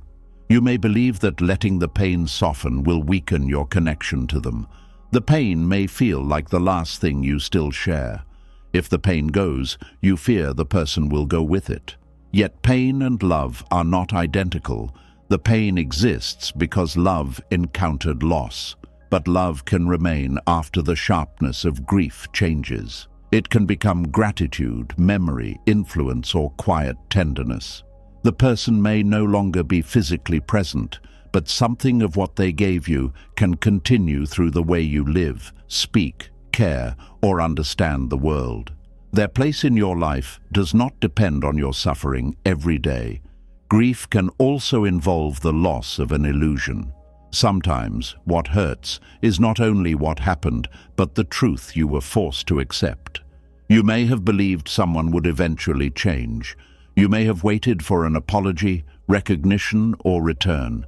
You may believe that letting the pain soften will weaken your connection to them. The pain may feel like the last thing you still share. If the pain goes, you fear the person will go with it. Yet pain and love are not identical. The pain exists because love encountered loss. But love can remain after the sharpness of grief changes. It can become gratitude, memory, influence, or quiet tenderness. The person may no longer be physically present, but something of what they gave you can continue through the way you live, speak, care, or understand the world. Their place in your life does not depend on your suffering every day. Grief can also involve the loss of an illusion. Sometimes what hurts is not only what happened, but the truth you were forced to accept. You may have believed someone would eventually change. You may have waited for an apology, recognition, or return.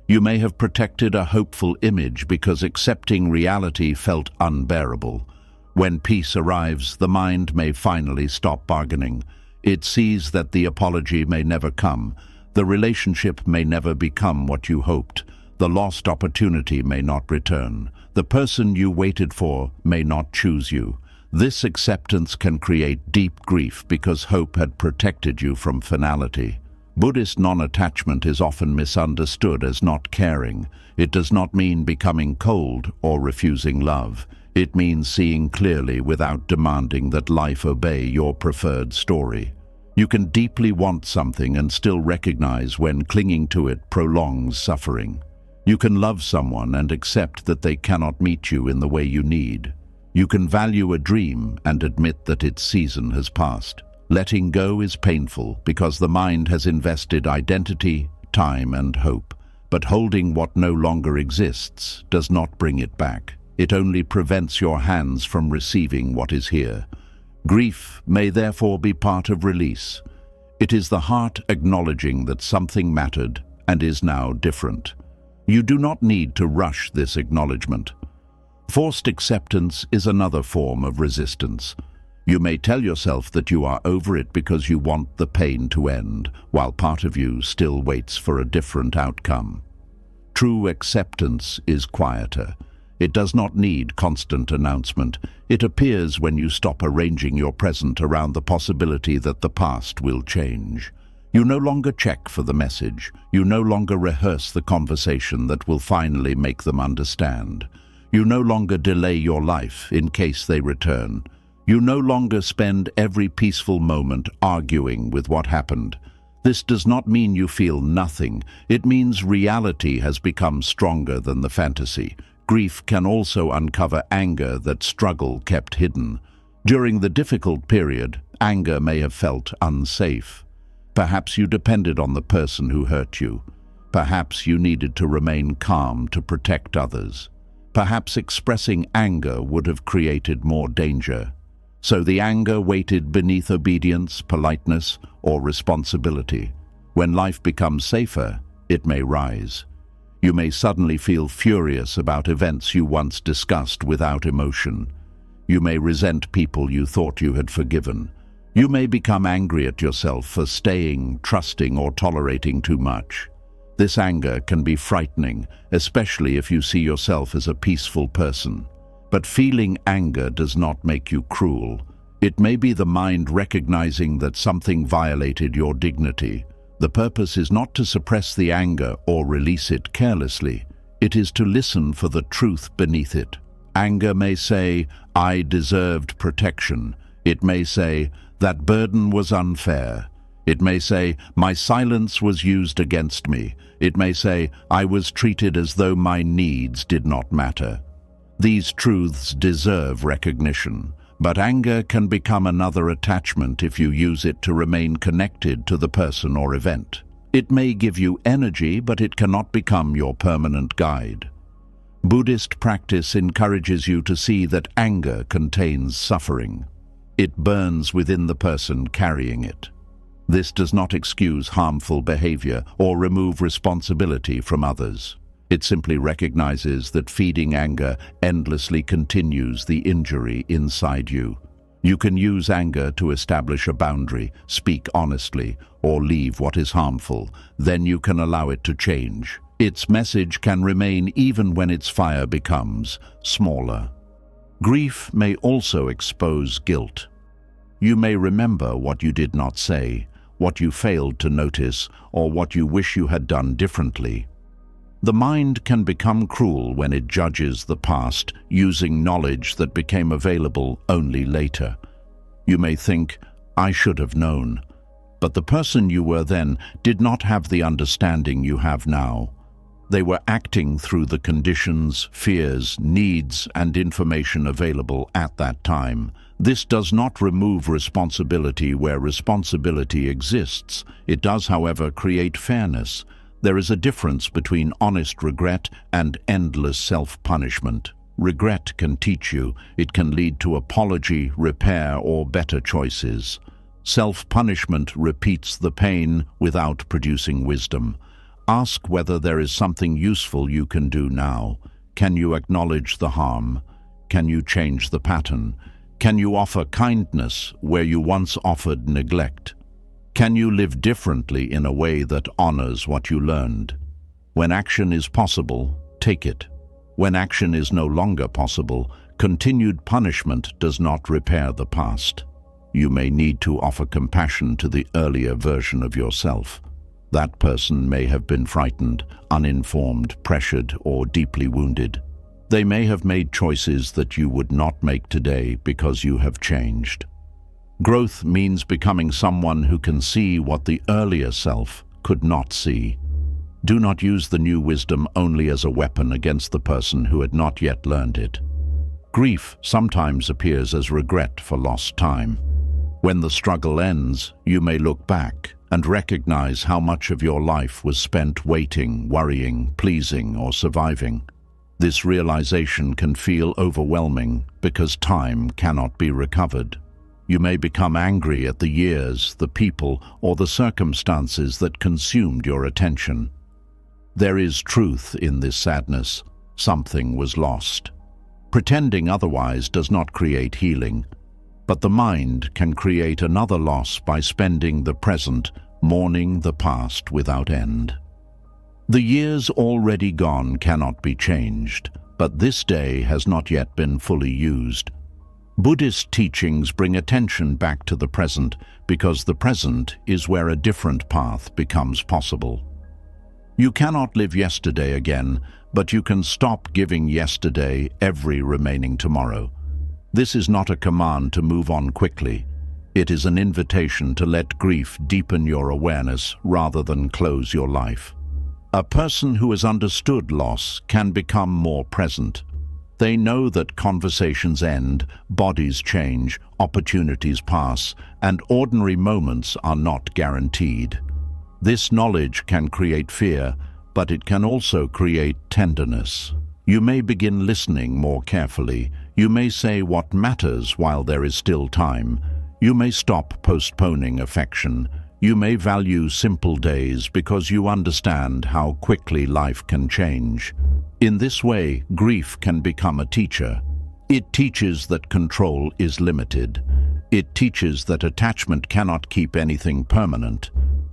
You may have protected a hopeful image because accepting reality felt unbearable. When peace arrives, the mind may finally stop bargaining. It sees that the apology may never come. The relationship may never become what you hoped. The lost opportunity may not return. The person you waited for may not choose you. This acceptance can create deep grief because hope had protected you from finality. Buddhist non-attachment is often misunderstood as not caring. It does not mean becoming cold or refusing love. It means seeing clearly without demanding that life obey your preferred story. You can deeply want something and still recognize when clinging to it prolongs suffering. You can love someone and accept that they cannot meet you in the way you need. You can value a dream and admit that its season has passed. Letting go is painful because the mind has invested identity, time, and hope. But holding what no longer exists does not bring it back. It only prevents your hands from receiving what is here. Grief may therefore be part of release. It is the heart acknowledging that something mattered and is now different. You do not need to rush this acknowledgement. Forced acceptance is another form of resistance. You may tell yourself that you are over it because you want the pain to end, while part of you still waits for a different outcome. True acceptance is quieter. It does not need constant announcement. It appears when you stop arranging your present around the possibility that the past will change. You no longer check for the message. You no longer rehearse the conversation that will finally make them understand. You no longer delay your life in case they return. You no longer spend every peaceful moment arguing with what happened. This does not mean you feel nothing. It means reality has become stronger than the fantasy. Grief can also uncover anger that struggle kept hidden. During the difficult period, anger may have felt unsafe. Perhaps you depended on the person who hurt you. Perhaps you needed to remain calm to protect others. Perhaps expressing anger would have created more danger. So the anger waited beneath obedience, politeness, or responsibility. When life becomes safer, it may rise. You may suddenly feel furious about events you once discussed without emotion. You may resent people you thought you had forgiven. You may become angry at yourself for staying, trusting, or tolerating too much. This anger can be frightening, especially if you see yourself as a peaceful person. But feeling anger does not make you cruel. It may be the mind recognizing that something violated your dignity. The purpose is not to suppress the anger or release it carelessly. It is to listen for the truth beneath it. Anger may say, "I deserved protection." It may say, "That burden was unfair." It may say, "My silence was used against me." It may say, "I was treated as though my needs did not matter." These truths deserve recognition, but anger can become another attachment if you use it to remain connected to the person or event. It may give you energy, but it cannot become your permanent guide. Buddhist practice encourages you to see that anger contains suffering. It burns within the person carrying it. This does not excuse harmful behavior or remove responsibility from others. It simply recognizes that feeding anger endlessly continues the injury inside you. You can use anger to establish a boundary, speak honestly, or leave what is harmful. Then you can allow it to change. Its message can remain even when its fire becomes smaller. Grief may also expose guilt. You may remember what you did not say, what you failed to notice, or what you wish you had done differently. The mind can become cruel when it judges the past using knowledge that became available only later. You may think, "I should have known." But the person you were then did not have the understanding you have now. They were acting through the conditions, fears, needs, and information available at that time. This does not remove responsibility where responsibility exists. It does, however, create fairness. There is a difference between honest regret and endless self-punishment. Regret can teach you. It can lead to apology, repair, or better choices. Self-punishment repeats the pain without producing wisdom. Ask whether there is something useful you can do now. Can you acknowledge the harm? Can you change the pattern? Can you offer kindness where you once offered neglect? Can you live differently in a way that honors what you learned? When action is possible, take it. When action is no longer possible, Continued punishment does not repair the past. You may need to offer compassion to the earlier version of yourself. That person may have been frightened, uninformed, pressured, or deeply wounded. They may have made choices that you would not make today because you have changed. Growth means becoming someone who can see what the earlier self could not see. Do not use the new wisdom only as a weapon against the person who had not yet learned it. Grief sometimes appears as regret for lost time. When the struggle ends, you may look back and recognize how much of your life was spent waiting, worrying, pleasing, or surviving. This realization can feel overwhelming because time cannot be recovered. You may become angry at the years, the people, or the circumstances that consumed your attention. There is truth in this sadness. Something was lost. Pretending otherwise does not create healing, but the mind can create another loss by spending the present mourning the past without end. The years already gone cannot be changed, but this day has not yet been fully used. Buddhist teachings bring attention back to the present because the present is where a different path becomes possible. You cannot live yesterday again, but you can stop giving yesterday every remaining tomorrow. This is not a command to move on quickly. It is an invitation to let grief deepen your awareness rather than close your life. A person who has understood loss can become more present. They know that conversations end, bodies change, opportunities pass, and ordinary moments are not guaranteed. This knowledge can create fear, but it can also create tenderness. You may begin listening more carefully. You may say what matters while there is still time. You may stop postponing affection. You may value simple days because you understand how quickly life can change. In this way, grief can become a teacher. It teaches that control is limited. It teaches that attachment cannot keep anything permanent.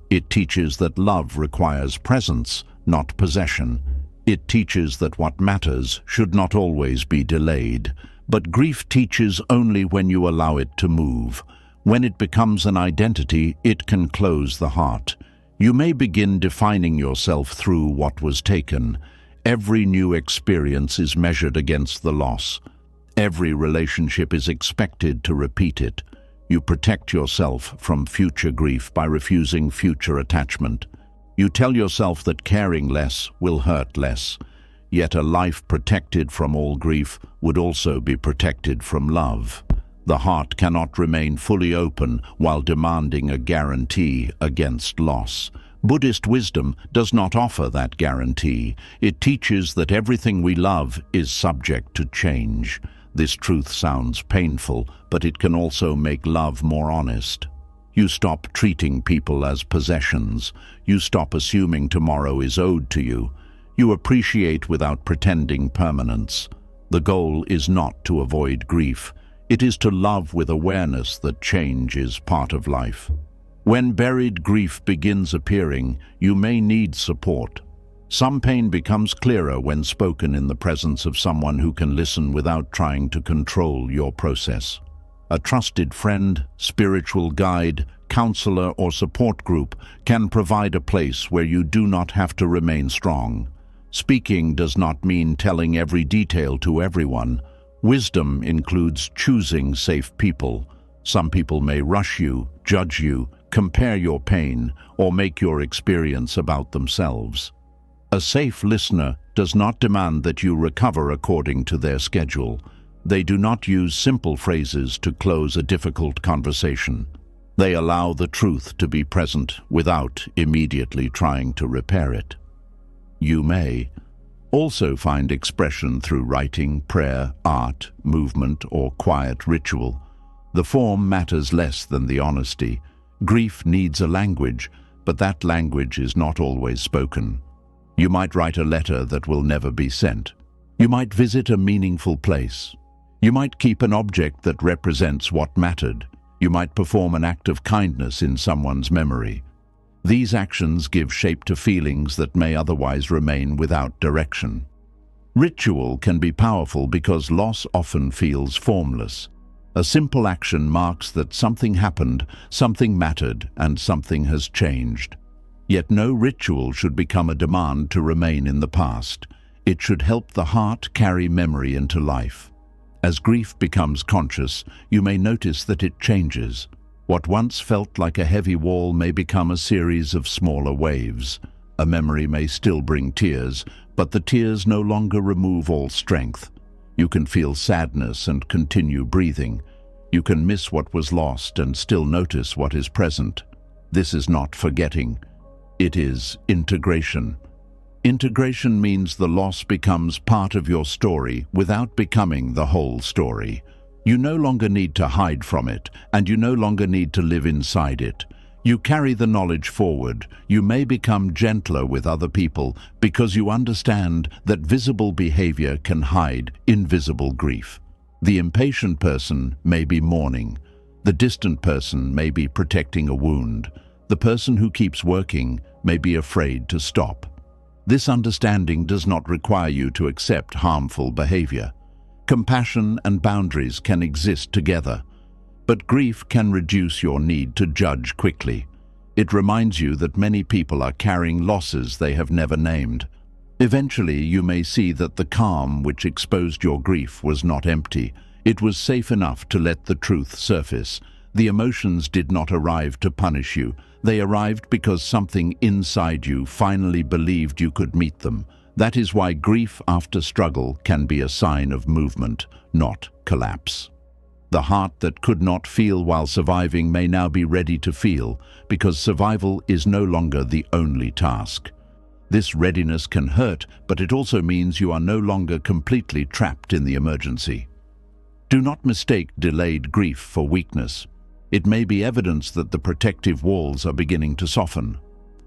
It teaches that love requires presence, not possession. It teaches that what matters should not always be delayed. But grief teaches only when you allow it to move. When it becomes an identity, it can close the heart. You may begin defining yourself through what was taken. Every new experience is measured against the loss. Every relationship is expected to repeat it. You protect yourself from future grief by refusing future attachment. You tell yourself that caring less will hurt less. Yet a life protected from all grief would also be protected from love. The heart cannot remain fully open while demanding a guarantee against loss. Buddhist wisdom does not offer that guarantee. It teaches that everything we love is subject to change. This truth sounds painful, but it can also make love more honest. You stop treating people as possessions. You stop assuming tomorrow is owed to you. You appreciate without pretending permanence. The goal is not to avoid grief. It is to love with awareness that change is part of life. When buried grief begins appearing, you may need support. Some pain becomes clearer when spoken in the presence of someone who can listen without trying to control your process. A trusted friend, spiritual guide, counselor, or support group can provide a place where you do not have to remain strong. Speaking does not mean telling every detail to everyone. Wisdom includes choosing safe people. Some people may rush you, judge you, compare your pain, or make your experience about themselves. A safe listener does not demand that you recover according to their schedule. They do not use simple phrases to close a difficult conversation. They allow the truth to be present without immediately trying to repair it. You may also find expression through writing, prayer, art, movement, or quiet ritual. The form matters less than the honesty. Grief needs a language, but that language is not always spoken. You might write a letter that will never be sent. You might visit a meaningful place. You might keep an object that represents what mattered. You might perform an act of kindness in someone's memory. These actions give shape to feelings that may otherwise remain without direction. Ritual can be powerful because loss often feels formless. A simple action marks that something happened, something mattered, and something has changed. Yet no ritual should become a demand to remain in the past. It should help the heart carry memory into life. As grief becomes conscious, you may notice that it changes. What once felt like a heavy wall may become a series of smaller waves. A memory may still bring tears, but the tears no longer remove all strength. You can feel sadness and continue breathing. You can miss what was lost and still notice what is present. This is not forgetting. It is integration. Integration means the loss becomes part of your story without becoming the whole story. You no longer need to hide from it, and you no longer need to live inside it. You carry the knowledge forward. You may become gentler with other people because you understand that visible behavior can hide invisible grief. The impatient person may be mourning. The distant person may be protecting a wound. The person who keeps working may be afraid to stop. This understanding does not require you to accept harmful behavior. Compassion and boundaries can exist together. But grief can reduce your need to judge quickly. It reminds you that many people are carrying losses they have never named. Eventually, you may see that the calm which exposed your grief was not empty. It was safe enough to let the truth surface. The emotions did not arrive to punish you. They arrived because something inside you finally believed you could meet them. That is why grief after struggle can be a sign of movement, not collapse. The heart that could not feel while surviving may now be ready to feel, because survival is no longer the only task. This readiness can hurt, but it also means you are no longer completely trapped in the emergency. Do not mistake delayed grief for weakness. It may be evidence that the protective walls are beginning to soften.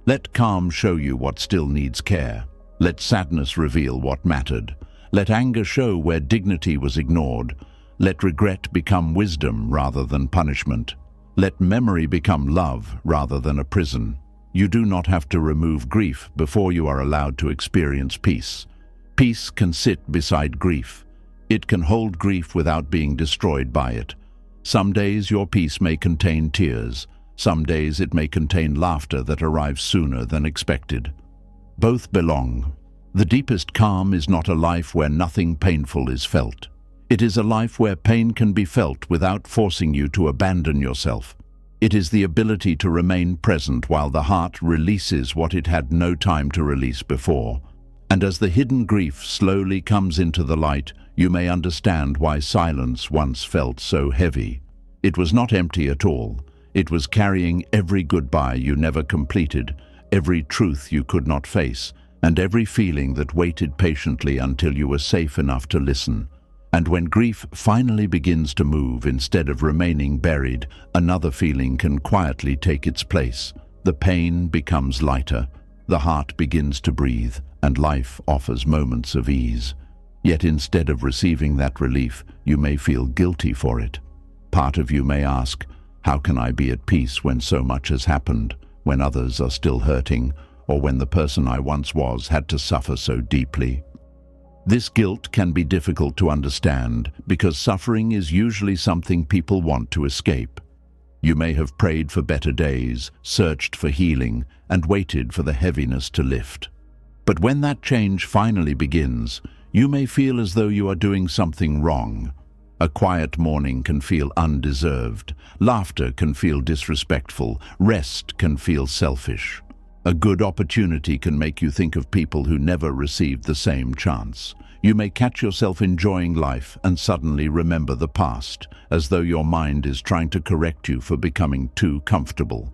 Let calm show you what still needs care. Let sadness reveal what mattered. Let anger show where dignity was ignored. Let regret become wisdom rather than punishment. Let memory become love rather than a prison. You do not have to remove grief before you are allowed to experience peace. Peace can sit beside grief. It can hold grief without being destroyed by it. Some days your peace may contain tears. Some days it may contain laughter that arrives sooner than expected. Both belong. The deepest calm is not a life where nothing painful is felt. It is a life where pain can be felt without forcing you to abandon yourself. It is the ability to remain present while the heart releases what it had no time to release before. And as the hidden grief slowly comes into the light, you may understand why silence once felt so heavy. It was not empty at all. It was carrying every goodbye you never completed, every truth you could not face, and every feeling that waited patiently until you were safe enough to listen. And when grief finally begins to move instead of remaining buried, another feeling can quietly take its place. The pain becomes lighter, the heart begins to breathe, and life offers moments of ease. Yet instead of receiving that relief, you may feel guilty for it. Part of you may ask, how can I be at peace when so much has happened, when others are still hurting, or when the person I once was had to suffer so deeply? This guilt can be difficult to understand because suffering is usually something people want to escape. You may have prayed for better days, searched for healing, and waited for the heaviness to lift. But when that change finally begins, you may feel as though you are doing something wrong. A quiet morning can feel undeserved. Laughter can feel disrespectful. Rest can feel selfish. A good opportunity can make you think of people who never received the same chance. You may catch yourself enjoying life and suddenly remember the past, as though your mind is trying to correct you for becoming too comfortable.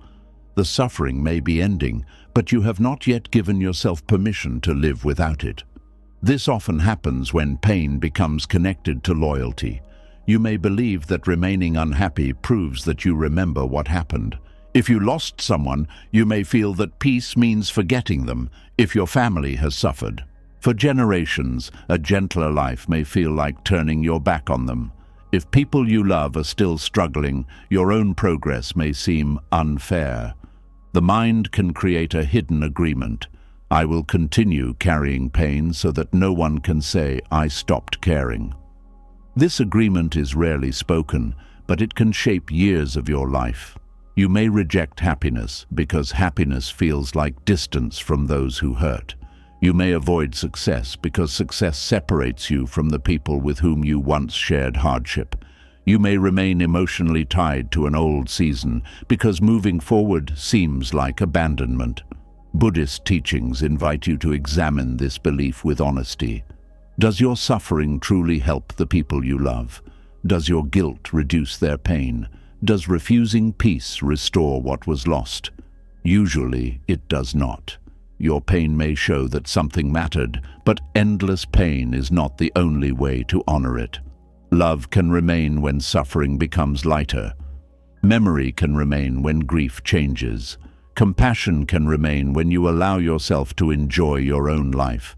The suffering may be ending, but you have not yet given yourself permission to live without it. This often happens when pain becomes connected to loyalty. You may believe that remaining unhappy proves that you remember what happened. If you lost someone, you may feel that peace means forgetting them. If your family has suffered for generations, a gentler life may feel like turning your back on them. If people you love are still struggling, your own progress may seem unfair. The mind can create a hidden agreement. I will continue carrying pain so that no one can say I stopped caring. This agreement is rarely spoken, but it can shape years of your life. You may reject happiness because happiness feels like distance from those who hurt. You may avoid success because success separates you from the people with whom you once shared hardship. You may remain emotionally tied to an old season because moving forward seems like abandonment. Buddhist teachings invite you to examine this belief with honesty. Does your suffering truly help the people you love? Does your guilt reduce their pain? Does refusing peace restore what was lost? Usually, it does not. Your pain may show that something mattered, but endless pain is not the only way to honor it. Love can remain when suffering becomes lighter. Memory can remain when grief changes. Compassion can remain when you allow yourself to enjoy your own life.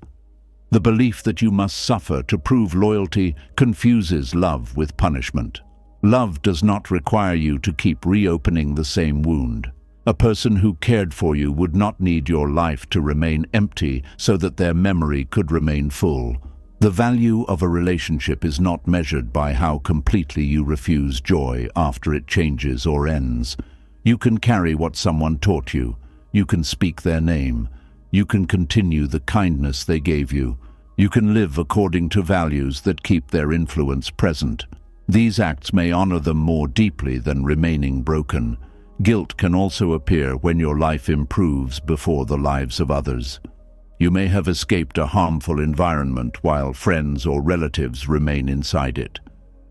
The belief that you must suffer to prove loyalty confuses love with punishment. Love does not require you to keep reopening the same wound. A person who cared for you would not need your life to remain empty so that their memory could remain full. The value of a relationship is not measured by how completely you refuse joy after it changes or ends. You can carry what someone taught you. You can speak their name. You can continue the kindness they gave you. You can live according to values that keep their influence present. These acts may honor them more deeply than remaining broken. Guilt can also appear when your life improves before the lives of others. You may have escaped a harmful environment while friends or relatives remain inside it.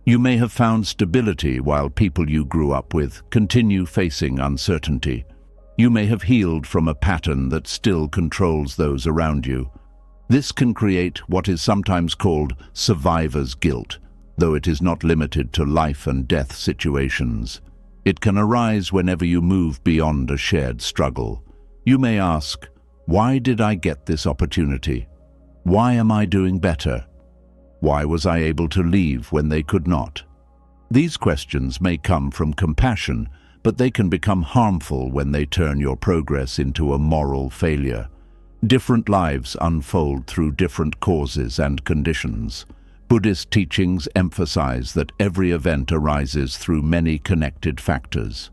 You may have found stability while people you grew up with continue facing uncertainty. You may have healed from a pattern that still controls those around you. This can create what is sometimes called survivor's guilt, though it is not limited to life and death situations. It can arise whenever you move beyond a shared struggle. You may ask, why did I get this opportunity? Why am I doing better? Why was I able to leave when they could not? These questions may come from compassion, but they can become harmful when they turn your progress into a moral failure. Different lives unfold through different causes and conditions. Buddhist teachings emphasize that every event arises through many connected factors.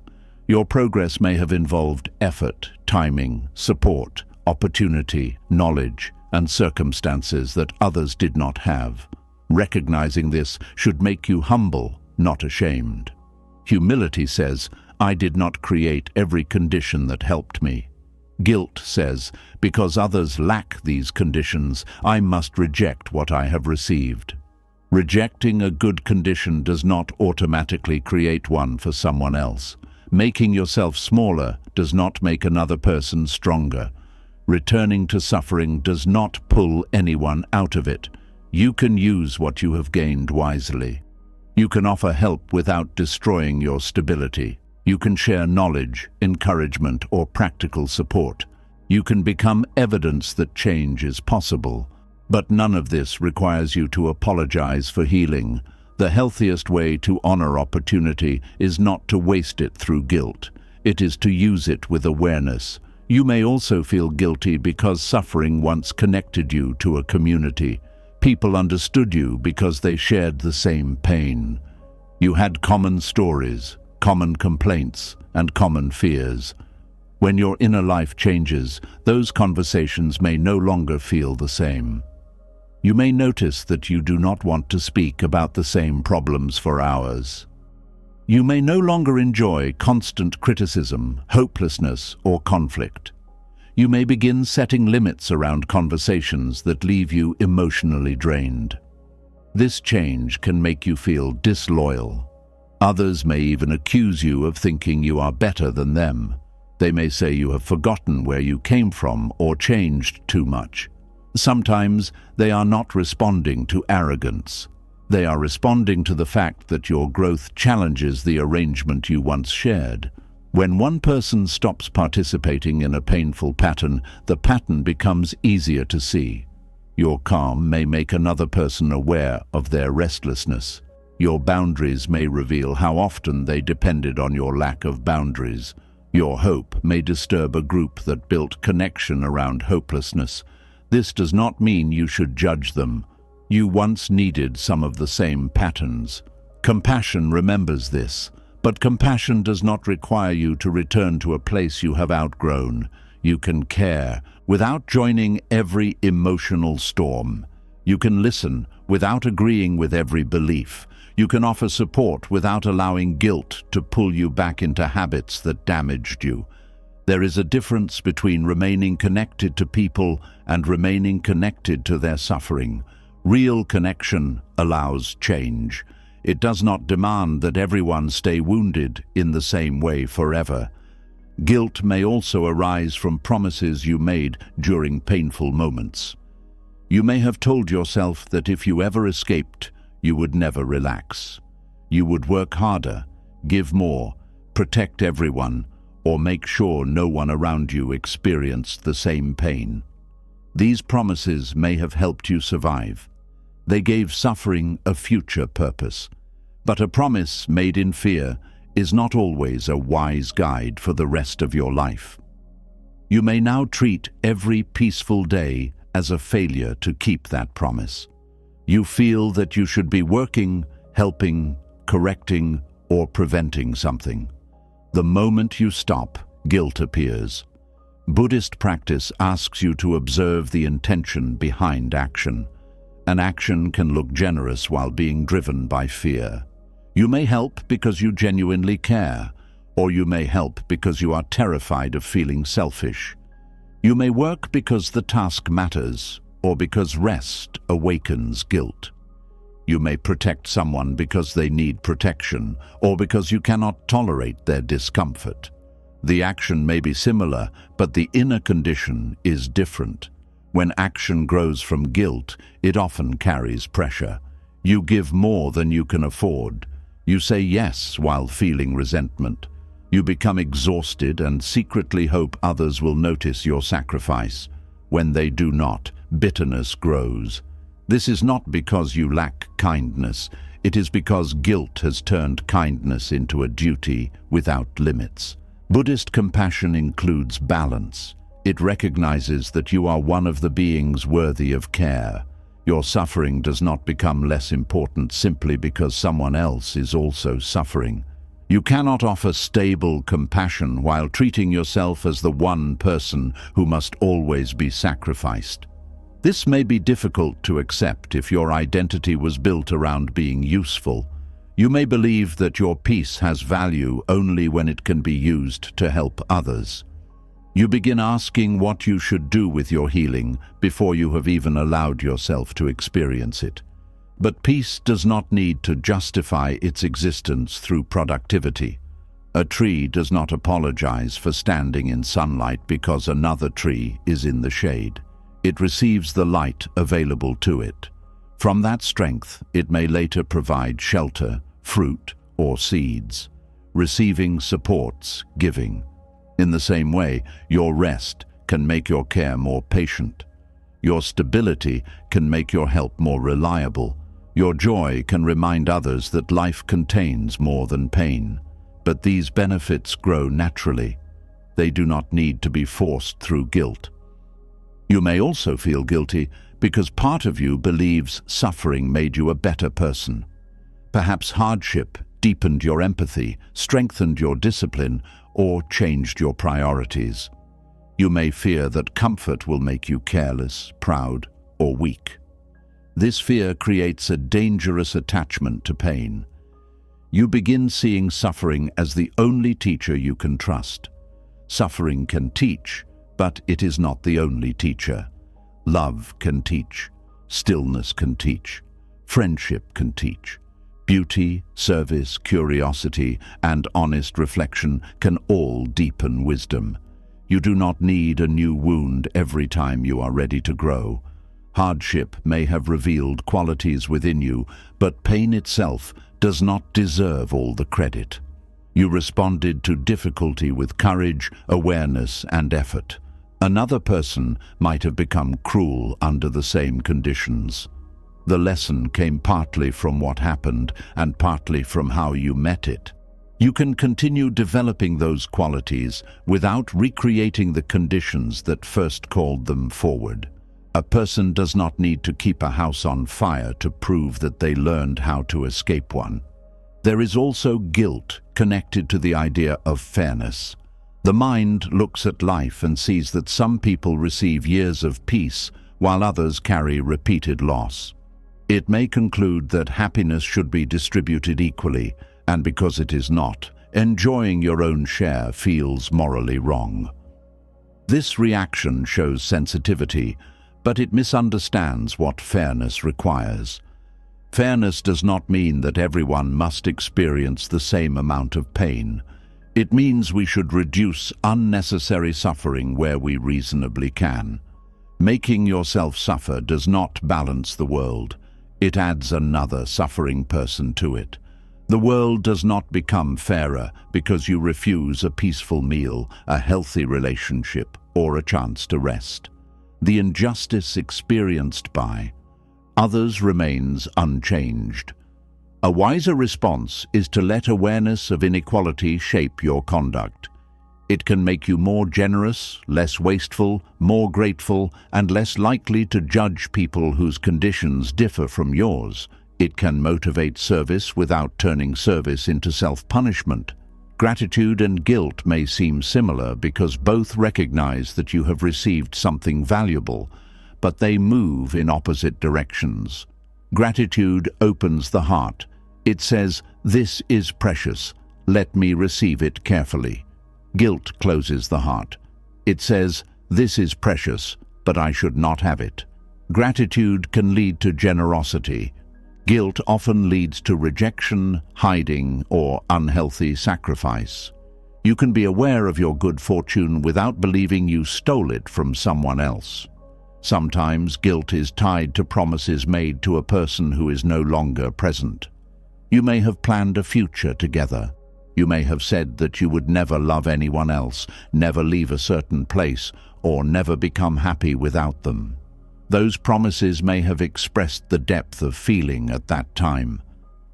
Your progress may have involved effort, timing, support, opportunity, knowledge, and circumstances that others did not have. Recognizing this should make you humble, not ashamed. Humility says, I did not create every condition that helped me. Guilt says, because others lack these conditions, I must reject what I have received. Rejecting a good condition does not automatically create one for someone else. Making yourself smaller does not make another person stronger. Returning to suffering does not pull anyone out of it. You can use what you have gained wisely. You can offer help without destroying your stability. You can share knowledge, encouragement, or practical support. You can become evidence that change is possible. But none of this requires you to apologize for healing. The healthiest way to honor opportunity is not to waste it through guilt. It is to use it with awareness. You may also feel guilty because suffering once connected you to a community. People understood you because they shared the same pain. You had common stories, common complaints, and common fears. When your inner life changes, those conversations may no longer feel the same. You may notice that you do not want to speak about the same problems for hours. You may no longer enjoy constant criticism, hopelessness, or conflict. You may begin setting limits around conversations that leave you emotionally drained. This change can make you feel disloyal. Others may even accuse you of thinking you are better than them. They may say you have forgotten where you came from or changed too much. Sometimes they are not responding to arrogance. They are responding to the fact that your growth challenges the arrangement you once shared. When one person stops participating in a painful pattern, the pattern becomes easier to see. Your calm may make another person aware of their restlessness. Your boundaries may reveal how often they depended on your lack of boundaries. Your hope may disturb a group that built connection around hopelessness. This does not mean you should judge them. You once needed some of the same patterns. Compassion remembers this, but compassion does not require you to return to a place you have outgrown. You can care without joining every emotional storm. You can listen without agreeing with every belief. You can offer support without allowing guilt to pull you back into habits that damaged you. There is a difference between remaining connected to people and remaining connected to their suffering. Real connection allows change. It does not demand that everyone stay wounded in the same way forever. Guilt may also arise from promises you made during painful moments. You may have told yourself that if you ever escaped, you would never relax. You would work harder, give more, protect everyone, or make sure no one around you experienced the same pain. These promises may have helped you survive. They gave suffering a future purpose. But a promise made in fear is not always a wise guide for the rest of your life. You may now treat every peaceful day as a failure to keep that promise. You feel that you should be working, helping, correcting, or preventing something. The moment you stop, guilt appears. Buddhist practice asks you to observe the intention behind action. An action can look generous while being driven by fear. You may help because you genuinely care, or you may help because you are terrified of feeling selfish. You may work because the task matters, or because rest awakens guilt. You may protect someone because they need protection, or because you cannot tolerate their discomfort. The action may be similar, but the inner condition is different. When action grows from guilt, it often carries pressure. You give more than you can afford. You say yes while feeling resentment. You become exhausted and secretly hope others will notice your sacrifice. When they do not, bitterness grows. This is not because you lack kindness. It is because guilt has turned kindness into a duty without limits. Buddhist compassion includes balance. It recognizes that you are one of the beings worthy of care. Your suffering does not become less important simply because someone else is also suffering. You cannot offer stable compassion while treating yourself as the one person who must always be sacrificed. This may be difficult to accept if your identity was built around being useful. You may believe that your peace has value only when it can be used to help others. You begin asking what you should do with your healing before you have even allowed yourself to experience it. But peace does not need to justify its existence through productivity. A tree does not apologize for standing in sunlight because another tree is in the shade. It receives the light available to it. From that strength, it may later provide shelter, fruit, or seeds. Receiving supports giving. In the same way, your rest can make your care more patient. Your stability can make your help more reliable. Your joy can remind others that life contains more than pain. But these benefits grow naturally. They do not need to be forced through guilt. You may also feel guilty because part of you believes suffering made you a better person. Perhaps hardship deepened your empathy, strengthened your discipline, or changed your priorities. You may fear that comfort will make you careless, proud, or weak. This fear creates a dangerous attachment to pain. You begin seeing suffering as the only teacher you can trust. Suffering can teach, but it is not the only teacher. Love can teach. Stillness can teach. Friendship can teach. Beauty, service, curiosity, and honest reflection can all deepen wisdom. You do not need a new wound every time you are ready to grow. Hardship may have revealed qualities within you, but pain itself does not deserve all the credit. You responded to difficulty with courage, awareness, and effort. Another person might have become cruel under the same conditions. The lesson came partly from what happened and partly from how you met it. You can continue developing those qualities without recreating the conditions that first called them forward. A person does not need to keep a house on fire to prove that they learned how to escape one. There is also guilt connected to the idea of fairness. The mind looks at life and sees that some people receive years of peace while others carry repeated loss. It may conclude that happiness should be distributed equally, and because it is not, enjoying your own share feels morally wrong. This reaction shows sensitivity, but it misunderstands what fairness requires. Fairness does not mean that everyone must experience the same amount of pain. It means we should reduce unnecessary suffering where we reasonably can. Making yourself suffer does not balance the world. It adds another suffering person to it. The world does not become fairer because you refuse a peaceful meal, a healthy relationship, or a chance to rest. The injustice experienced by others remains unchanged. A wiser response is to let awareness of inequality shape your conduct. It can make you more generous, less wasteful, more grateful, and less likely to judge people whose conditions differ from yours. It can motivate service without turning service into self-punishment. Gratitude and guilt may seem similar because both recognize that you have received something valuable, but they move in opposite directions. Gratitude opens the heart. It says, "This is precious. Let me receive it carefully." Guilt closes the heart. It says, "This is precious, but I should not have it." Gratitude can lead to generosity. Guilt often leads to rejection, hiding, or unhealthy sacrifice. You can be aware of your good fortune without believing you stole it from someone else. Sometimes guilt is tied to promises made to a person who is no longer present. You may have planned a future together. You may have said that you would never love anyone else, never leave a certain place, or never become happy without them. Those promises may have expressed the depth of feeling at that time.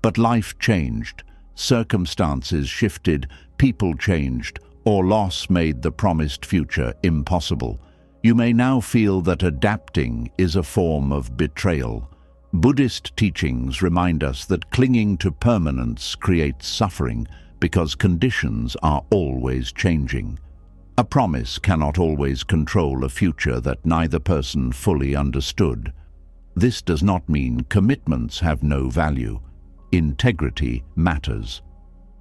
But life changed, circumstances shifted, people changed, or loss made the promised future impossible. You may now feel that adapting is a form of betrayal. Buddhist teachings remind us that clinging to permanence creates suffering because conditions are always changing. A promise cannot always control a future that neither person fully understood. This does not mean commitments have no value. Integrity matters.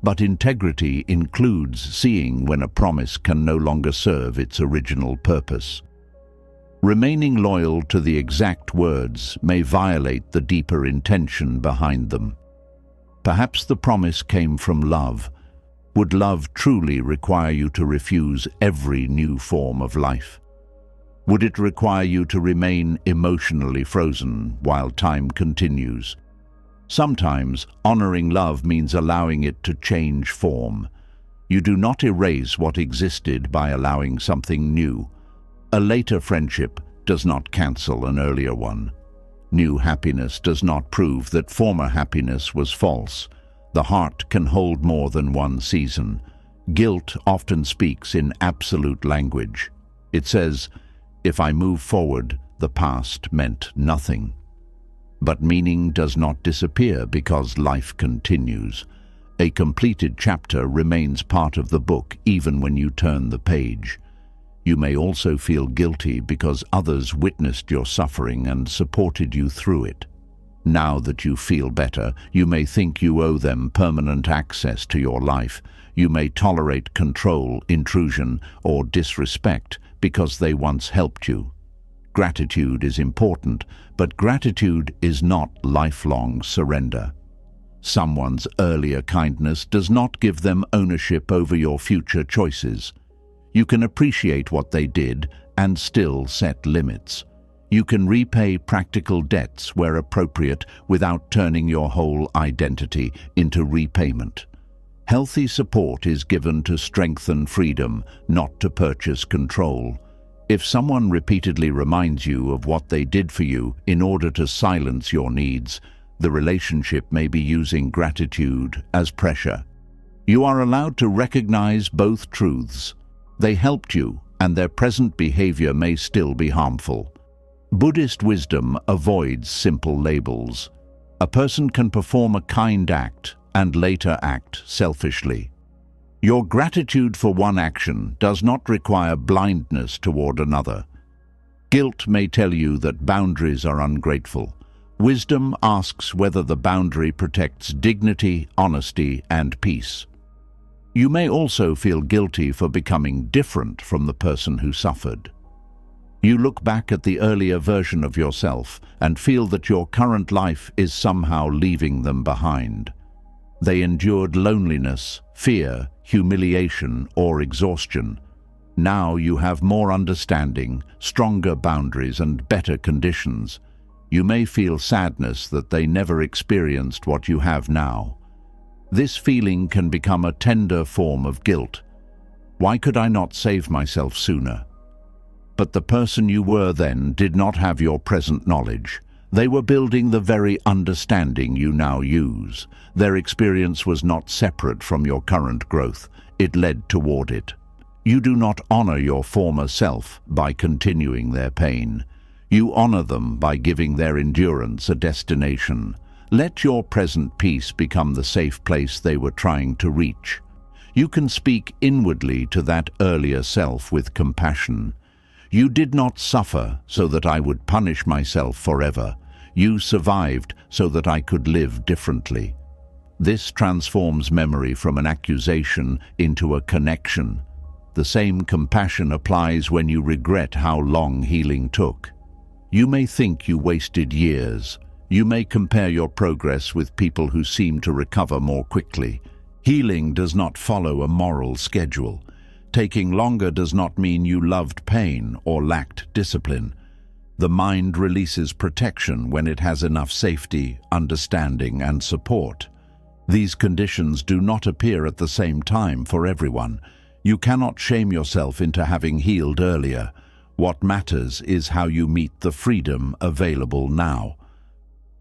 But integrity includes seeing when a promise can no longer serve its original purpose. Remaining loyal to the exact words may violate the deeper intention behind them. Perhaps the promise came from love. Would love truly require you to refuse every new form of life? Would it require you to remain emotionally frozen while time continues? Sometimes honoring love means allowing it to change form. You do not erase what existed by allowing something new. A later friendship does not cancel an earlier one. New happiness does not prove that former happiness was false. The heart can hold more than one season. Guilt often speaks in absolute language. It says, "If I move forward, the past meant nothing." But meaning does not disappear because life continues. A completed chapter remains part of the book even when you turn the page. You may also feel guilty because others witnessed your suffering and supported you through it. Now that you feel better, you may think you owe them permanent access to your life. You may tolerate control, intrusion, or disrespect because they once helped you. Gratitude is important, but gratitude is not lifelong surrender. Someone's earlier kindness does not give them ownership over your future choices. You can appreciate what they did and still set limits. You can repay practical debts where appropriate without turning your whole identity into repayment. Healthy support is given to strengthen freedom, not to purchase control. If someone repeatedly reminds you of what they did for you in order to silence your needs, the relationship may be using gratitude as pressure. You are allowed to recognize both truths. They helped you, and their present behavior may still be harmful. Buddhist wisdom avoids simple labels. A person can perform a kind act and later act selfishly. Your gratitude for one action does not require blindness toward another. Guilt may tell you that boundaries are ungrateful. Wisdom asks whether the boundary protects dignity, honesty, and peace. You may also feel guilty for becoming different from the person who suffered. You look back at the earlier version of yourself and feel that your current life is somehow leaving them behind. They endured loneliness, fear, humiliation, or exhaustion. Now you have more understanding, stronger boundaries, and better conditions. You may feel sadness that they never experienced what you have now. This feeling can become a tender form of guilt. Why could I not save myself sooner? But the person you were then did not have your present knowledge. They were building the very understanding you now use. Their experience was not separate from your current growth. It led toward it. You do not honor your former self by continuing their pain. You honor them by giving their endurance a destination. Let your present peace become the safe place they were trying to reach. You can speak inwardly to that earlier self with compassion. You did not suffer so that I would punish myself forever. You survived so that I could live differently. This transforms memory from an accusation into a connection. The same compassion applies when you regret how long healing took. You may think you wasted years. You may compare your progress with people who seem to recover more quickly. Healing does not follow a moral schedule. Taking longer does not mean you loved pain or lacked discipline. The mind releases protection when it has enough safety, understanding, and support. These conditions do not appear at the same time for everyone. You cannot shame yourself into having healed earlier. What matters is how you meet the freedom available now.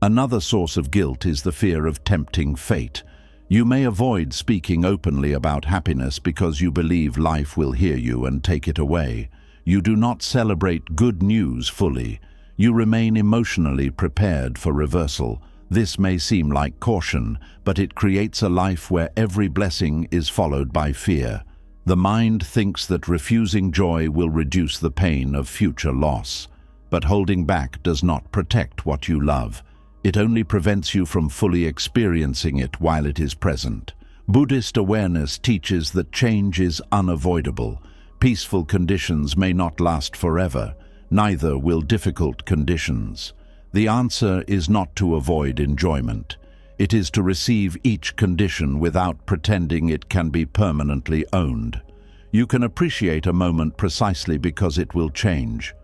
Another source of guilt is the fear of tempting fate. You may avoid speaking openly about happiness because you believe life will hear you and take it away. You do not celebrate good news fully. You remain emotionally prepared for reversal. This may seem like caution, but it creates a life where every blessing is followed by fear. The mind thinks that refusing joy will reduce the pain of future loss. But holding back does not protect what you love. It only prevents you from fully experiencing it while it is present. Buddhist awareness teaches that change is unavoidable. Peaceful conditions may not last forever. Neither will difficult conditions. The answer is not to avoid enjoyment. It is to receive each condition without pretending it can be permanently owned. You can appreciate a moment precisely because it will change.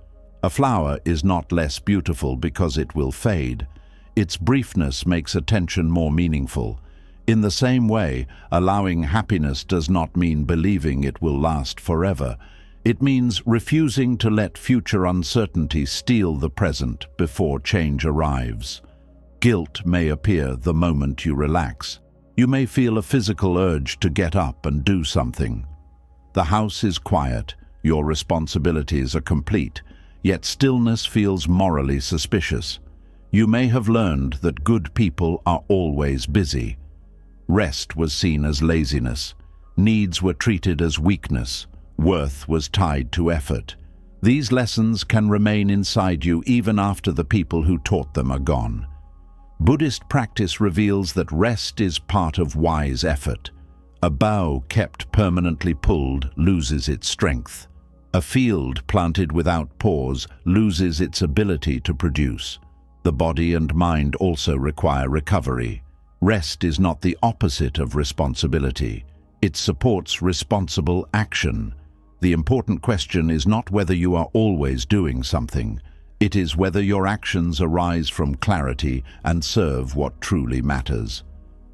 A flower is not less beautiful because it will fade. Its briefness makes attention more meaningful. In the same way, allowing happiness does not mean believing it will last forever. It means refusing to let future uncertainty steal the present before change arrives. Guilt may appear the moment you relax. You may feel a physical urge to get up and do something. The house is quiet, your responsibilities are complete, yet stillness feels morally suspicious. You may have learned that good people are always busy. Rest was seen as laziness. Needs were treated as weakness. Worth was tied to effort. These lessons can remain inside you even after the people who taught them are gone. Buddhist practice reveals that rest is part of wise effort. A bow kept permanently pulled loses its strength. A field planted without pause loses its ability to produce. The body and mind also require recovery. Rest is not the opposite of responsibility. It supports responsible action. The important question is not whether you are always doing something. It is whether your actions arise from clarity and serve what truly matters.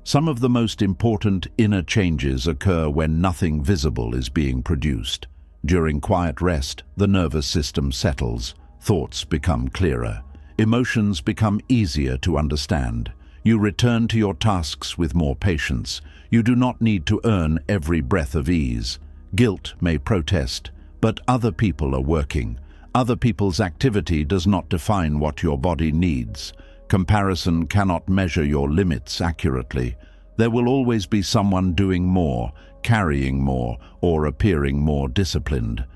Some of the most important inner changes occur when nothing visible is being produced. During quiet rest, the nervous system settles, thoughts become clearer, emotions become easier to understand. You return to your tasks with more patience. You do not need to earn every breath of ease. Guilt may protest, but other people are working. Other people's activity does not define what your body needs. Comparison cannot measure your limits accurately. There will always be someone doing more, carrying more, or appearing more disciplined.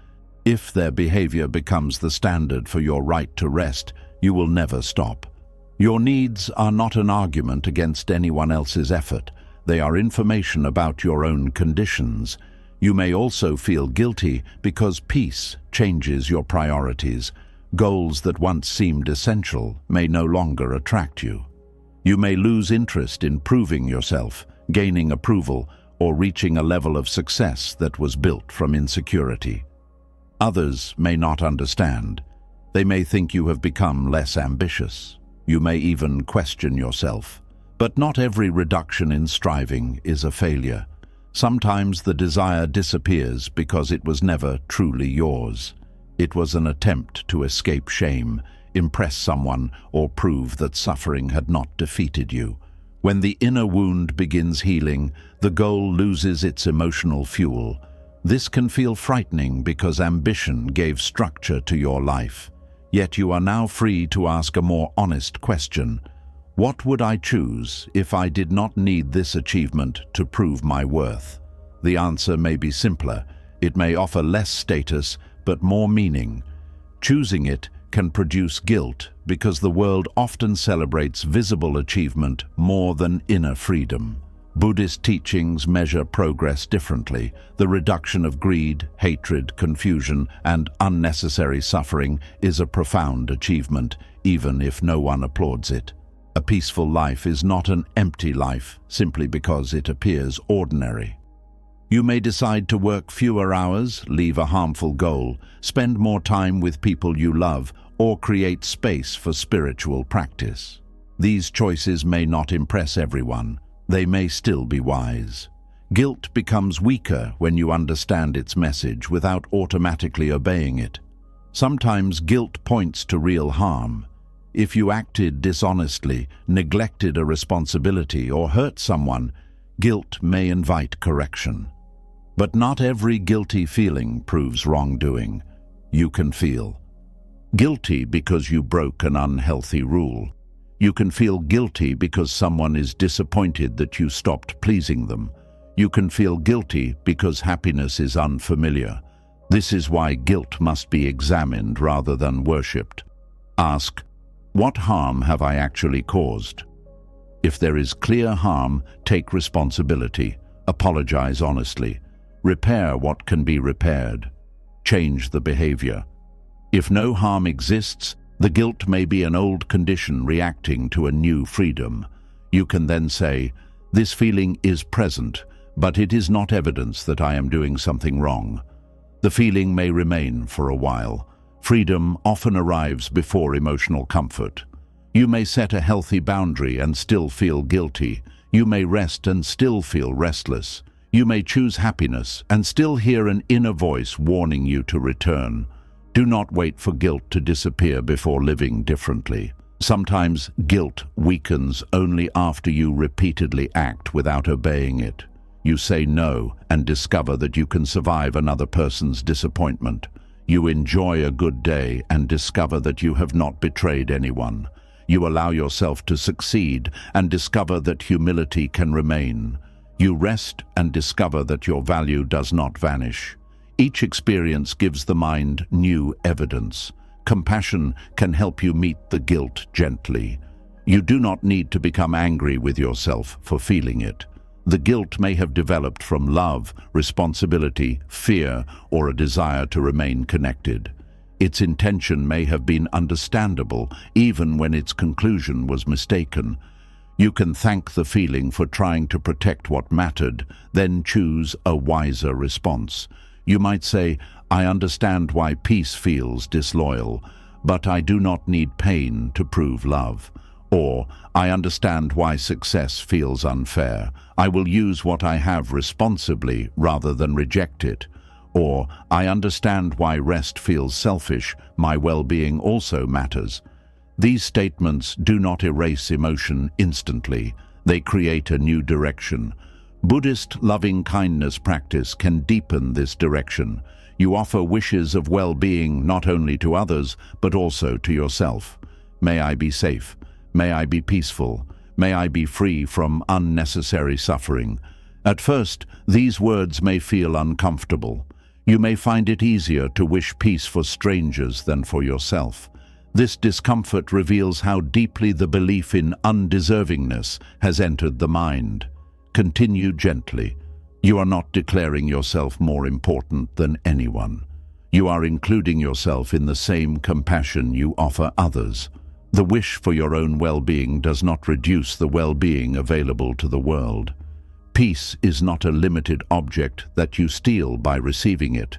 If their behavior becomes the standard for your right to rest, you will never stop. Your needs are not an argument against anyone else's effort. They are information about your own conditions. You may also feel guilty because peace changes your priorities. Goals that once seemed essential may no longer attract you. You may lose interest in proving yourself, gaining approval, or reaching a level of success that was built from insecurity. Others may not understand. They may think you have become less ambitious. You may even question yourself. But not every reduction in striving is a failure. Sometimes the desire disappears because it was never truly yours. It was an attempt to escape shame, impress someone, or prove that suffering had not defeated you. When the inner wound begins healing, the goal loses its emotional fuel. This can feel frightening because ambition gave structure to your life. Yet you are now free to ask a more honest question. What would I choose if I did not need this achievement to prove my worth? The answer may be simpler. It may offer less status, but more meaning. Choosing it can produce guilt because the world often celebrates visible achievement more than inner freedom. Buddhist teachings measure progress differently. The reduction of greed, hatred, confusion, and unnecessary suffering is a profound achievement, even if no one applauds it. A peaceful life is not an empty life simply because it appears ordinary. You may decide to work fewer hours, leave a harmful goal, spend more time with people you love, or create space for spiritual practice. These choices may not impress everyone. They may still be wise. Guilt becomes weaker when you understand its message without automatically obeying it. Sometimes guilt points to real harm. If you acted dishonestly, neglected a responsibility, or hurt someone, guilt may invite correction. But not every guilty feeling proves wrongdoing. You can feel guilty because you broke an unhealthy rule. You can feel guilty because someone is disappointed that you stopped pleasing them. You can feel guilty because happiness is unfamiliar. This is why guilt must be examined rather than worshipped. Ask, what harm have I actually caused? If there is clear harm, take responsibility. Apologize honestly. Repair what can be repaired. Change the behavior. If no harm exists, the guilt may be an old condition reacting to a new freedom. You can then say, this feeling is present, but it is not evidence that I am doing something wrong. The feeling may remain for a while. Freedom often arrives before emotional comfort. You may set a healthy boundary and still feel guilty. You may rest and still feel restless. You may choose happiness and still hear an inner voice warning you to return. Do not wait for guilt to disappear before living differently. Sometimes guilt weakens only after you repeatedly act without obeying it. You say no and discover that you can survive another person's disappointment. You enjoy a good day and discover that you have not betrayed anyone. You allow yourself to succeed and discover that humility can remain. You rest and discover that your value does not vanish. Each experience gives the mind new evidence. Compassion can help you meet the guilt gently. You do not need to become angry with yourself for feeling it. The guilt may have developed from love, responsibility, fear, or a desire to remain connected. Its intention may have been understandable, even when its conclusion was mistaken. You can thank the feeling for trying to protect what mattered, then choose a wiser response. You might say, I understand why peace feels disloyal, but I do not need pain to prove love. Or, I understand why success feels unfair. I will use what I have responsibly rather than reject it. Or, I understand why rest feels selfish. My well-being also matters. These statements do not erase emotion instantly. They create a new direction. Buddhist loving-kindness practice can deepen this direction. You offer wishes of well-being not only to others, but also to yourself. May I be safe. May I be peaceful. May I be free from unnecessary suffering. At first, these words may feel uncomfortable. You may find it easier to wish peace for strangers than for yourself. This discomfort reveals how deeply the belief in undeservingness has entered the mind. Continue gently. You are not declaring yourself more important than anyone. You are including yourself in the same compassion you offer others. The wish for your own well-being does not reduce the well-being available to the world. Peace is not a limited object that you steal by receiving it.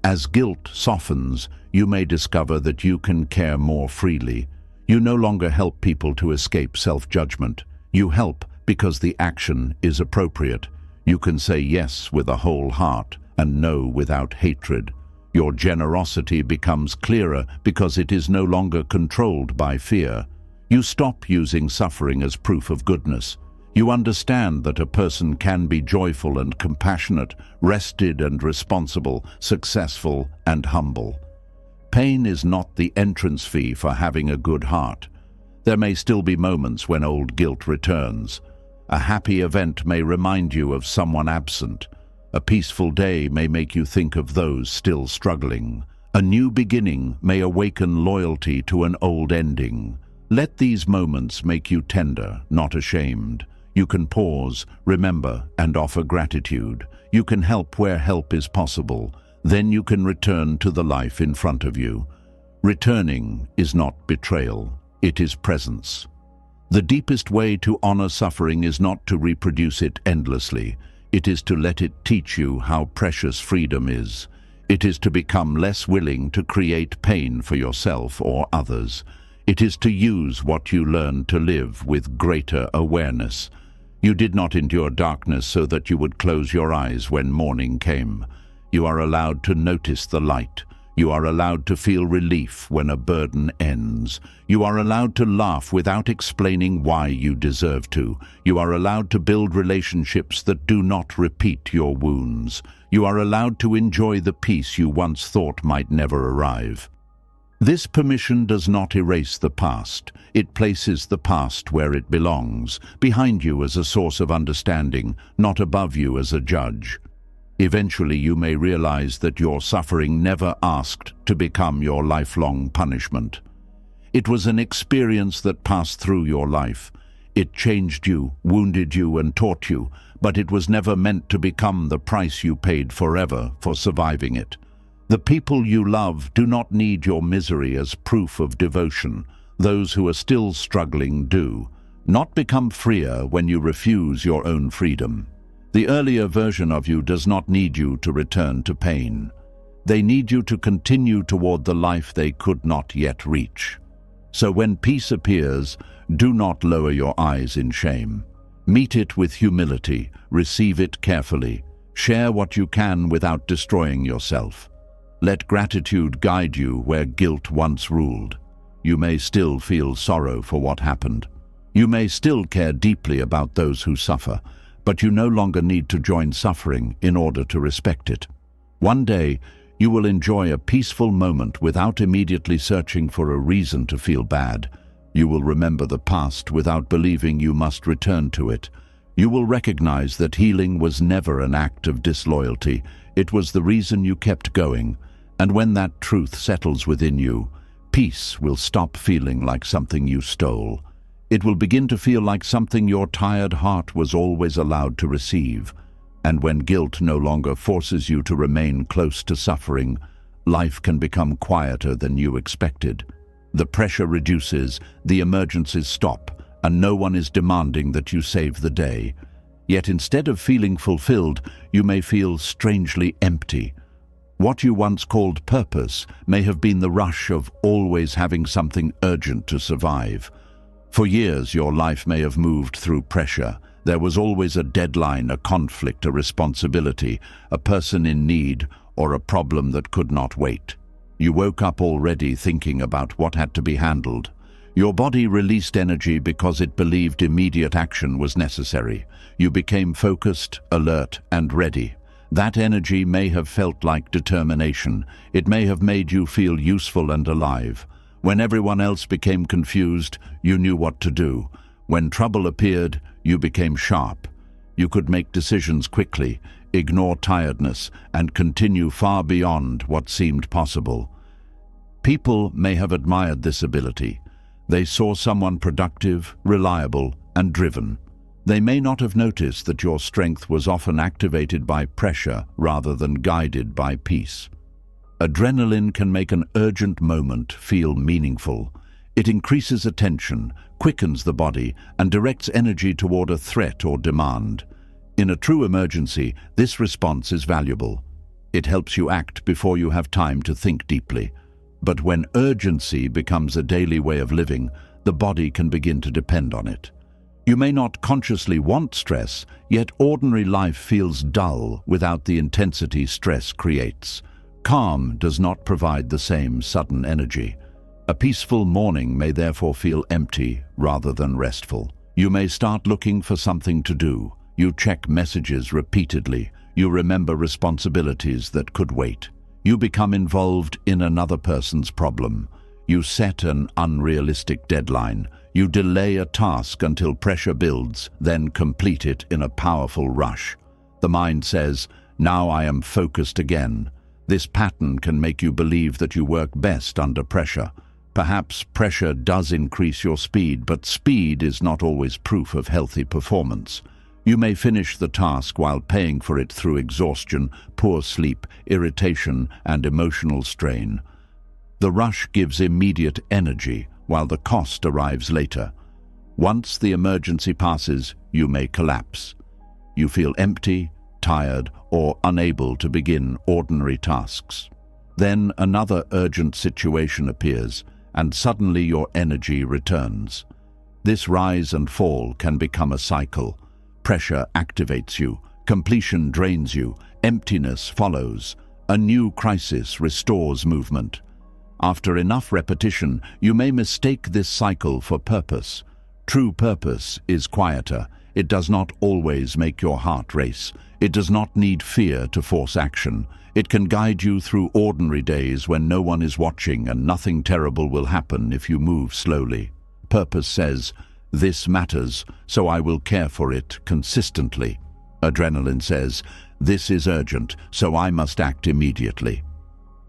As guilt softens, you may discover that you can care more freely. You no longer help people to escape self-judgment. You help because the action is appropriate. You can say yes with a whole heart and no without hatred. Your generosity becomes clearer because it is no longer controlled by fear. You stop using suffering as proof of goodness. You understand that a person can be joyful and compassionate, rested and responsible, successful and humble. Pain is not the entrance fee for having a good heart. There may still be moments when old guilt returns. A happy event may remind you of someone absent. A peaceful day may make you think of those still struggling. A new beginning may awaken loyalty to an old ending. Let these moments make you tender, not ashamed. You can pause, remember, and offer gratitude. You can help where help is possible. Then you can return to the life in front of you. Returning is not betrayal, it is presence. The deepest way to honor suffering is not to reproduce it endlessly. It is to let it teach you how precious freedom is. It is to become less willing to create pain for yourself or others. It is to use what you learn to live with greater awareness. You did not endure darkness so that you would close your eyes when morning came. You are allowed to notice the light. You are allowed to feel relief when a burden ends. You are allowed to laugh without explaining why you deserve to. You are allowed to build relationships that do not repeat your wounds. You are allowed to enjoy the peace you once thought might never arrive. This permission does not erase the past. It places the past where it belongs, behind you as a source of understanding, not above you as a judge. Eventually you may realize that your suffering never asked to become your lifelong punishment. It was an experience that passed through your life. It changed you, wounded you, and taught you, but it was never meant to become the price you paid forever for surviving it. The people you love do not need your misery as proof of devotion. Those who are still struggling do. Not become freer when you refuse your own freedom. The earlier version of you does not need you to return to pain. They need you to continue toward the life they could not yet reach. So when peace appears, do not lower your eyes in shame. Meet it with humility, receive it carefully. Share what you can without destroying yourself. Let gratitude guide you where guilt once ruled. You may still feel sorrow for what happened. You may still care deeply about those who suffer, but you no longer need to join suffering in order to respect it. One day, you will enjoy a peaceful moment without immediately searching for a reason to feel bad. You will remember the past without believing you must return to it. You will recognize that healing was never an act of disloyalty. It was the reason you kept going. And when that truth settles within you, peace will stop feeling like something you stole. It will begin to feel like something your tired heart was always allowed to receive. And when guilt no longer forces you to remain close to suffering, life can become quieter than you expected. The pressure reduces, the emergencies stop, and no one is demanding that you save the day. Yet instead of feeling fulfilled, you may feel strangely empty. What you once called purpose may have been the rush of always having something urgent to survive. For years, your life may have moved through pressure. There was always a deadline, a conflict, a responsibility, a person in need, or a problem that could not wait. You woke up already thinking about what had to be handled. Your body released energy because it believed immediate action was necessary. You became focused, alert, and ready. That energy may have felt like determination. It may have made you feel useful and alive. When everyone else became confused, you knew what to do. When trouble appeared, you became sharp. You could make decisions quickly, ignore tiredness, and continue far beyond what seemed possible. People may have admired this ability. They saw someone productive, reliable, and driven. They may not have noticed that your strength was often activated by pressure rather than guided by peace. Adrenaline can make an urgent moment feel meaningful. It increases attention, quickens the body, and directs energy toward a threat or demand. In a true emergency, this response is valuable. It helps you act before you have time to think deeply. But when urgency becomes a daily way of living, the body can begin to depend on it. You may not consciously want stress, yet ordinary life feels dull without the intensity stress creates. Calm does not provide the same sudden energy. A peaceful morning may therefore feel empty rather than restful. You may start looking for something to do. You check messages repeatedly. You remember responsibilities that could wait. You become involved in another person's problem. You set an unrealistic deadline. You delay a task until pressure builds, then complete it in a powerful rush. The mind says, "Now I am focused again." This pattern can make you believe that you work best under pressure. Perhaps pressure does increase your speed, but speed is not always proof of healthy performance. You may finish the task while paying for it through exhaustion, poor sleep, irritation, and emotional strain. The rush gives immediate energy, while the cost arrives later. Once the emergency passes, you may collapse. You feel empty, tired, or unable to begin ordinary tasks. Then another urgent situation appears, and suddenly your energy returns. This rise and fall can become a cycle. Pressure activates you, completion drains you, emptiness follows. A new crisis restores movement. After enough repetition, you may mistake this cycle for purpose. True purpose is quieter. It does not always make your heart race. It does not need fear to force action. It can guide you through ordinary days when no one is watching and nothing terrible will happen if you move slowly. Purpose says, "This matters, so I will care for it consistently." Adrenaline says, "This is urgent, so I must act immediately."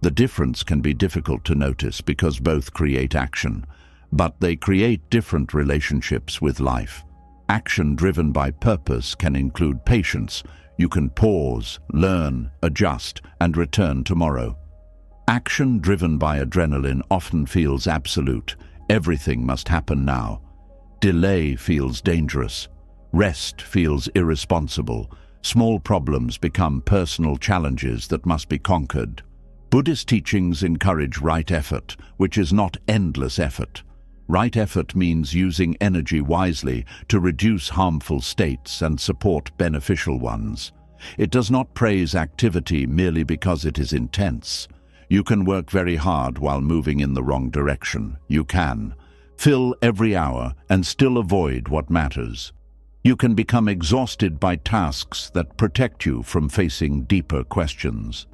The difference can be difficult to notice because both create action, but they create different relationships with life. Action driven by purpose can include patience. You can pause, learn, adjust, and return tomorrow. Action driven by adrenaline often feels absolute. Everything must happen now. Delay feels dangerous. Rest feels irresponsible. Small problems become personal challenges that must be conquered. Buddhist teachings encourage right effort, which is not endless effort. Right effort means using energy wisely to reduce harmful states and support beneficial ones. It does not praise activity merely because it is intense. You can work very hard while moving in the wrong direction. You can fill every hour and still avoid what matters. You can become exhausted by tasks that protect you from facing deeper questions.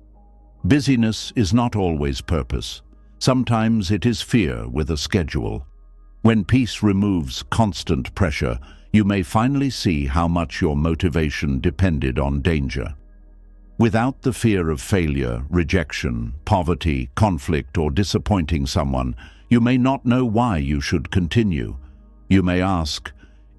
Busyness is not always purpose. Sometimes it is fear with a schedule. When peace removes constant pressure, you may finally see how much your motivation depended on danger. Without the fear of failure, rejection, poverty, conflict, or disappointing someone, you may not know why you should continue. You may ask,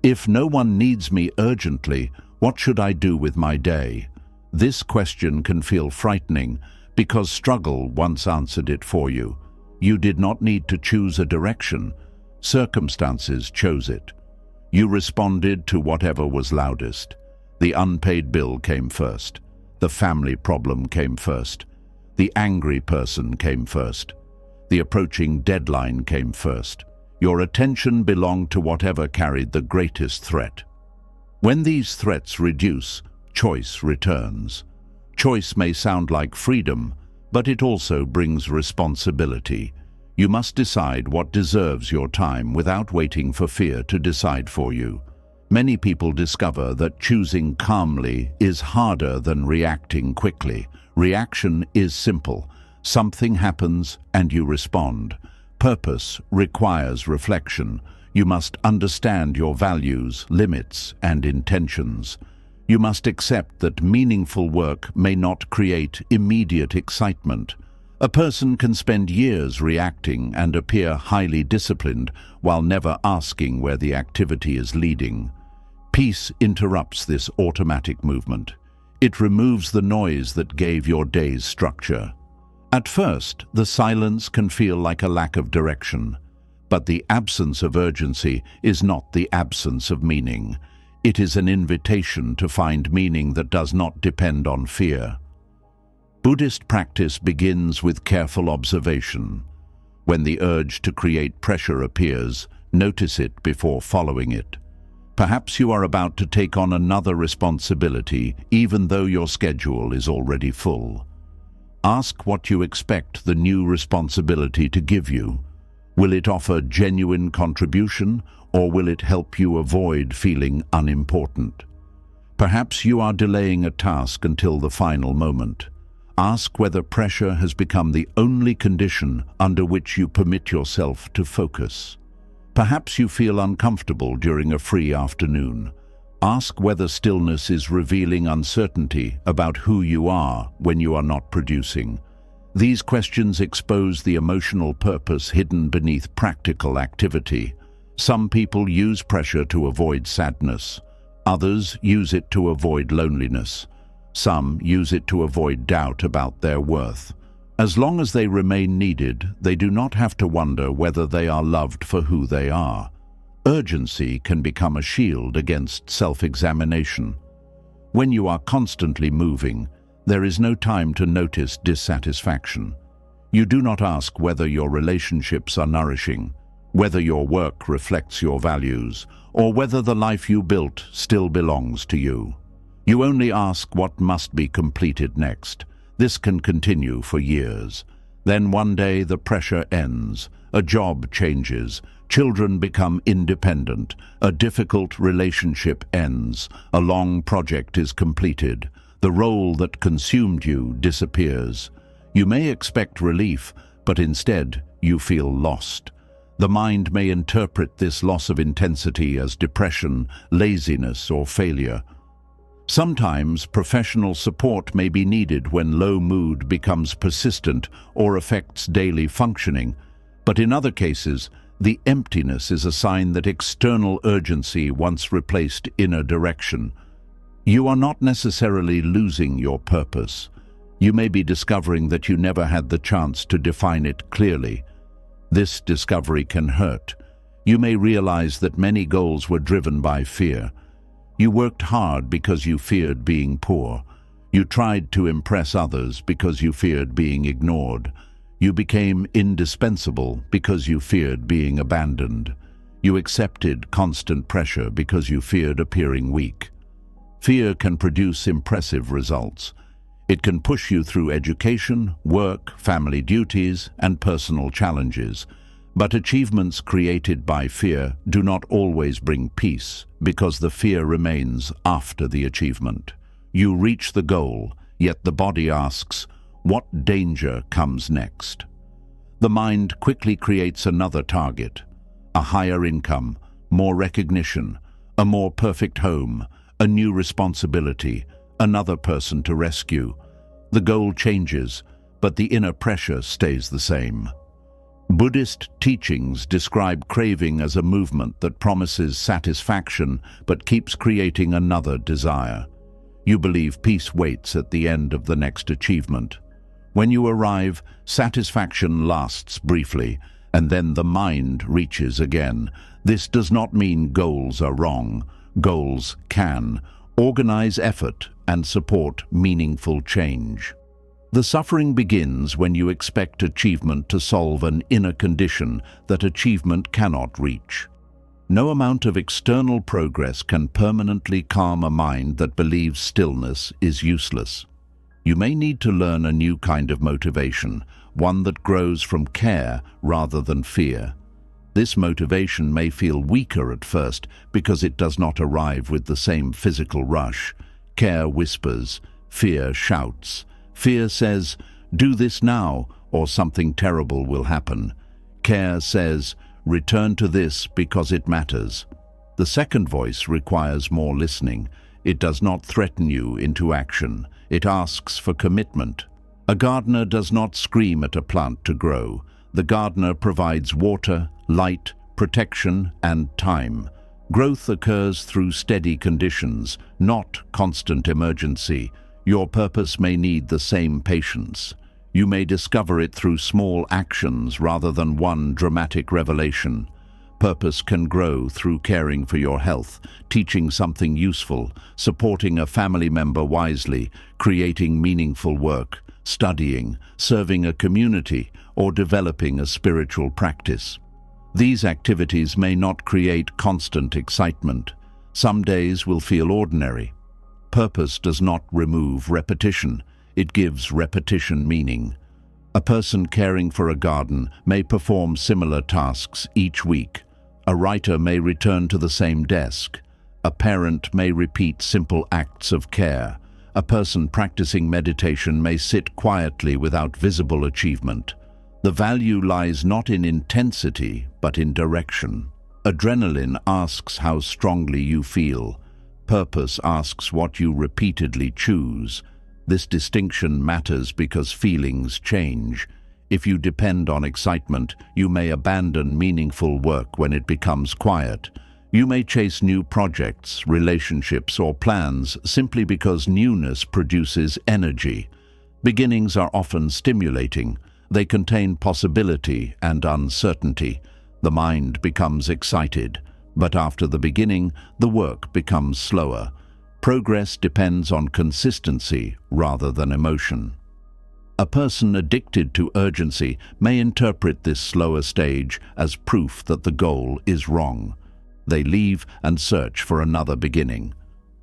"If no one needs me urgently, what should I do with my day?" This question can feel frightening because struggle once answered it for you. You did not need to choose a direction. Circumstances chose it. You responded to whatever was loudest. The unpaid bill came first. The family problem came first. The angry person came first. The approaching deadline came first. Your attention belonged to whatever carried the greatest threat. When these threats reduce, choice returns. Choice may sound like freedom, but it also brings responsibility. You must decide what deserves your time without waiting for fear to decide for you. Many people discover that choosing calmly is harder than reacting quickly. Reaction is simple. Something happens and you respond. Purpose requires reflection. You must understand your values, limits, and intentions. You must accept that meaningful work may not create immediate excitement. A person can spend years reacting and appear highly disciplined while never asking where the activity is leading. Peace interrupts this automatic movement. It removes the noise that gave your day's structure. At first, the silence can feel like a lack of direction, but the absence of urgency is not the absence of meaning. It is an invitation to find meaning that does not depend on fear. Buddhist practice begins with careful observation. When the urge to create pressure appears, notice it before following it. Perhaps you are about to take on another responsibility, even though your schedule is already full. Ask what you expect the new responsibility to give you. Will it offer genuine contribution, or will it help you avoid feeling unimportant? Perhaps you are delaying a task until the final moment. Ask whether pressure has become the only condition under which you permit yourself to focus. Perhaps you feel uncomfortable during a free afternoon. Ask whether stillness is revealing uncertainty about who you are when you are not producing. These questions expose the emotional purpose hidden beneath practical activity. Some people use pressure to avoid sadness. Others use it to avoid loneliness. Some use it to avoid doubt about their worth. As long as they remain needed, they do not have to wonder whether they are loved for who they are. Urgency can become a shield against self-examination. When you are constantly moving, there is no time to notice dissatisfaction. You do not ask whether your relationships are nourishing, whether your work reflects your values, or whether the life you built still belongs to you. You only ask what must be completed next. This can continue for years. Then one day the pressure ends, a job changes, children become independent, a difficult relationship ends, a long project is completed, the role that consumed you disappears. You may expect relief, but instead you feel lost. The mind may interpret this loss of intensity as depression, laziness, or failure. Sometimes professional support may be needed when low mood becomes persistent or affects daily functioning, but in other cases, the emptiness is a sign that external urgency once replaced inner direction. You are not necessarily losing your purpose. You may be discovering that you never had the chance to define it clearly. This discovery can hurt. You may realize that many goals were driven by fear. You worked hard because you feared being poor. You tried to impress others because you feared being ignored. You became indispensable because you feared being abandoned. You accepted constant pressure because you feared appearing weak. Fear can produce impressive results. It can push you through education, work, family duties, and personal challenges. But achievements created by fear do not always bring peace, because the fear remains after the achievement. You reach the goal, yet the body asks, what danger comes next? The mind quickly creates another target: a higher income, more recognition, a more perfect home, a new responsibility, another person to rescue. The goal changes, but the inner pressure stays the same. Buddhist teachings describe craving as a movement that promises satisfaction but keeps creating another desire. You believe peace waits at the end of the next achievement. When you arrive, satisfaction lasts briefly, and then the mind reaches again. This does not mean goals are wrong. Goals can organize effort and support meaningful change. The suffering begins when you expect achievement to solve an inner condition that achievement cannot reach. No amount of external progress can permanently calm a mind that believes stillness is useless. You may need to learn a new kind of motivation, one that grows from care rather than fear. This motivation may feel weaker at first because it does not arrive with the same physical rush. Care whispers, fear shouts. Fear says, "Do this now, or something terrible will happen." Care says, "Return to this because it matters." The second voice requires more listening. It does not threaten you into action. It asks for commitment. A gardener does not scream at a plant to grow. The gardener provides water, light, protection, and time. Growth occurs through steady conditions, not constant emergency. Your purpose may need the same patience. You may discover it through small actions rather than one dramatic revelation. Purpose can grow through caring for your health, teaching something useful, supporting a family member wisely, creating meaningful work, studying, serving a community, or developing a spiritual practice. These activities may not create constant excitement. Some days will feel ordinary. Purpose does not remove repetition. It gives repetition meaning. A person caring for a garden may perform similar tasks each week. A writer may return to the same desk. A parent may repeat simple acts of care. A person practicing meditation may sit quietly without visible achievement. The value lies not in intensity, but in direction. Adrenaline asks how strongly you feel. Purpose asks what you repeatedly choose. This distinction matters because feelings change. If you depend on excitement, you may abandon meaningful work when it becomes quiet. You may chase new projects, relationships, or plans simply because newness produces energy. Beginnings are often stimulating. They contain possibility and uncertainty. The mind becomes excited, but after the beginning, the work becomes slower. Progress depends on consistency rather than emotion. A person addicted to urgency may interpret this slower stage as proof that the goal is wrong. They leave and search for another beginning.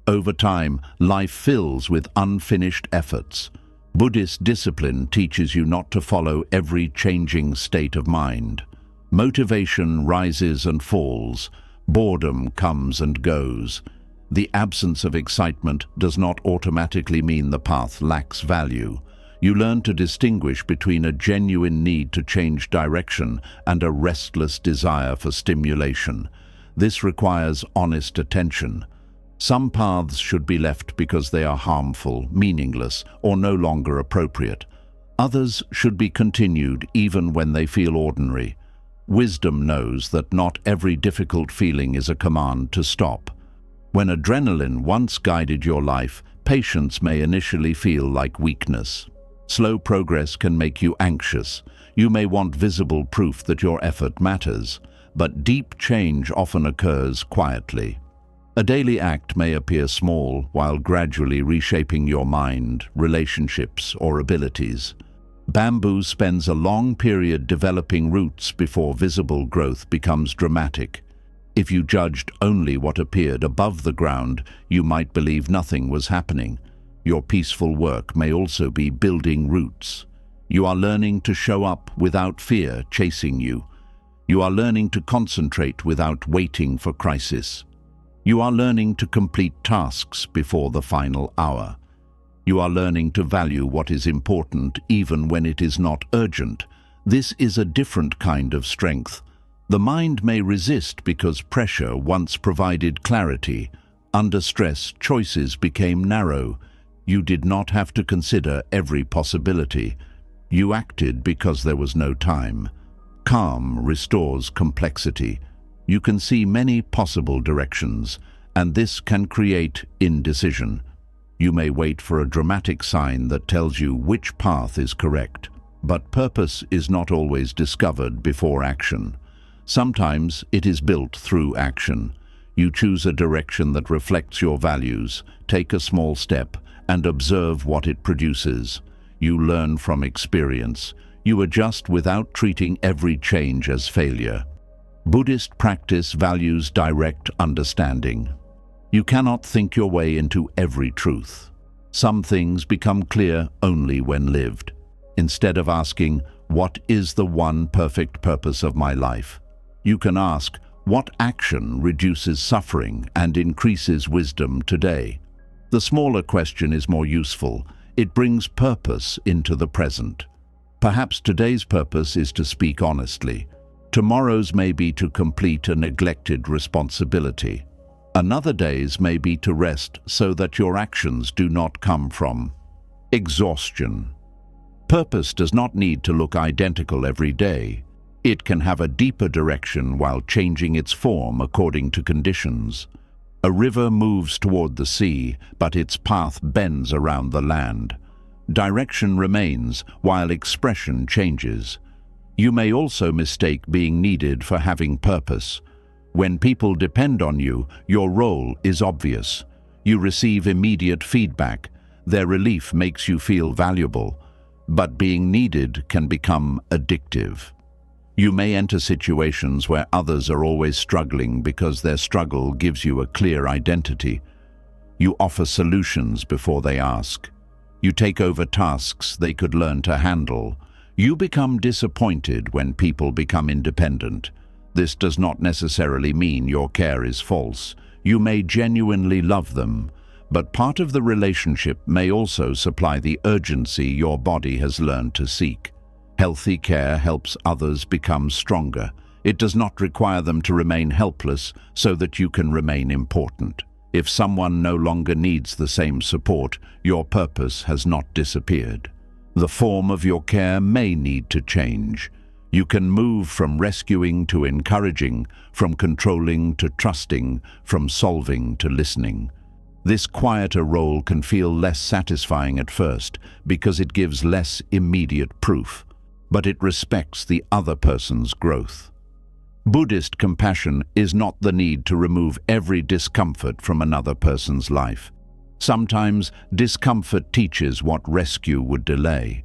Over time, life fills with unfinished efforts. Buddhist discipline teaches you not to follow every changing state of mind. Motivation rises and falls. Boredom comes and goes. The absence of excitement does not automatically mean the path lacks value. You learn to distinguish between a genuine need to change direction and a restless desire for stimulation. This requires honest attention. Some paths should be left because they are harmful, meaningless, or no longer appropriate. Others should be continued even when they feel ordinary. Wisdom knows that not every difficult feeling is a command to stop. When adrenaline once guided your life, patience may initially feel like weakness. Slow progress can make you anxious. You may want visible proof that your effort matters, but deep change often occurs quietly. A daily act may appear small while gradually reshaping your mind, relationships, or abilities. Bamboo spends a long period developing roots before visible growth becomes dramatic. If you judged only what appeared above the ground, you might believe nothing was happening. Your peaceful work may also be building roots. You are learning to show up without fear chasing you. You are learning to concentrate without waiting for crisis. You are learning to complete tasks before the final hour. You are learning to value what is important even when it is not urgent. This is a different kind of strength. The mind may resist because pressure once provided clarity. Under stress, choices became narrow. You did not have to consider every possibility. You acted because there was no time. Calm restores complexity. You can see many possible directions, and this can create indecision. You may wait for a dramatic sign that tells you which path is correct, but purpose is not always discovered before action. Sometimes it is built through action. You choose a direction that reflects your values, take a small step, and observe what it produces. You learn from experience. You adjust without treating every change as failure. Buddhist practice values direct understanding. You cannot think your way into every truth. Some things become clear only when lived. Instead of asking, what is the one perfect purpose of my life? You can ask, what action reduces suffering and increases wisdom today? The smaller question is more useful. It brings purpose into the present. Perhaps today's purpose is to speak honestly. Tomorrow's may be to complete a neglected responsibility. Another day's may be to rest so that your actions do not come from exhaustion. Purpose does not need to look identical every day. It can have a deeper direction while changing its form according to conditions. A river moves toward the sea, but its path bends around the land. Direction remains while expression changes. You may also mistake being needed for having purpose. When people depend on you, your role is obvious. You receive immediate feedback. Their relief makes you feel valuable. But being needed can become addictive. You may enter situations where others are always struggling because their struggle gives you a clear identity. You offer solutions before they ask. You take over tasks they could learn to handle. You become disappointed when people become independent. This does not necessarily mean your care is false. You may genuinely love them, but part of the relationship may also supply the urgency your body has learned to seek. Healthy care helps others become stronger. It does not require them to remain helpless so that you can remain important. If someone no longer needs the same support, your purpose has not disappeared. The form of your care may need to change. You can move from rescuing to encouraging, from controlling to trusting, from solving to listening. This quieter role can feel less satisfying at first because it gives less immediate proof, but it respects the other person's growth. Buddhist compassion is not the need to remove every discomfort from another person's life. Sometimes discomfort teaches what rescue would delay.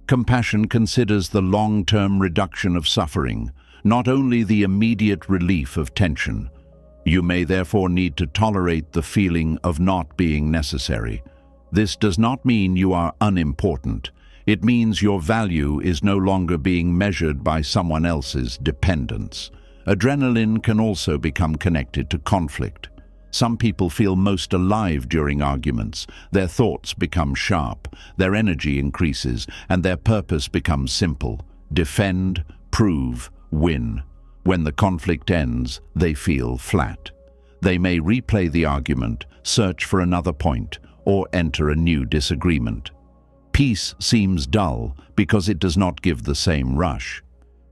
Compassion considers the long-term reduction of suffering, not only the immediate relief of tension. You may therefore need to tolerate the feeling of not being necessary. This does not mean you are unimportant. It means your value is no longer being measured by someone else's dependence. Adrenaline can also become connected to conflict. Some people feel most alive during arguments. Their thoughts become sharp, their energy increases, and their purpose becomes simple: defend, prove, win. When the conflict ends, they feel flat. They may replay the argument, search for another point, or enter a new disagreement. Peace seems dull because it does not give the same rush.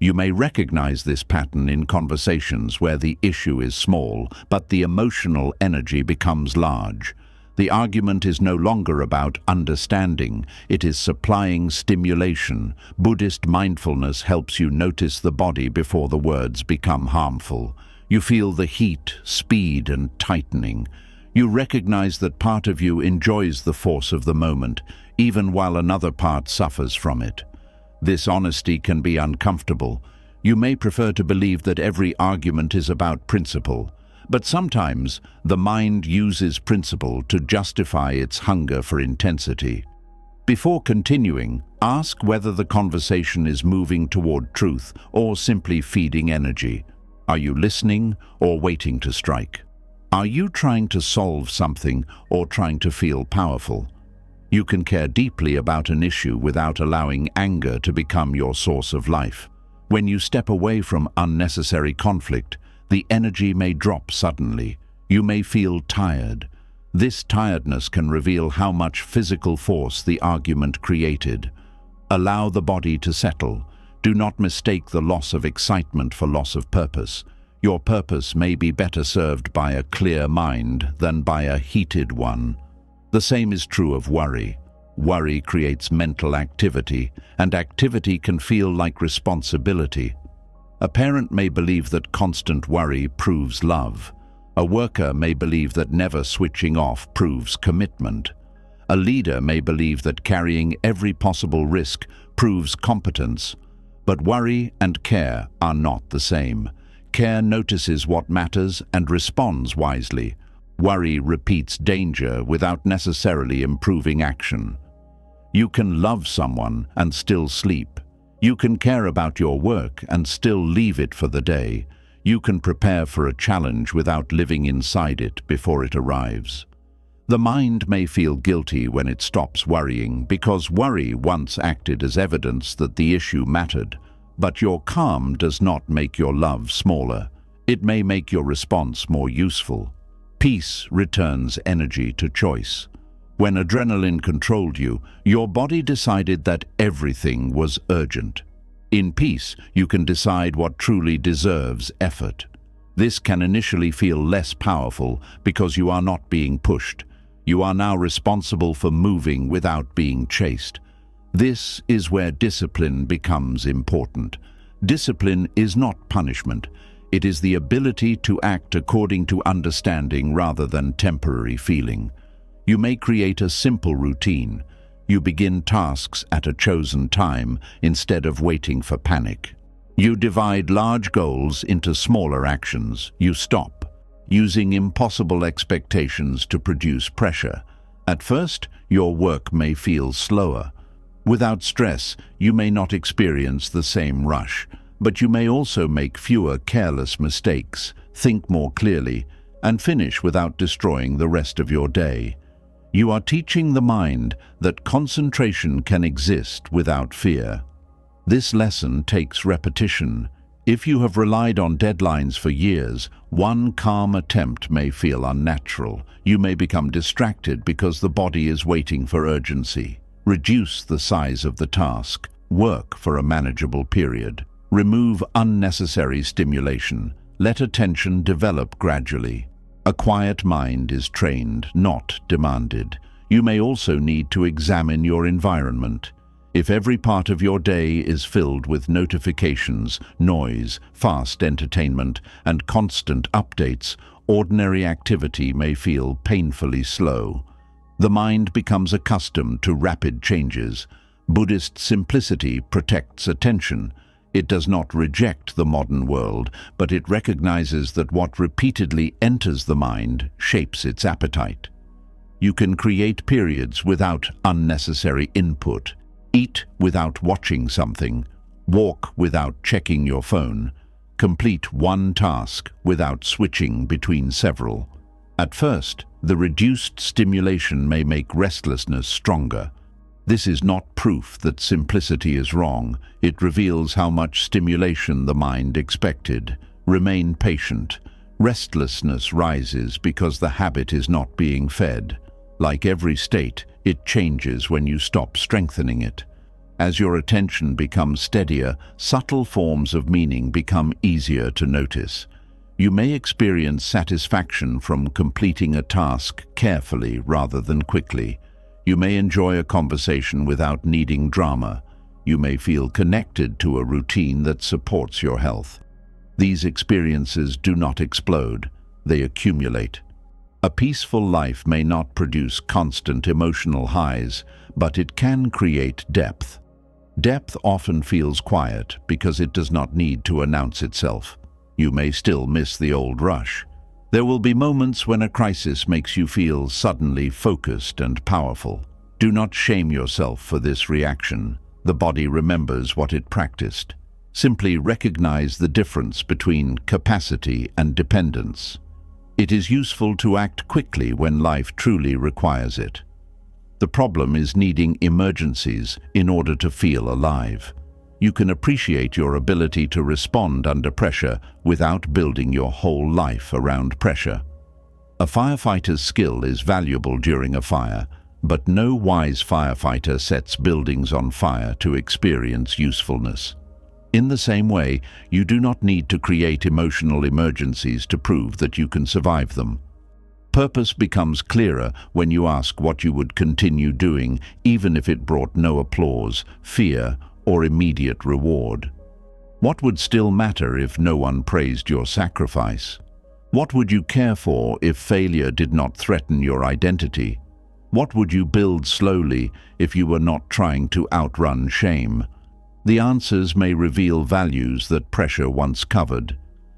You may recognize this pattern in conversations where the issue is small, but the emotional energy becomes large. The argument is no longer about understanding, it is supplying stimulation. Buddhist mindfulness helps you notice the body before the words become harmful. You feel the heat, speed, and tightening. You recognize that part of you enjoys the force of the moment, even while another part suffers from it. This honesty can be uncomfortable. You may prefer to believe that every argument is about principle, but sometimes the mind uses principle to justify its hunger for intensity. Before continuing, ask whether the conversation is moving toward truth or simply feeding energy. Are you listening or waiting to strike? Are you trying to solve something or trying to feel powerful? You can care deeply about an issue without allowing anger to become your source of life. When you step away from unnecessary conflict, the energy may drop suddenly. You may feel tired. This tiredness can reveal how much physical force the argument created. Allow the body to settle. Do not mistake the loss of excitement for loss of purpose. Your purpose may be better served by a clear mind than by a heated one. The same is true of worry. Worry creates mental activity, and activity can feel like responsibility. A parent may believe that constant worry proves love. A worker may believe that never switching off proves commitment. A leader may believe that carrying every possible risk proves competence. But worry and care are not the same. Care notices what matters and responds wisely. Worry repeats danger without necessarily improving action. You can love someone and still sleep. You can care about your work and still leave it for the day. You can prepare for a challenge without living inside it before it arrives. The mind may feel guilty when it stops worrying because worry once acted as evidence that the issue mattered. But your calm does not make your love smaller. It may make your response more useful. Peace returns energy to choice. When adrenaline controlled you, your body decided that everything was urgent. In peace, you can decide what truly deserves effort. This can initially feel less powerful because you are not being pushed. You are now responsible for moving without being chased. This is where discipline becomes important. Discipline is not punishment. It is the ability to act according to understanding rather than temporary feeling. You may create a simple routine. You begin tasks at a chosen time instead of waiting for panic. You divide large goals into smaller actions. You stop using impossible expectations to produce pressure. At first, your work may feel slower. Without stress, you may not experience the same rush, but you may also make fewer careless mistakes, think more clearly, and finish without destroying the rest of your day. You are teaching the mind that concentration can exist without fear. This lesson takes repetition. If you have relied on deadlines for years, one calm attempt may feel unnatural. You may become distracted because the body is waiting for urgency. Reduce the size of the task. Work for a manageable period. Remove unnecessary stimulation. Let attention develop gradually. A quiet mind is trained, not demanded. You may also need to examine your environment. If every part of your day is filled with notifications, noise, fast entertainment, and constant updates, ordinary activity may feel painfully slow. The mind becomes accustomed to rapid changes. Buddhist simplicity protects attention. It does not reject the modern world, but it recognizes that what repeatedly enters the mind shapes its appetite. You can create periods without unnecessary input. Eat without watching something. Walk without checking your phone. Complete one task without switching between several. At first, the reduced stimulation may make restlessness stronger. This is not proof that simplicity is wrong. It reveals how much stimulation the mind expected. Remain patient. Restlessness rises because the habit is not being fed. Like every state, it changes when you stop strengthening it. As your attention becomes steadier, subtle forms of meaning become easier to notice. You may experience satisfaction from completing a task carefully rather than quickly. You may enjoy a conversation without needing drama. You may feel connected to a routine that supports your health. These experiences do not explode, they accumulate. A peaceful life may not produce constant emotional highs, but it can create depth. Depth often feels quiet because it does not need to announce itself. You may still miss the old rush. There will be moments when a crisis makes you feel suddenly focused and powerful. Do not shame yourself for this reaction. The body remembers what it practiced. Simply recognize the difference between capacity and dependence. It is useful to act quickly when life truly requires it. The problem is needing emergencies in order to feel alive. You can appreciate your ability to respond under pressure without building your whole life around pressure. A firefighter's skill is valuable during a fire, but no wise firefighter sets buildings on fire to experience usefulness. In the same way, you do not need to create emotional emergencies to prove that you can survive them. Purpose becomes clearer when you ask what you would continue doing, even if it brought no applause, fear, or immediate reward. What would still matter if no one praised your sacrifice? What would you care for if failure did not threaten your identity? What would you build slowly if you were not trying to outrun shame? The answers may reveal values that pressure once covered.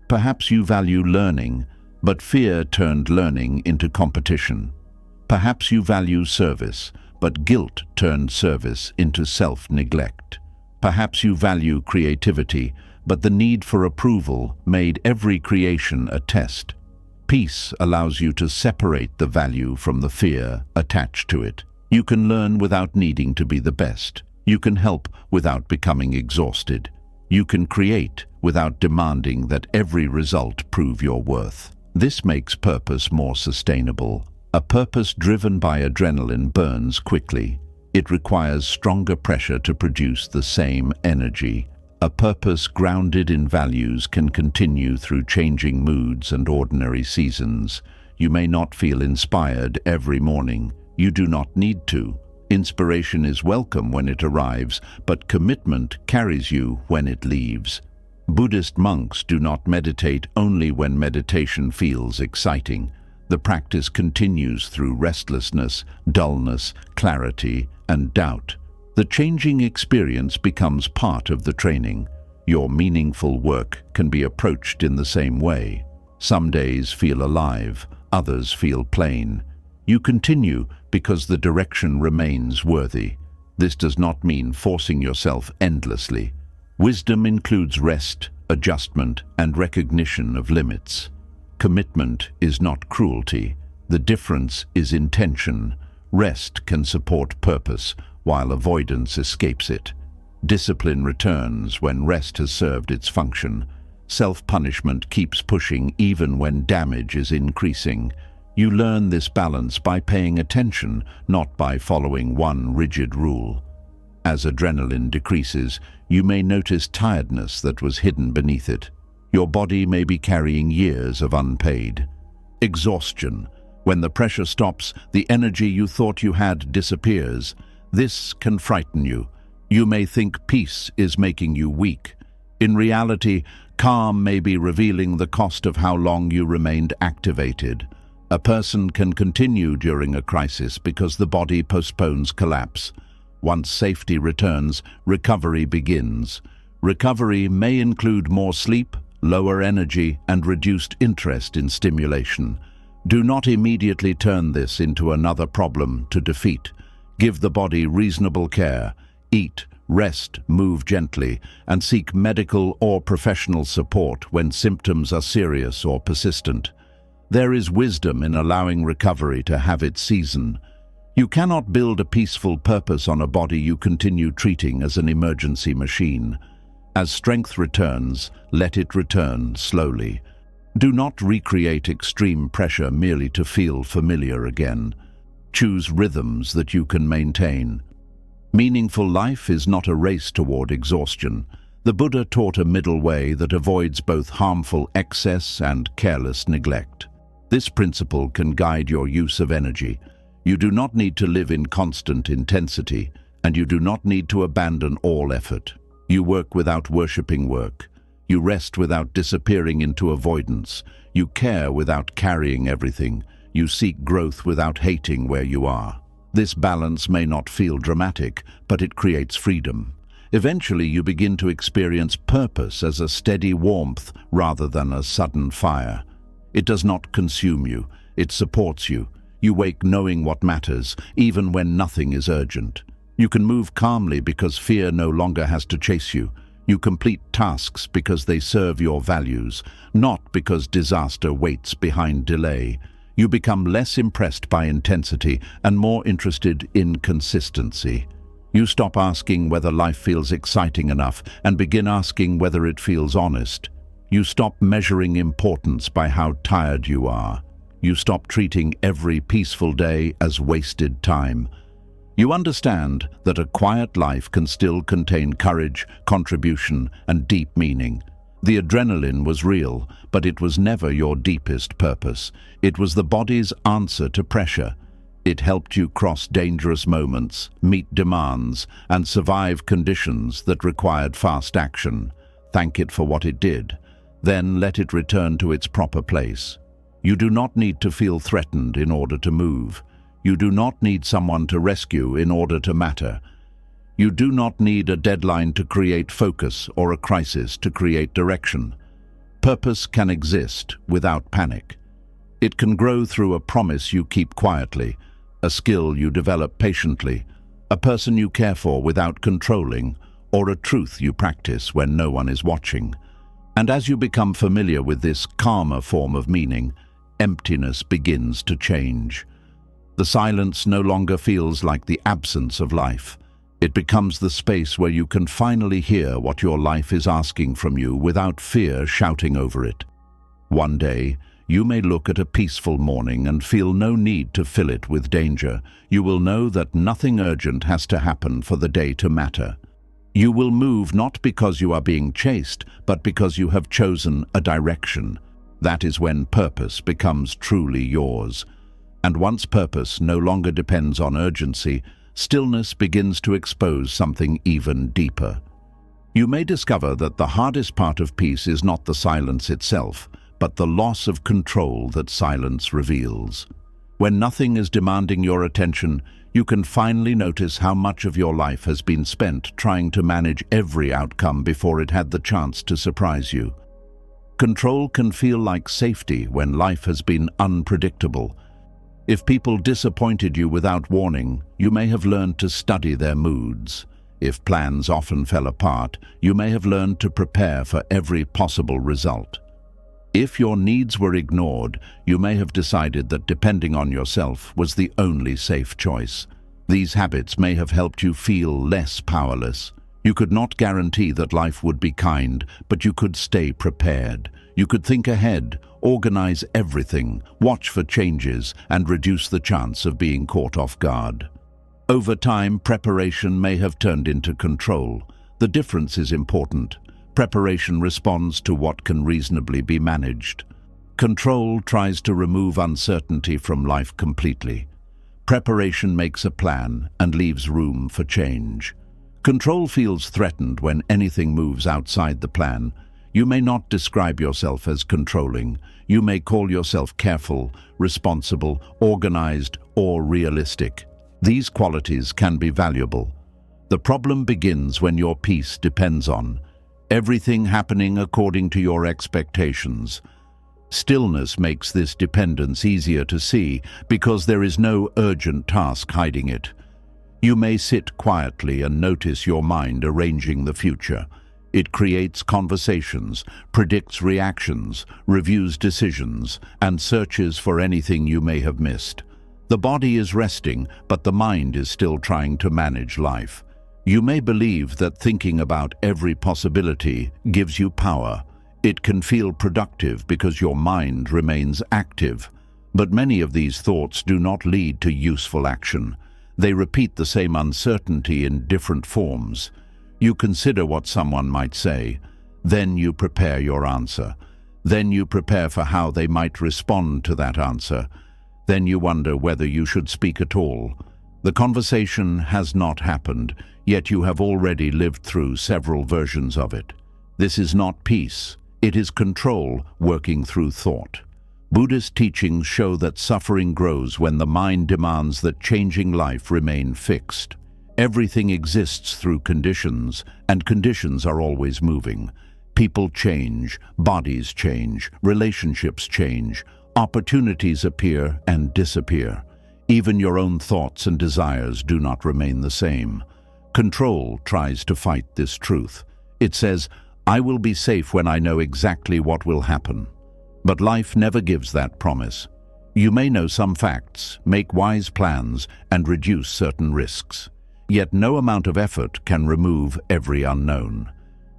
Perhaps you value learning, but fear turned learning into competition. Perhaps you value service, but guilt turned service into self-neglect. Perhaps you value creativity, but the need for approval made every creation a test. Peace allows you to separate the value from the fear attached to it. You can learn without needing to be the best. You can help without becoming exhausted. You can create without demanding that every result prove your worth. This makes purpose more sustainable. A purpose driven by adrenaline burns quickly. It requires stronger pressure to produce the same energy. A purpose grounded in values can continue through changing moods and ordinary seasons. You may not feel inspired every morning. You do not need to. Inspiration is welcome when it arrives, but commitment carries you when it leaves. Buddhist monks do not meditate only when meditation feels exciting. The practice continues through restlessness, dullness, clarity, and doubt. The changing experience becomes part of the training. Your meaningful work can be approached in the same way. Some days feel alive, others feel plain. You continue because the direction remains worthy. This does not mean forcing yourself endlessly. Wisdom includes rest, adjustment, and recognition of limits. Commitment is not cruelty. The difference is intention. Rest can support purpose, while avoidance escapes it. Discipline returns when rest has served its function. Self-punishment keeps pushing even when damage is increasing. You learn this balance by paying attention, not by following one rigid rule. As adrenaline decreases, you may notice tiredness that was hidden beneath it. Your body may be carrying years of unpaid. Exhaustion. When the pressure stops, the energy you thought you had disappears. This can frighten you. You may think peace is making you weak. In reality, calm may be revealing the cost of how long you remained activated. A person can continue during a crisis because the body postpones collapse. Once safety returns, recovery begins. Recovery may include more sleep, lower energy, and reduced interest in stimulation. Do not immediately turn this into another problem to defeat. Give the body reasonable care. Eat, rest, move gently, and seek medical or professional support when symptoms are serious or persistent. There is wisdom in allowing recovery to have its season. You cannot build a peaceful purpose on a body you continue treating as an emergency machine. As strength returns, let it return slowly. Do not recreate extreme pressure merely to feel familiar again. Choose rhythms that you can maintain. Meaningful life is not a race toward exhaustion. The Buddha taught a middle way that avoids both harmful excess and careless neglect. This principle can guide your use of energy. You do not need to live in constant intensity, and you do not need to abandon all effort. You work without worshipping work. You rest without disappearing into avoidance. You care without carrying everything. You seek growth without hating where you are. This balance may not feel dramatic, but it creates freedom. Eventually, you begin to experience purpose as a steady warmth rather than a sudden fire. It does not consume you. It supports you. You wake knowing what matters, even when nothing is urgent. You can move calmly because fear no longer has to chase you. You complete tasks because they serve your values, not because disaster waits behind delay. You become less impressed by intensity and more interested in consistency. You stop asking whether life feels exciting enough and begin asking whether it feels honest. You stop measuring importance by how tired you are. You stop treating every peaceful day as wasted time. You understand that a quiet life can still contain courage, contribution, and deep meaning. The adrenaline was real, but it was never your deepest purpose. It was the body's answer to pressure. It helped you cross dangerous moments, meet demands, and survive conditions that required fast action. Thank it for what it did. Then let it return to its proper place. You do not need to feel threatened in order to move. You do not need someone to rescue in order to matter. You do not need a deadline to create focus or a crisis to create direction. Purpose can exist without panic. It can grow through a promise you keep quietly, a skill you develop patiently, a person you care for without controlling, or a truth you practice when no one is watching. And as you become familiar with this calmer form of meaning, emptiness begins to change. The silence no longer feels like the absence of life. It becomes the space where you can finally hear what your life is asking from you without fear shouting over it. One day, you may look at a peaceful morning and feel no need to fill it with danger. You will know that nothing urgent has to happen for the day to matter. You will move not because you are being chased, but because you have chosen a direction. That is when purpose becomes truly yours. And once purpose no longer depends on urgency, stillness begins to expose something even deeper. You may discover that the hardest part of peace is not the silence itself, but the loss of control that silence reveals. When nothing is demanding your attention, you can finally notice how much of your life has been spent trying to manage every outcome before it had the chance to surprise you. Control can feel like safety when life has been unpredictable. If people disappointed you without warning, you may have learned to study their moods. If plans often fell apart, you may have learned to prepare for every possible result. If your needs were ignored, you may have decided that depending on yourself was the only safe choice. These habits may have helped you feel less powerless. You could not guarantee that life would be kind, but you could stay prepared. You could think ahead, organize everything, watch for changes, and reduce the chance of being caught off guard. Over time, preparation may have turned into control. The difference is important. Preparation responds to what can reasonably be managed. Control tries to remove uncertainty from life completely. Preparation makes a plan and leaves room for change. Control feels threatened when anything moves outside the plan. You may not describe yourself as controlling. You may call yourself careful, responsible, organized, or realistic. These qualities can be valuable. The problem begins when your peace depends on everything happening according to your expectations. Stillness makes this dependence easier to see because there is no urgent task hiding it. You may sit quietly and notice your mind arranging the future. It creates conversations, predicts reactions, reviews decisions, and searches for anything you may have missed. The body is resting, but the mind is still trying to manage life. You may believe that thinking about every possibility gives you power. It can feel productive because your mind remains active. But many of these thoughts do not lead to useful action. They repeat the same uncertainty in different forms. You consider what someone might say. Then you prepare your answer. Then you prepare for how they might respond to that answer. Then you wonder whether you should speak at all. The conversation has not happened, yet you have already lived through several versions of it. This is not peace. It is control working through thought. Buddhist teachings show that suffering grows when the mind demands that changing life remain fixed. Everything exists through conditions, and conditions are always moving. People change, bodies change, relationships change, opportunities appear and disappear. Even your own thoughts and desires do not remain the same. Control tries to fight this truth. It says, "I will be safe when I know exactly what will happen." But life never gives that promise. You may know some facts, make wise plans, and reduce certain risks. Yet no amount of effort can remove every unknown.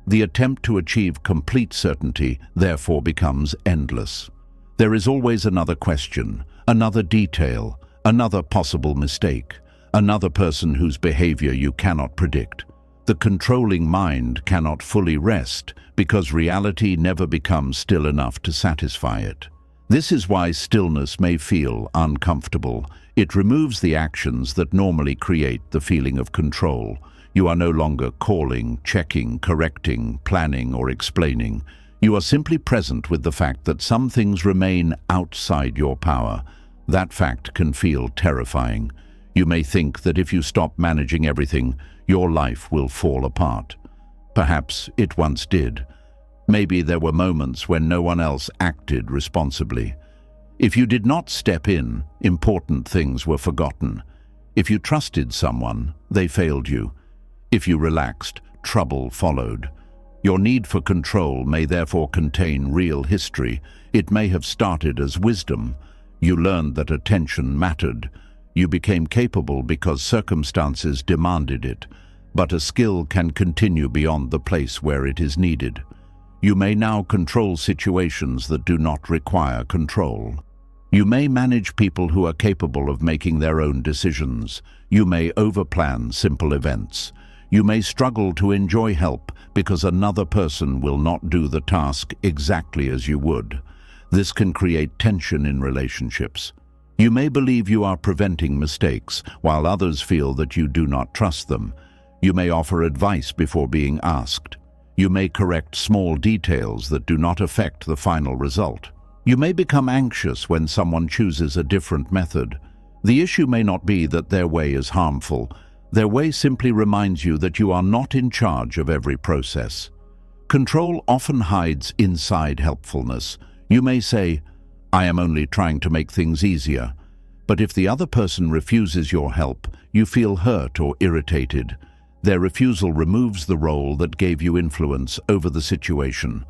The attempt to achieve complete certainty therefore becomes endless. There is always another question, another detail, another possible mistake, another person whose behavior you cannot predict. The controlling mind cannot fully rest because reality never becomes still enough to satisfy it. This is why stillness may feel uncomfortable. It removes the actions that normally create the feeling of control. You are no longer calling, checking, correcting, planning, or explaining. You are simply present with the fact that some things remain outside your power. That fact can feel terrifying. You may think that if you stop managing everything, your life will fall apart. Perhaps it once did. Maybe there were moments when no one else acted responsibly. If you did not step in, important things were forgotten. If you trusted someone, they failed you. If you relaxed, trouble followed. Your need for control may therefore contain real history. It may have started as wisdom. You learned that attention mattered. You became capable because circumstances demanded it. But a skill can continue beyond the place where it is needed. You may now control situations that do not require control. You may manage people who are capable of making their own decisions. You may overplan simple events. You may struggle to enjoy help because another person will not do the task exactly as you would. This can create tension in relationships. You may believe you are preventing mistakes, while others feel that you do not trust them. You may offer advice before being asked. You may correct small details that do not affect the final result. You may become anxious when someone chooses a different method. The issue may not be that their way is harmful. Their way simply reminds you that you are not in charge of every process. Control often hides inside helpfulness. You may say, "I am only trying to make things easier." But if the other person refuses your help, you feel hurt or irritated. Their refusal removes the role that gave you influence over the situation.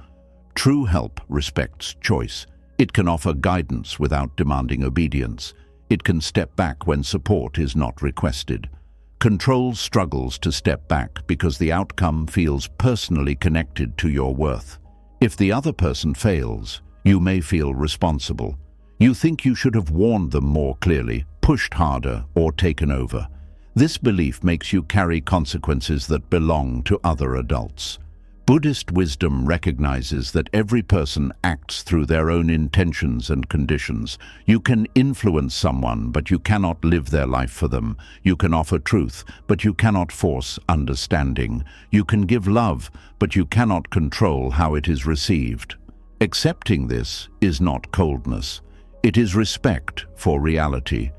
True help respects choice. It can offer guidance without demanding obedience. It can step back when support is not requested. Control struggles to step back because the outcome feels personally connected to your worth. If the other person fails, you may feel responsible. You think you should have warned them more clearly, pushed harder, or taken over. This belief makes you carry consequences that belong to other adults. Buddhist wisdom recognizes that every person acts through their own intentions and conditions. You can influence someone, but you cannot live their life for them. You can offer truth, but you cannot force understanding. You can give love, but you cannot control how it is received. Accepting this is not coldness. It is respect for reality.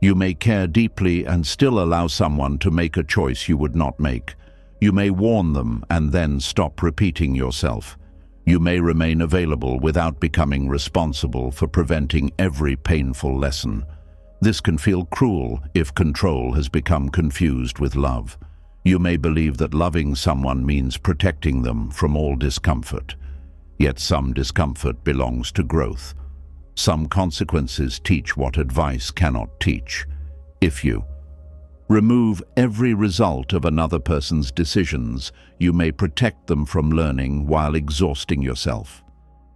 You may care deeply and still allow someone to make a choice you would not make. You may warn them and then stop repeating yourself. You may remain available without becoming responsible for preventing every painful lesson. This can feel cruel if control has become confused with love. You may believe that loving someone means protecting them from all discomfort. Yet some discomfort belongs to growth. Some consequences teach what advice cannot teach. If you remove every result of another person's decisions, you may protect them from learning while exhausting yourself.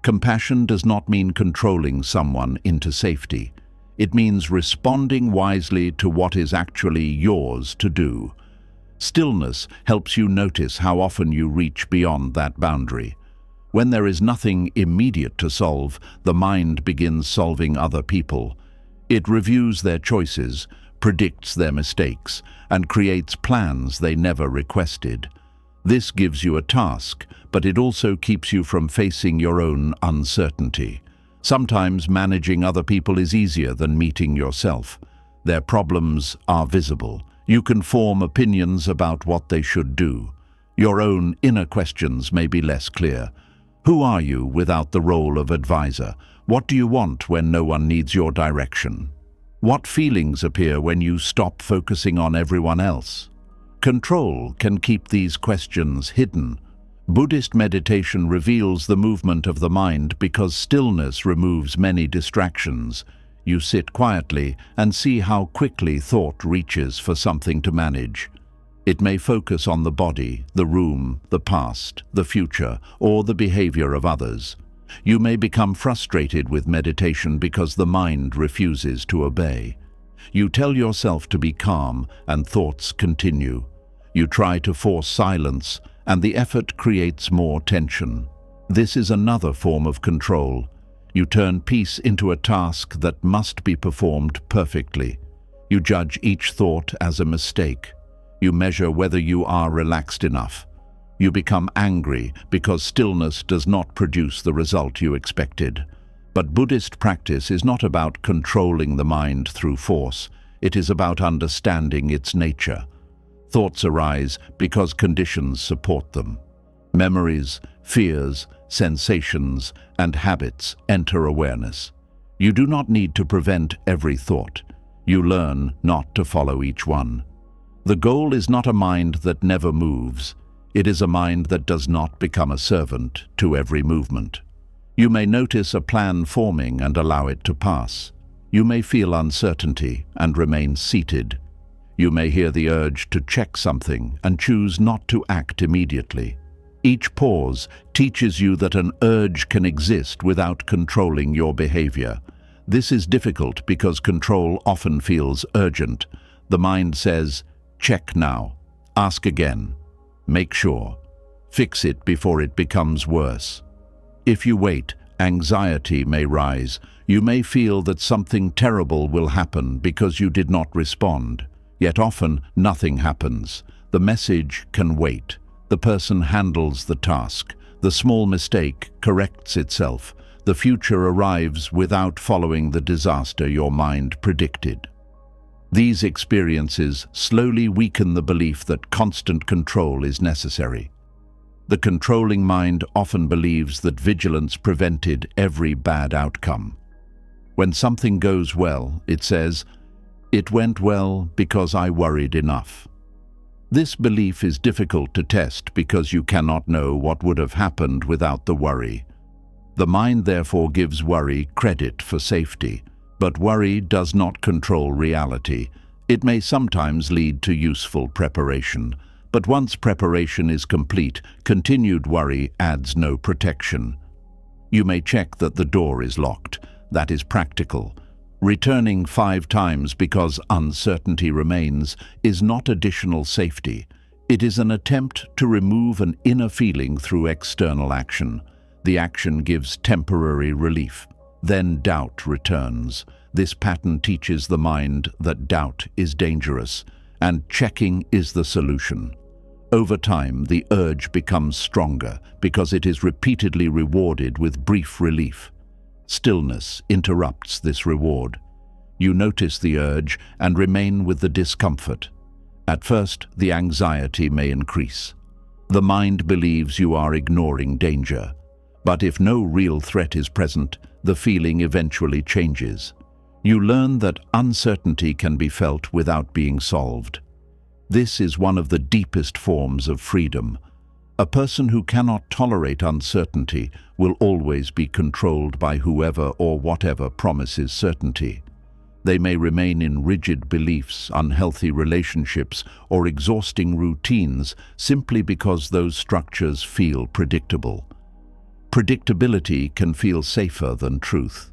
Compassion does not mean controlling someone into safety. It means responding wisely to what is actually yours to do. Stillness helps you notice how often you reach beyond that boundary. When there is nothing immediate to solve, the mind begins solving other people. It reviews their choices, predicts their mistakes, and creates plans they never requested. This gives you a task, but it also keeps you from facing your own uncertainty. Sometimes managing other people is easier than meeting yourself. Their problems are visible. You can form opinions about what they should do. Your own inner questions may be less clear. Who are you without the role of advisor? What do you want when no one needs your direction? What feelings appear when you stop focusing on everyone else? Control can keep these questions hidden. Buddhist meditation reveals the movement of the mind because stillness removes many distractions. You sit quietly and see how quickly thought reaches for something to manage. It may focus on the body, the room, the past, the future, or the behavior of others. You may become frustrated with meditation because the mind refuses to obey. You tell yourself to be calm, and thoughts continue. You try to force silence, and the effort creates more tension. This is another form of control. You turn peace into a task that must be performed perfectly. You judge each thought as a mistake. You measure whether you are relaxed enough. You become angry because stillness does not produce the result you expected. But Buddhist practice is not about controlling the mind through force. It is about understanding its nature. Thoughts arise because conditions support them. Memories, fears, sensations, and habits enter awareness. You do not need to prevent every thought. You learn not to follow each one. The goal is not a mind that never moves. It is a mind that does not become a servant to every movement. You may notice a plan forming and allow it to pass. You may feel uncertainty and remain seated. You may hear the urge to check something and choose not to act immediately. Each pause teaches you that an urge can exist without controlling your behavior. This is difficult because control often feels urgent. The mind says, check now, ask again, make sure, fix it before it becomes worse. If you wait, anxiety may rise. You may feel that something terrible will happen because you did not respond. Yet often, nothing happens. The message can wait. The person handles the task. The small mistake corrects itself. The future arrives without following the disaster your mind predicted. These experiences slowly weaken the belief that constant control is necessary. The controlling mind often believes that vigilance prevented every bad outcome. When something goes well, it says, "It went well because I worried enough." This belief is difficult to test because you cannot know what would have happened without the worry. The mind therefore gives worry credit for safety, but worry does not control reality. It may sometimes lead to useful preparation, but once preparation is complete, continued worry adds no protection. You may check that the door is locked. That is practical. Returning 5 times because uncertainty remains is not additional safety. It is an attempt to remove an inner feeling through external action. The action gives temporary relief. Then doubt returns. This pattern teaches the mind that doubt is dangerous, and checking is the solution. Over time, the urge becomes stronger because it is repeatedly rewarded with brief relief. Stillness interrupts this reward. You notice the urge and remain with the discomfort. At first, the anxiety may increase. The mind believes you are ignoring danger. But if no real threat is present, the feeling eventually changes. You learn that uncertainty can be felt without being solved. This is one of the deepest forms of freedom. A person who cannot tolerate uncertainty will always be controlled by whoever or whatever promises certainty. They may remain in rigid beliefs, unhealthy relationships, or exhausting routines simply because those structures feel predictable. Predictability can feel safer than truth.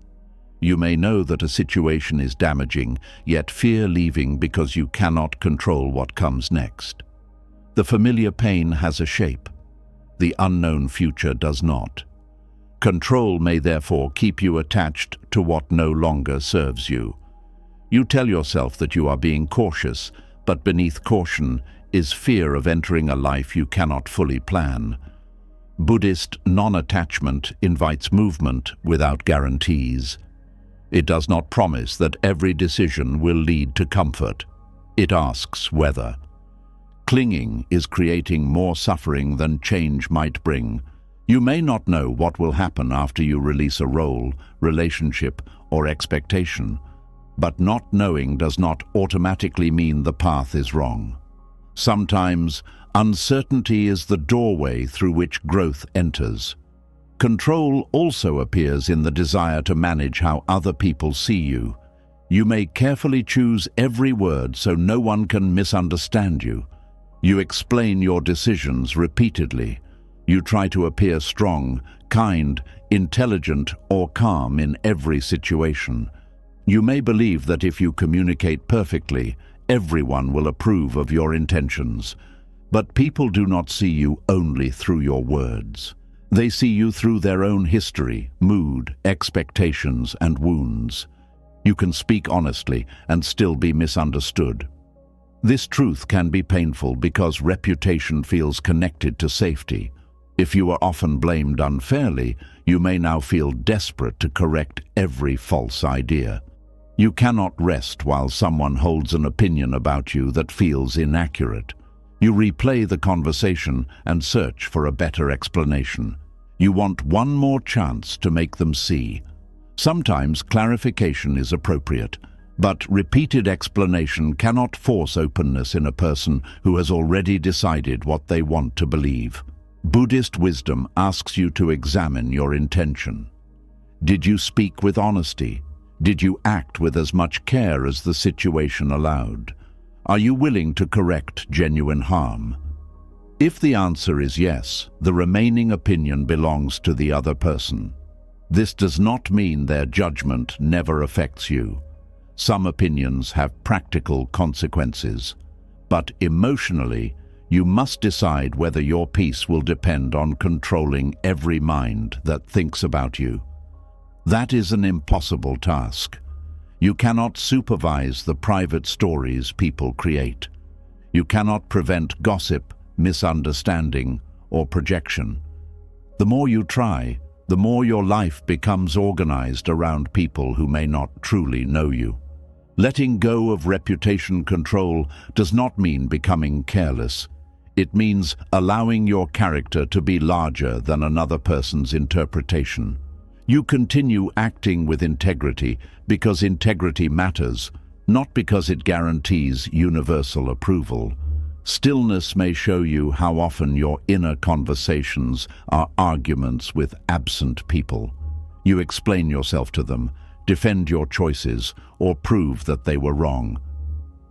You may know that a situation is damaging, yet fear leaving because you cannot control what comes next. The familiar pain has a shape. The unknown future does not. Control may therefore keep you attached to what no longer serves you. You tell yourself that you are being cautious, but beneath caution is fear of entering a life you cannot fully plan. Buddhist non-attachment invites movement without guarantees. It does not promise that every decision will lead to comfort. It asks whether. Clinging is creating more suffering than change might bring. You may not know what will happen after you release a role, relationship, or expectation, but not knowing does not automatically mean the path is wrong. Sometimes, uncertainty is the doorway through which growth enters. Control also appears in the desire to manage how other people see you. You may carefully choose every word so no one can misunderstand you. You explain your decisions repeatedly. You try to appear strong, kind, intelligent, or calm in every situation. You may believe that if you communicate perfectly, everyone will approve of your intentions. But people do not see you only through your words. They see you through their own history, mood, expectations, and wounds. You can speak honestly and still be misunderstood. This truth can be painful because reputation feels connected to safety. If you are often blamed unfairly, you may now feel desperate to correct every false idea. You cannot rest while someone holds an opinion about you that feels inaccurate. You replay the conversation and search for a better explanation. You want one more chance to make them see. Sometimes clarification is appropriate. But repeated explanation cannot force openness in a person who has already decided what they want to believe. Buddhist wisdom asks you to examine your intention. Did you speak with honesty? Did you act with as much care as the situation allowed? Are you willing to correct genuine harm? If the answer is yes, the remaining opinion belongs to the other person. This does not mean their judgment never affects you. Some opinions have practical consequences, but emotionally, you must decide whether your peace will depend on controlling every mind that thinks about you. That is an impossible task. You cannot supervise the private stories people create. You cannot prevent gossip, misunderstanding, or projection. The more you try, the more your life becomes organized around people who may not truly know you. Letting go of reputation control does not mean becoming careless. It means allowing your character to be larger than another person's interpretation. You continue acting with integrity because integrity matters, not because it guarantees universal approval. Stillness may show you how often your inner conversations are arguments with absent people. You explain yourself to them, defend your choices, or prove that they were wrong.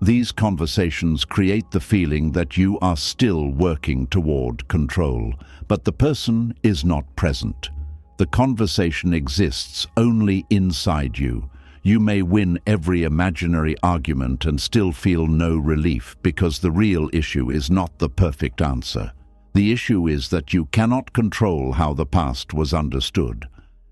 These conversations create the feeling that you are still working toward control, but the person is not present. The conversation exists only inside you. You may win every imaginary argument and still feel no relief because the real issue is not the perfect answer. The issue is that you cannot control how the past was understood.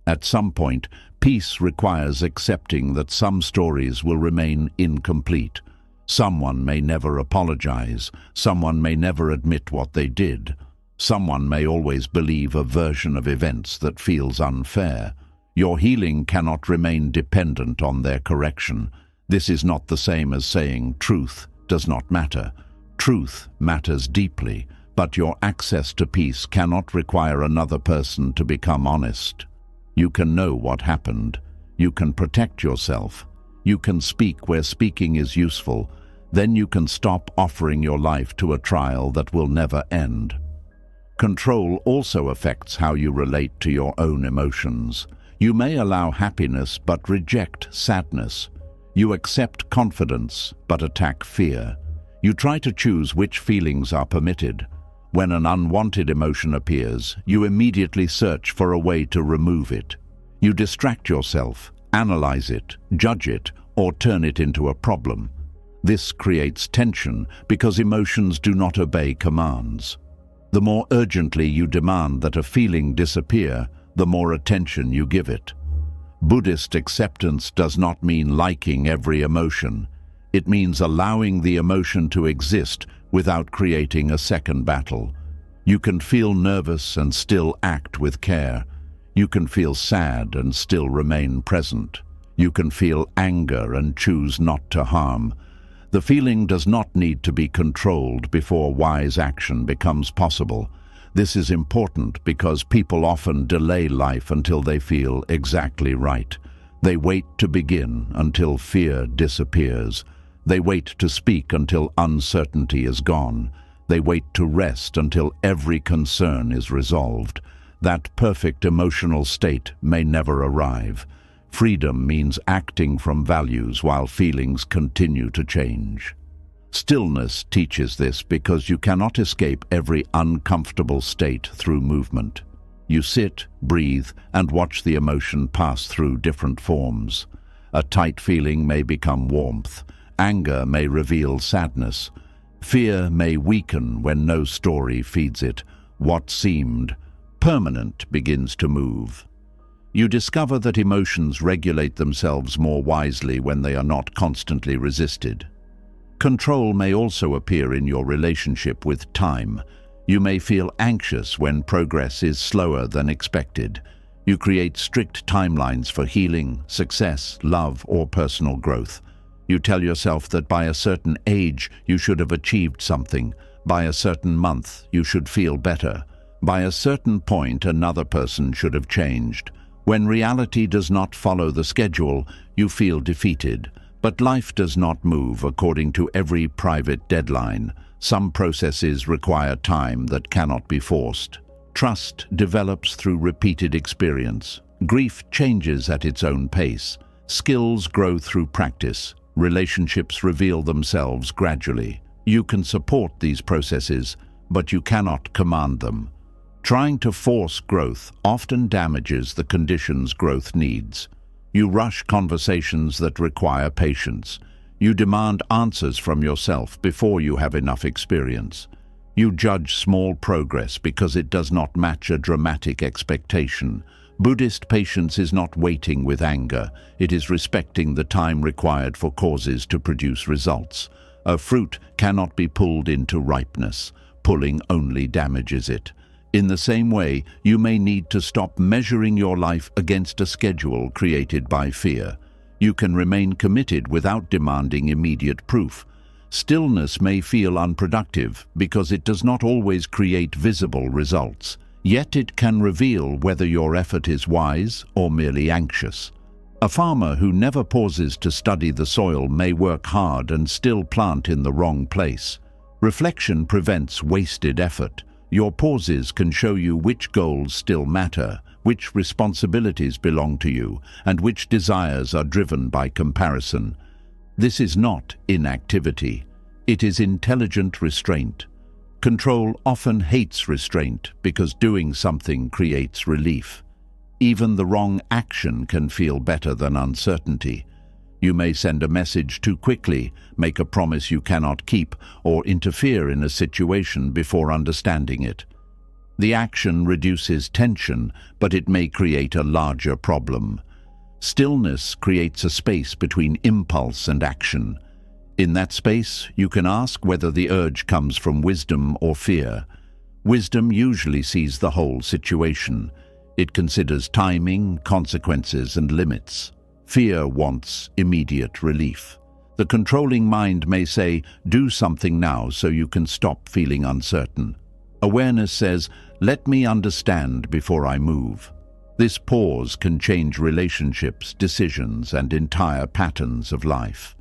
At some point, peace requires accepting that some stories will remain incomplete. Someone may never apologize. Someone may never admit what they did. Someone may always believe a version of events that feels unfair. Your healing cannot remain dependent on their correction. This is not the same as saying truth does not matter. Truth matters deeply, but your access to peace cannot require another person to become honest. You can know what happened. You can protect yourself. You can speak where speaking is useful. Then you can stop offering your life to a trial that will never end. Control also affects how you relate to your own emotions. You may allow happiness but reject sadness. You accept confidence but attack fear. You try to choose which feelings are permitted. When an unwanted emotion appears, you immediately search for a way to remove it. You distract yourself, analyze it, judge it, or turn it into a problem. This creates tension because emotions do not obey commands. The more urgently you demand that a feeling disappear, the more attention you give it. Buddhist acceptance does not mean liking every emotion. It means allowing the emotion to exist without creating a second battle. You can feel nervous and still act with care. You can feel sad and still remain present. You can feel anger and choose not to harm. The feeling does not need to be controlled before wise action becomes possible. This is important because people often delay life until they feel exactly right. They wait to begin until fear disappears. They wait to speak until uncertainty is gone. They wait to rest until every concern is resolved. That perfect emotional state may never arrive. Freedom means acting from values while feelings continue to change. Stillness teaches this because you cannot escape every uncomfortable state through movement. You sit, breathe, and watch the emotion pass through different forms. A tight feeling may become warmth. Anger may reveal sadness. Fear may weaken when no story feeds it. What seemed permanent begins to move. You discover that emotions regulate themselves more wisely when they are not constantly resisted. Control may also appear in your relationship with time. You may feel anxious when progress is slower than expected. You create strict timelines for healing, success, love, or personal growth. You tell yourself that by a certain age you should have achieved something. By a certain month you should feel better. By a certain point another person should have changed. When reality does not follow the schedule, you feel defeated. But life does not move according to every private deadline. Some processes require time that cannot be forced. Trust develops through repeated experience. Grief changes at its own pace. Skills grow through practice. Relationships reveal themselves gradually. You can support these processes, but you cannot command them. Trying to force growth often damages the conditions growth needs. You rush conversations that require patience. You demand answers from yourself before you have enough experience. You judge small progress because it does not match a dramatic expectation. Buddhist patience is not waiting with anger. It is respecting the time required for causes to produce results. A fruit cannot be pulled into ripeness. Pulling only damages it. In the same way, you may need to stop measuring your life against a schedule created by fear. You can remain committed without demanding immediate proof. Stillness may feel unproductive because it does not always create visible results. Yet it can reveal whether your effort is wise or merely anxious. A farmer who never pauses to study the soil may work hard and still plant in the wrong place. Reflection prevents wasted effort. Your pauses can show you which goals still matter, which responsibilities belong to you, and which desires are driven by comparison. This is not inactivity. It is intelligent restraint. Control often hates restraint because doing something creates relief. Even the wrong action can feel better than uncertainty. You may send a message too quickly, make a promise you cannot keep, or interfere in a situation before understanding it. The action reduces tension, but it may create a larger problem. Stillness creates a space between impulse and action. In that space, you can ask whether the urge comes from wisdom or fear. Wisdom usually sees the whole situation. It considers timing, consequences, and limits. Fear wants immediate relief. The controlling mind may say, "Do something now so you can stop feeling uncertain." Awareness says, "Let me understand before I move." This pause can change relationships, decisions, and entire patterns of life.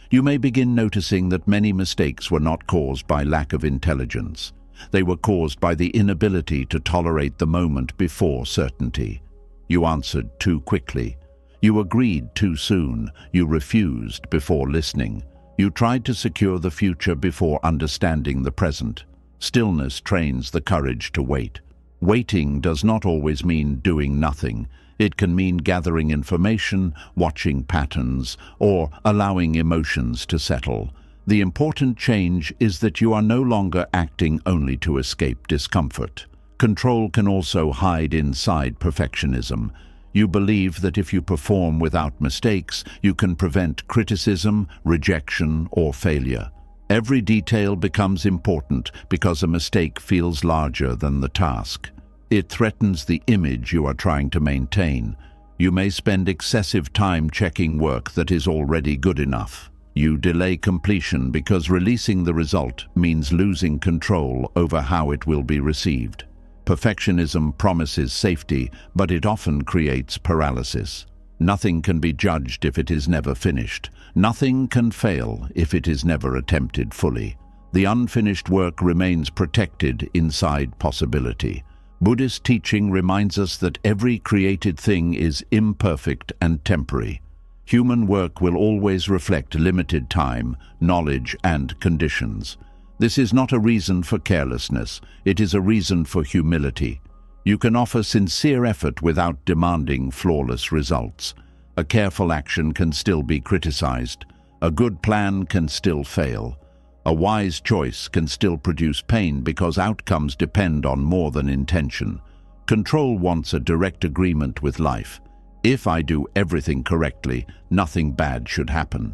You may begin noticing that many mistakes were not caused by lack of intelligence. They were caused by the inability to tolerate the moment before certainty. You answered too quickly. You agreed too soon. You refused before listening. You tried to secure the future before understanding the present. Stillness trains the courage to wait. Waiting does not always mean doing nothing. It can mean gathering information, watching patterns, or allowing emotions to settle. The important change is that you are no longer acting only to escape discomfort. Control can also hide inside perfectionism. You believe that if you perform without mistakes, you can prevent criticism, rejection, or failure. Every detail becomes important because a mistake feels larger than the task. It threatens the image you are trying to maintain. You may spend excessive time checking work that is already good enough. You delay completion because releasing the result means losing control over how it will be received. Perfectionism promises safety, but it often creates paralysis. Nothing can be judged if it is never finished. Nothing can fail if it is never attempted fully. The unfinished work remains protected inside possibility. Buddhist teaching reminds us that every created thing is imperfect and temporary. Human work will always reflect limited time, knowledge, and conditions. This is not a reason for carelessness. It is a reason for humility. You can offer sincere effort without demanding flawless results. A careful action can still be criticized. A good plan can still fail. A wise choice can still produce pain because outcomes depend on more than intention. Control wants a direct agreement with life. If I do everything correctly, nothing bad should happen.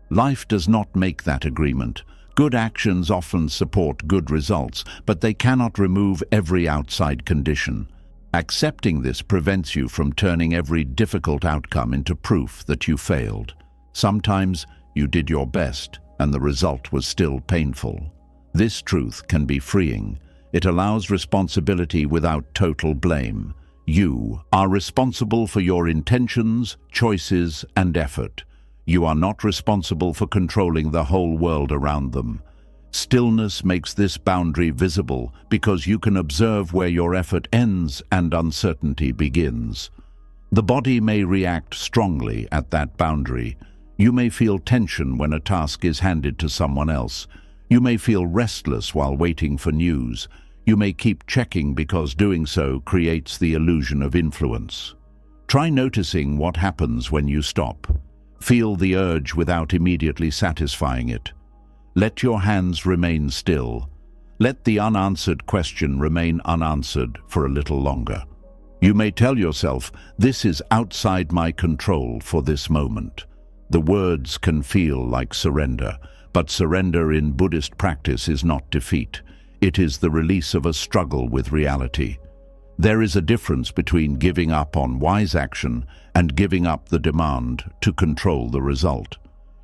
Life does not make that agreement. Good actions often support good results, but they cannot remove every outside condition. Accepting this prevents you from turning every difficult outcome into proof that you failed. Sometimes you did your best, and the result was still painful. This truth can be freeing. It allows responsibility without total blame. You are responsible for your intentions, choices, and effort. You are not responsible for controlling the whole world around them. Stillness makes this boundary visible because you can observe where your effort ends and uncertainty begins. The body may react strongly at that boundary. You may feel tension when a task is handed to someone else. You may feel restless while waiting for news. You may keep checking because doing so creates the illusion of influence. Try noticing what happens when you stop. Feel the urge without immediately satisfying it. Let your hands remain still. Let the unanswered question remain unanswered for a little longer. You may tell yourself, "This is outside my control for this moment." The words can feel like surrender, but surrender in Buddhist practice is not defeat. It is the release of a struggle with reality. There is a difference between giving up on wise action and giving up the demand to control the result.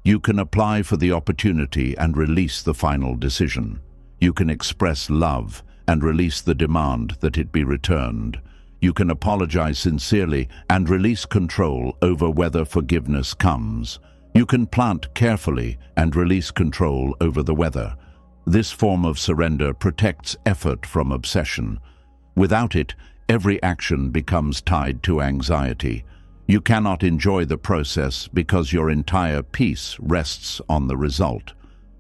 You can apply for the opportunity and release the final decision. You can express love and release the demand that it be returned. You can apologize sincerely and release control over whether forgiveness comes. You can plant carefully and release control over the weather. This form of surrender protects effort from obsession. Without it, every action becomes tied to anxiety. You cannot enjoy the process because your entire peace rests on the result.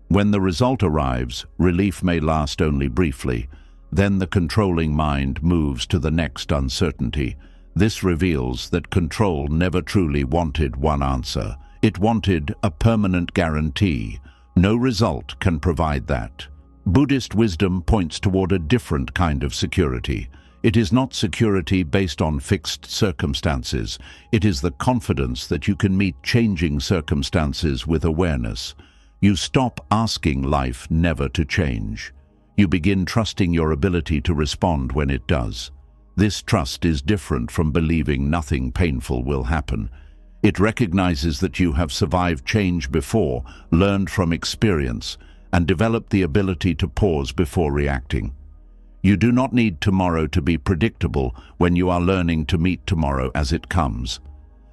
When the result arrives, relief may last only briefly. Then the controlling mind moves to the next uncertainty. This reveals that control never truly wanted one answer. It wanted a permanent guarantee. No result can provide that. Buddhist wisdom points toward a different kind of security. It is not security based on fixed circumstances. It is the confidence that you can meet changing circumstances with awareness. You stop asking life never to change. You begin trusting your ability to respond when it does. This trust is different from believing nothing painful will happen. It recognizes that you have survived change before, learned from experience, and developed the ability to pause before reacting. You do not need tomorrow to be predictable when you are learning to meet tomorrow as it comes.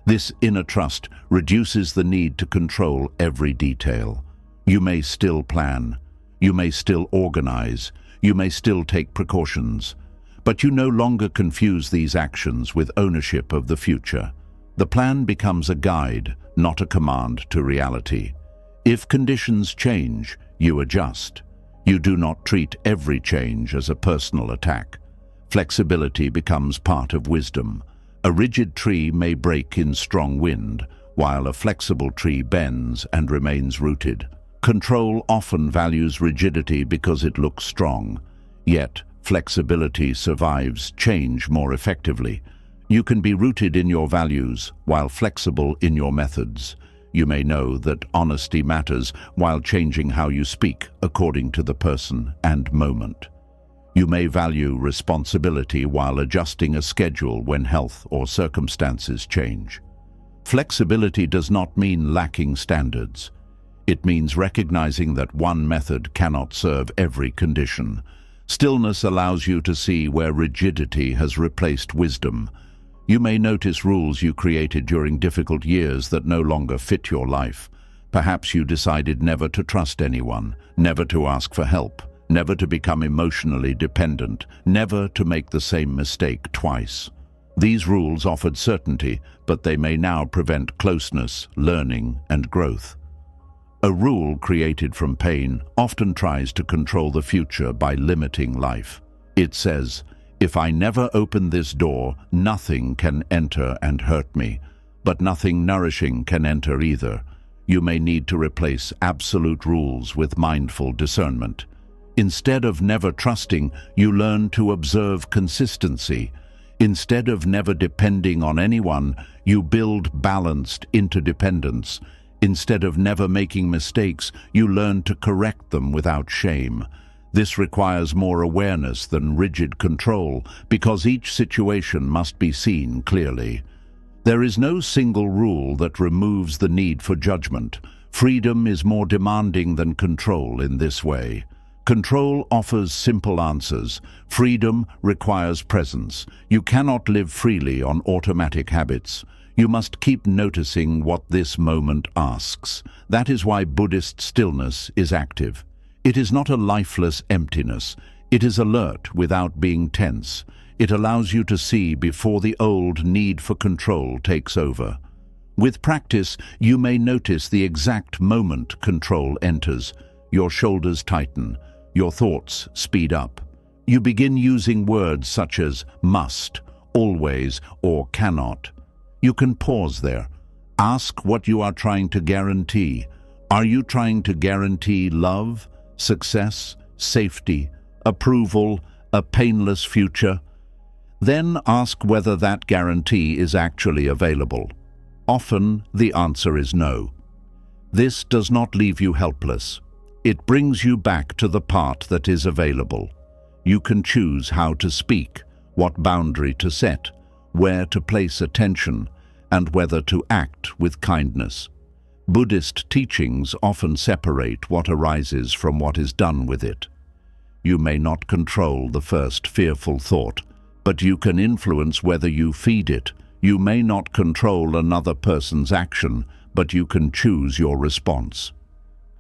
This inner trust reduces the need to control every detail. You may still plan. You may still organize. You may still take precautions. But you no longer confuse these actions with ownership of the future. The plan becomes a guide, not a command to reality. If conditions change, you adjust. You do not treat every change as a personal attack. Flexibility becomes part of wisdom. A rigid tree may break in strong wind, while a flexible tree bends and remains rooted. Control often values rigidity because it looks strong. Yet, flexibility survives change more effectively. You can be rooted in your values while flexible in your methods. You may know that honesty matters while changing how you speak according to the person and moment. You may value responsibility while adjusting a schedule when health or circumstances change. Flexibility does not mean lacking standards. It means recognizing that one method cannot serve every condition. Stillness allows you to see where rigidity has replaced wisdom. You may notice rules you created during difficult years that no longer fit your life. Perhaps you decided never to trust anyone, never to ask for help, never to become emotionally dependent, never to make the same mistake twice. These rules offered certainty, but they may now prevent closeness, learning, and growth. A rule created from pain often tries to control the future by limiting life. It says, "If I never open this door, nothing can enter and hurt me, but nothing nourishing can enter either." You may need to replace absolute rules with mindful discernment. Instead of never trusting, you learn to observe consistency. Instead of never depending on anyone, you build balanced interdependence. Instead of never making mistakes, you learn to correct them without shame. This requires more awareness than rigid control, because each situation must be seen clearly. There is no single rule that removes the need for judgment. Freedom is more demanding than control in this way. Control offers simple answers. Freedom requires presence. You cannot live freely on automatic habits. You must keep noticing what this moment asks. That is why Buddhist stillness is active. It is not a lifeless emptiness. It is alert without being tense. It allows you to see before the old need for control takes over. With practice, you may notice the exact moment control enters. Your shoulders tighten. Your thoughts speed up. You begin using words such as must, always, or cannot. You can pause there. Ask what you are trying to guarantee. Are you trying to guarantee love, success, safety, approval, a painless future? Then ask whether that guarantee is actually available. Often, the answer is no. This does not leave you helpless. It brings you back to the part that is available. You can choose how to speak, what boundary to set, where to place attention, and whether to act with kindness. Buddhist teachings often separate what arises from what is done with it. You may not control the first fearful thought, but you can influence whether you feed it. You may not control another person's action, but you can choose your response.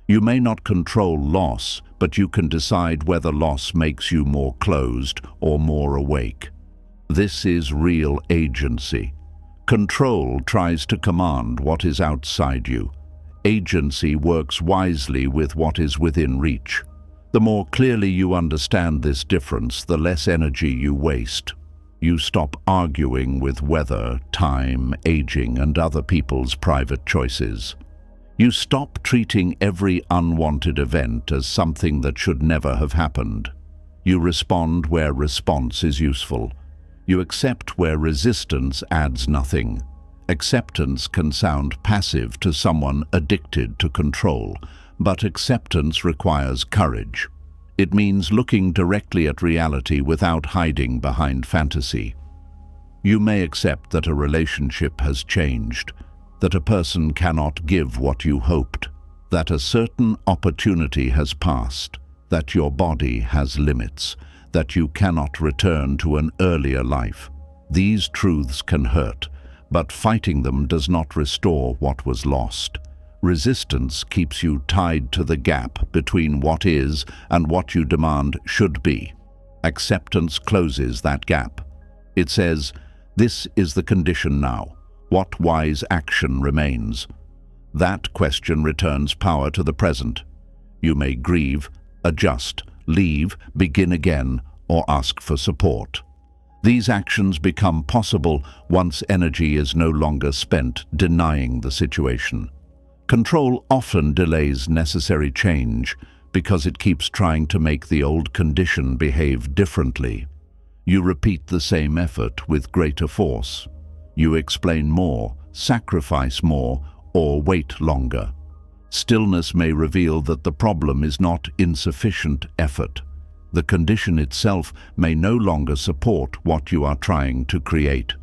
You may not control loss, but you can decide whether loss makes you more closed or more awake. This is real agency. Control tries to command what is outside you. Agency works wisely with what is within reach. The more clearly you understand this difference, the less energy you waste. You stop arguing with weather, time, aging, and other people's private choices. You stop treating every unwanted event as something that should never have happened. You respond where response is useful. You accept where resistance adds nothing. Acceptance can sound passive to someone addicted to control, but acceptance requires courage. It means looking directly at reality without hiding behind fantasy. You may accept that a relationship has changed, that a person cannot give what you hoped, that a certain opportunity has passed, that your body has limits, that you cannot return to an earlier life. These truths can hurt, but fighting them does not restore what was lost. Resistance keeps you tied to the gap between what is and what you demand should be. Acceptance closes that gap. It says, "This is the condition now. What wise action remains?" That question returns power to the present. You may grieve, adjust, leave, begin again, or ask for support. These actions become possible once energy is no longer spent denying the situation. Control often delays necessary change because it keeps trying to make the old condition behave differently. You repeat the same effort with greater force. You explain more, sacrifice more, or wait longer. Stillness may reveal that the problem is not insufficient effort. The condition itself may no longer support what you are trying to create.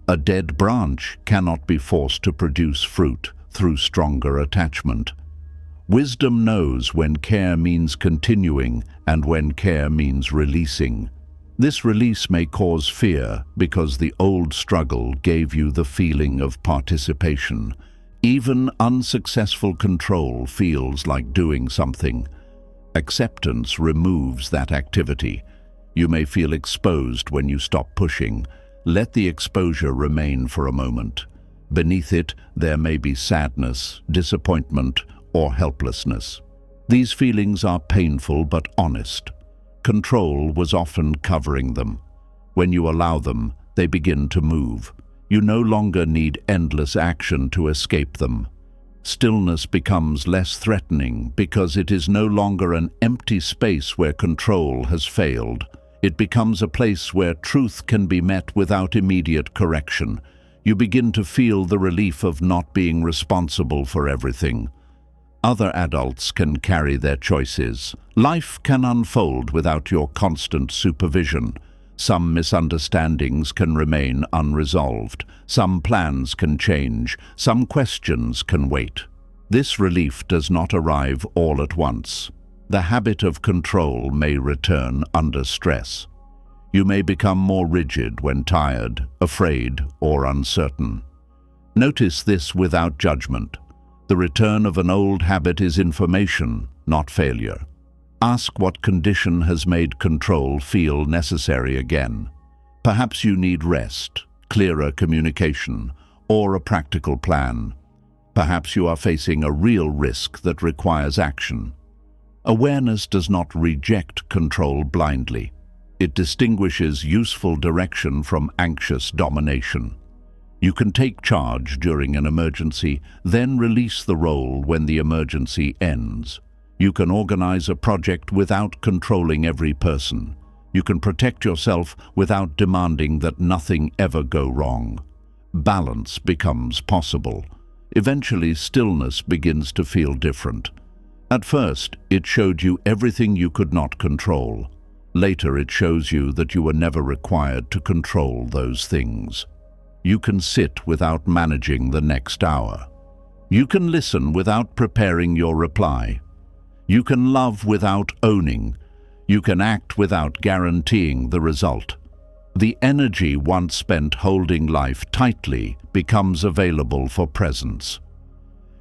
A dead branch cannot be forced to produce fruit through stronger attachment. Wisdom knows when care means continuing and when care means releasing. This release may cause fear because the old struggle gave you the feeling of participation. Even unsuccessful control feels like doing something. Acceptance removes that activity. You may feel exposed when you stop pushing. Let the exposure remain for a moment. Beneath it, there may be sadness, disappointment, or helplessness. These feelings are painful but honest. Control was often covering them. When you allow them, they begin to move. You no longer need endless action to escape them. Stillness becomes less threatening because it is no longer an empty space where control has failed. It becomes a place where truth can be met without immediate correction. You begin to feel the relief of not being responsible for everything. Other adults can carry their choices. Life can unfold without your constant supervision. Some misunderstandings can remain unresolved. Some plans can change. Some questions can wait. This relief does not arrive all at once. The habit of control may return under stress. You may become more rigid when tired, afraid, or uncertain. Notice this without judgment. The return of an old habit is information, not failure. Ask what condition has made control feel necessary again. Perhaps you need rest, clearer communication, or a practical plan. Perhaps you are facing a real risk that requires action. Awareness does not reject control blindly. It distinguishes useful direction from anxious domination. You can take charge during an emergency, then release the role when the emergency ends. You can organize a project without controlling every person. You can protect yourself without demanding that nothing ever go wrong. Balance becomes possible. Eventually, stillness begins to feel different. At first, it showed you everything you could not control. Later, it shows you that you were never required to control those things. You can sit without managing the next hour. You can listen without preparing your reply. You can love without owning. You can act without guaranteeing the result. The energy once spent holding life tightly becomes available for presence.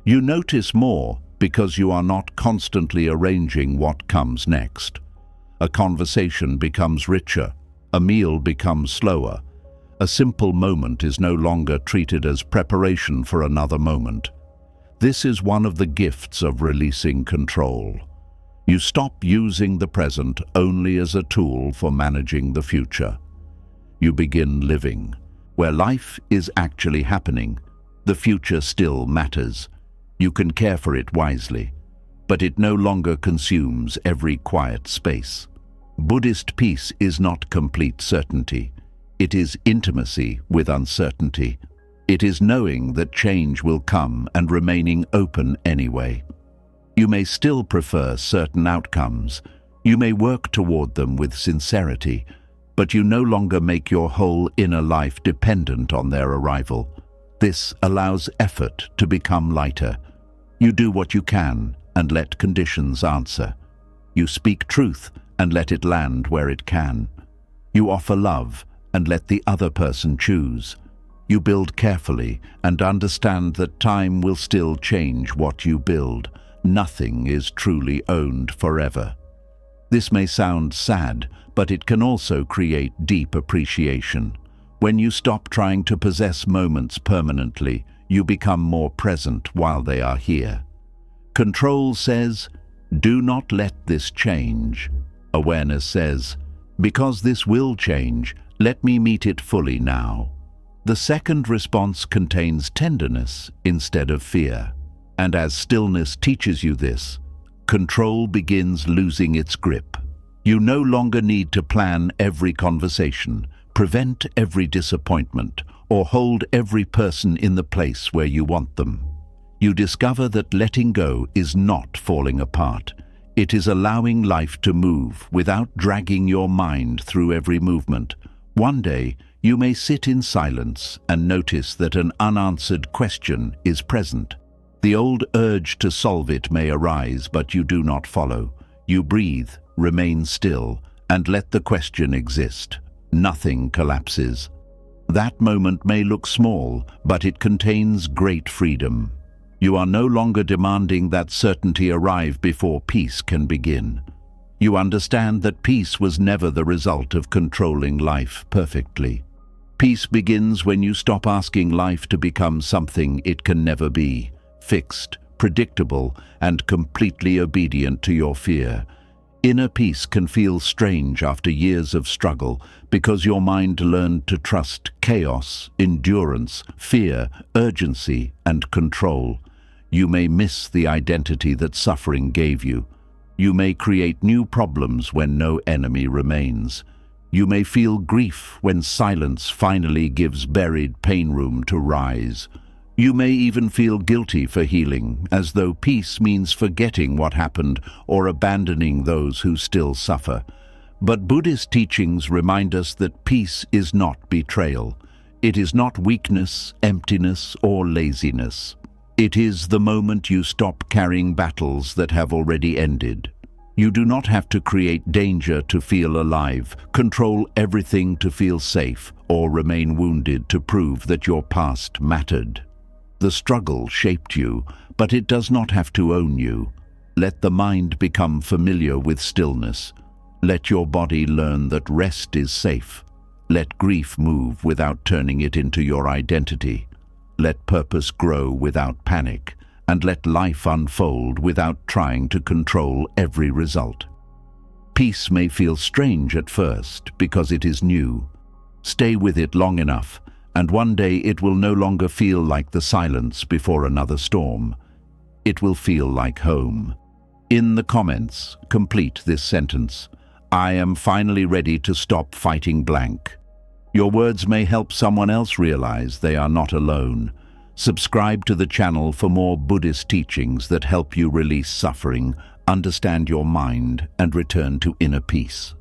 You notice more because you are not constantly arranging what comes next. A conversation becomes richer. A meal becomes slower. A simple moment is no longer treated as preparation for another moment. This is one of the gifts of releasing control. You stop using the present only as a tool for managing the future. You begin living, where life is actually happening. The future still matters. You can care for it wisely, but it no longer consumes every quiet space. Buddhist peace is not complete certainty. It is intimacy with uncertainty. It is knowing that change will come and remaining open anyway. You may still prefer certain outcomes. You may work toward them with sincerity, but you no longer make your whole inner life dependent on their arrival. This allows effort to become lighter. You do what you can and let conditions answer. You speak truth and let it land where it can. You offer love and let the other person choose. You build carefully and understand that time will still change what you build. Nothing is truly owned forever. This may sound sad, but it can also create deep appreciation. When you stop trying to possess moments permanently, you become more present while they are here. Control says, "Do not let this change." Awareness says, "Because this will change, let me meet it fully now." The second response contains tenderness instead of fear. And as stillness teaches you this, control begins losing its grip. You no longer need to plan every conversation, prevent every disappointment, or hold every person in the place where you want them. You discover that letting go is not falling apart. It is allowing life to move without dragging your mind through every movement. One day, you may sit in silence and notice that an unanswered question is present. The old urge to solve it may arise, but you do not follow. You breathe, remain still, and let the question exist. Nothing collapses. That moment may look small, but it contains great freedom. You are no longer demanding that certainty arrive before peace can begin. You understand that peace was never the result of controlling life perfectly. Peace begins when you stop asking life to become something it can never be. Fixed, predictable, and completely obedient to your fear. Inner peace can feel strange after years of struggle because your mind learned to trust chaos, endurance, fear, urgency, and control. You may miss the identity that suffering gave you. You may create new problems when no enemy remains. You may feel grief when silence finally gives buried pain room to rise. You may even feel guilty for healing, as though peace means forgetting what happened or abandoning those who still suffer. But Buddhist teachings remind us that peace is not betrayal. It is not weakness, emptiness, or laziness. It is the moment you stop carrying battles that have already ended. You do not have to create danger to feel alive, control everything to feel safe, or remain wounded to prove that your past mattered. The struggle shaped you, but it does not have to own you. Let the mind become familiar with stillness. Let your body learn that rest is safe. Let grief move without turning it into your identity. Let purpose grow without panic, and let life unfold without trying to control every result. Peace may feel strange at first because it is new. Stay with it long enough, and one day it will no longer feel like the silence before another storm. It will feel like home. In the comments, complete this sentence. I am finally ready to stop fighting blank. Your words may help someone else realize they are not alone. Subscribe to the channel for more Buddhist teachings that help you release suffering, understand your mind, and return to inner peace.